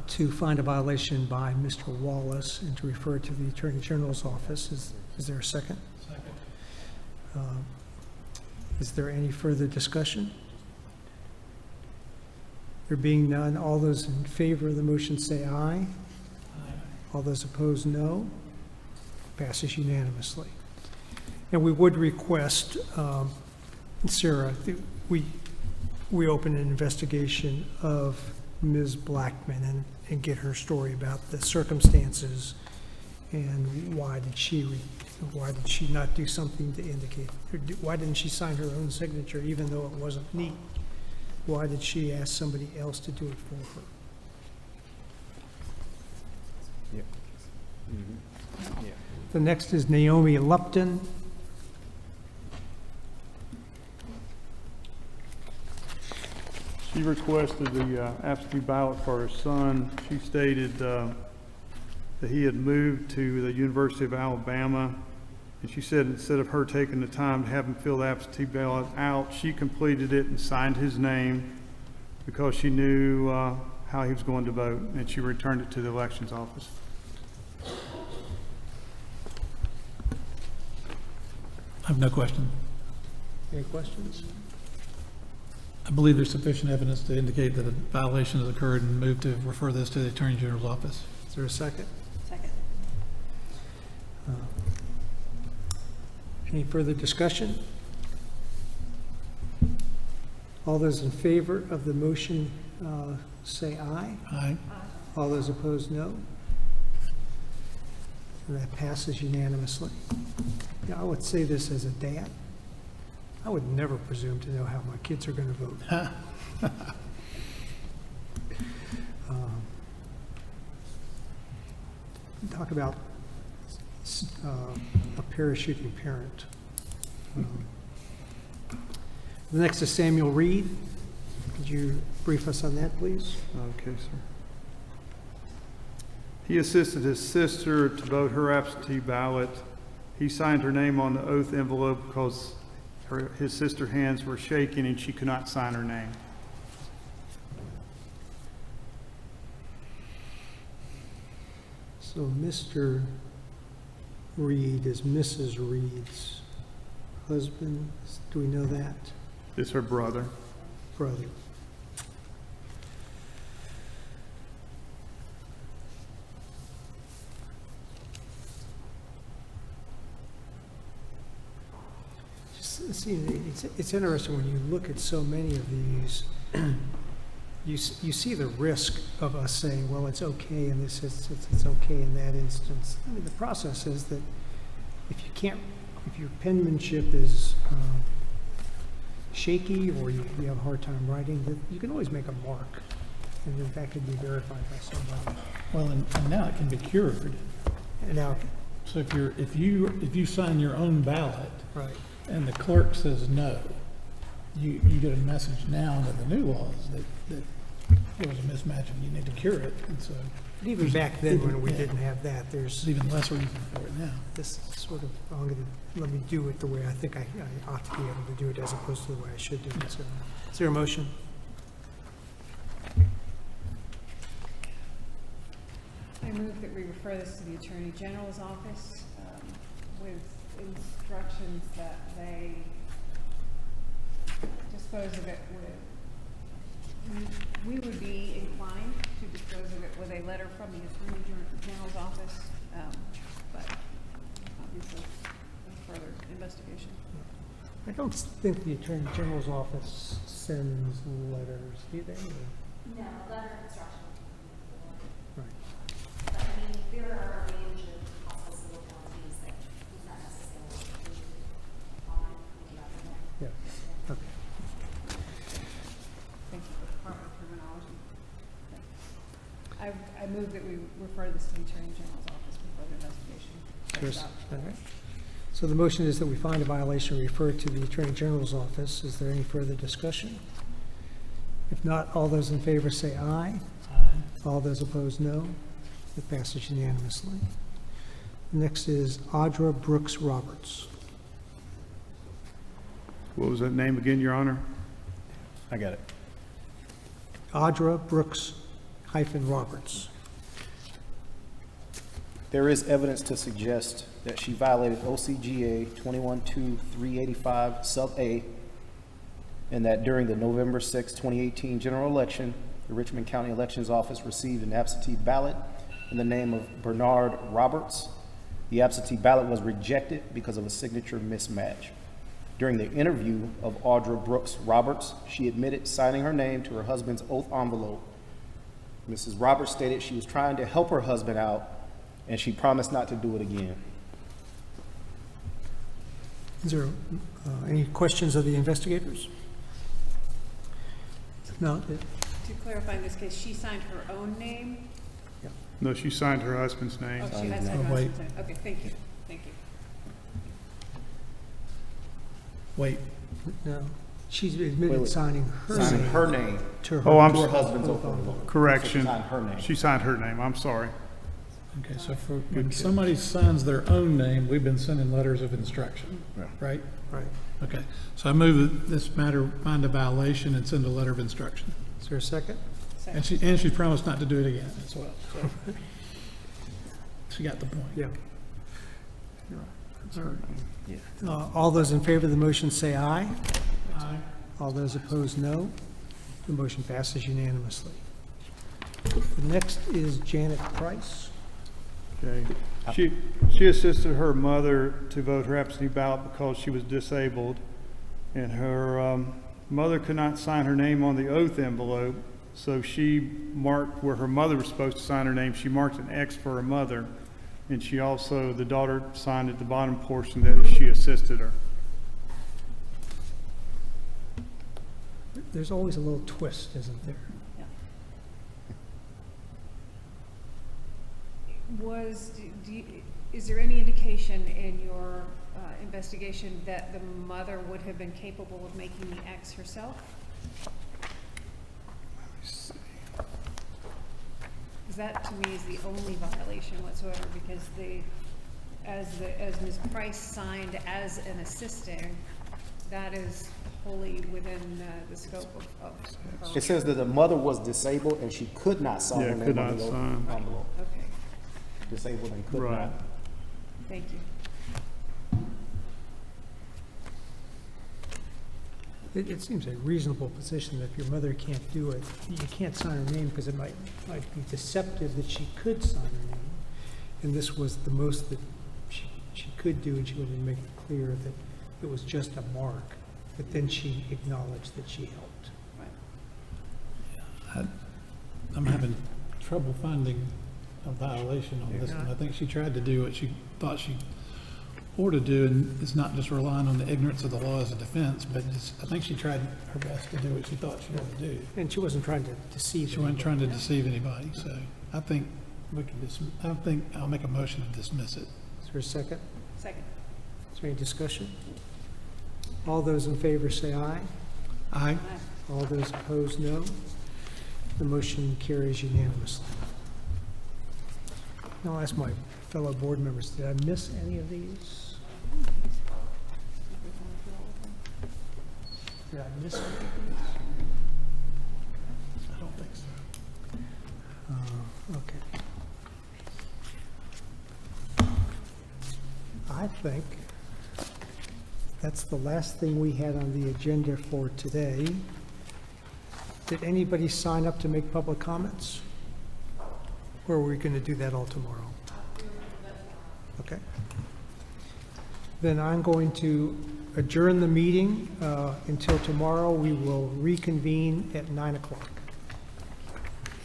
to find a violation by Mr. Wallace and to refer to the Attorney General's office. Is there a second? Second. Is there any further discussion? There being none, all those in favor of the motion say aye. Aye. All those opposed, no. Passes unanimously. And we would request, Sarah, that we open an investigation of Ms. Blackman and get her story about the circumstances and why did she not do something to indicate, or why didn't she sign her own signature even though it wasn't neat? Why did she ask somebody else to do it for her? Yeah. Mm-hmm. Yeah. The next is Naomi Lupton. She requested the absentee ballot for her son. She stated that he had moved to the University of Alabama, and she said instead of her taking the time to have him fill the absentee ballot out, she completed it and signed his name because she knew how he was going to vote, and she returned it to the elections office. I have no question. Any questions? I believe there's sufficient evidence to indicate that a violation has occurred and move to refer this to the Attorney General's office. Is there a second? Second. Any further discussion? All those in favor of the motion say aye. Aye. All those opposed, no. And that passes unanimously. Yeah, I would say this as a dad. I would never presume to know how my kids are going to vote. Talk about a parachuting parent. The next is Samuel Reed. Could you brief us on that, please? Okay, sir. He assisted his sister to vote her absentee ballot. He signed her name on the oath envelope because his sister's hands were shaking and she could not sign her name. So Mr. Reed is Mrs. Reed's husband. Do we know that? It's her brother. Brother. See, it's interesting when you look at so many of these, you see the risk of us saying, well, it's okay in this instance, it's okay in that instance. I mean, the process is that if your penmanship is shaky or you have a hard time writing, that you can always make a mark, and then that can be verified by somebody. Well, and now it can be cured. And now, So if you sign your own ballot, right. and the clerk says no, you get a message now under the new laws that there was a mismatch and you need to cure it. And so But even back then, when we didn't have that, there's there's even less reason for it now. this sort of, let me do it the way I think I ought to be able to do it as opposed to the way I should do it. So, is there a motion? I move that we refer this to the Attorney General's office with instructions that they dispose of it with, we would be inclined to dispose of it with a letter from the Attorney General's office, but obviously further investigation. I don't think the Attorney General's office sends letters, do they? No, letter of instruction. Right. But I mean, there are a range of possible civil penalties that is not necessarily on the Yeah, okay. Thank you for the proper terminology. I move that we refer this to the Attorney General's office for further investigation. Cheers. All right. So the motion is that we find a violation referred to the Attorney General's office. Is there any further discussion? If not, all those in favor say aye. Aye. All those opposed, no. It passes unanimously. Next is Audra Brooks Roberts. What was that name again, Your Honor? I got it. Audra Brooks Roberts. There is evidence to suggest that she violated OCGA 21-2385 sub A, and that during the November 6, 2018 general election, the Richmond County Elections Office received an absentee ballot in the name of Bernard Roberts. The absentee ballot was rejected because of a signature mismatch. During the interview of Audra Brooks Roberts, she admitted signing her name to her husband's oath envelope. Mrs. Roberts stated she was trying to help her husband out, and she promised not to do it again. Is there any questions of the investigators? No. To clarify in this case, she signed her own name? No, she signed her husband's name. Oh, she has her Oh, wait. husband's name. Okay, thank you, thank you. Wait, No. She's admitted Wait. signing her Signing name. her name To her. Oh, I'm to her sorry. husband's oath envelope. Correction. She signed her name. She signed her name, I'm sorry. okay, so when somebody signs their own name, we've been sending letters of instruction, right? Right. Okay, so I move that this matter find a violation and send a letter of instruction. Is there a second? And she promised not to do it again as well, so. She got the point. Yeah. All those in favor of the motion say aye. Aye. All those opposed, no. The motion passes unanimously. The next is Janet Price. Okay. She assisted her mother to vote her absentee ballot because she was disabled, and her Mother could not sign her name on the oath envelope, so she marked where her mother was supposed to sign her name, she marked an X for her mother. And she also, the daughter signed at the bottom portion that she assisted her. There's always a little twist, isn't there? Is there any indication in your investigation that the mother would have been capable of making the X herself? Because that, to me, is the only violation whatsoever, because as Ms. Price signed as an assistant, that is wholly within the scope of her. It says that the mother was disabled and she could not sign her Yeah, name could on not the oath sign. envelope. Okay, Disabled and could Right. not. thank you. It seems a reasonable position that if your mother can't do it, you can't sign her name because it might be deceptive that she could sign her name. And this was the most that she could do, and she wanted to make it clear that it was just a mark. But then she acknowledged that she helped. I'm having trouble finding a violation on this one. I think she tried to do what she thought she ought to do, and it's not just relying on the ignorance of the law as a defense, but I think she tried her best to do what she thought she ought to do. And she wasn't trying to deceive. She wasn't trying to deceive anybody, so I think I'll make a motion to dismiss it. Is there a second? Second. Is there any discussion? All those in favor say aye. Aye. All those opposed, no. The motion carries unanimously. Now I'll ask my fellow board members, did I miss any of these? Did I miss any of these? I don't think so. Okay. I think that's the last thing we had on the agenda for today. Did anybody sign up to make public comments? Or are we going to do that all tomorrow? Okay. Then I'm going to adjourn the meeting until tomorrow. We will reconvene at 9 o'clock.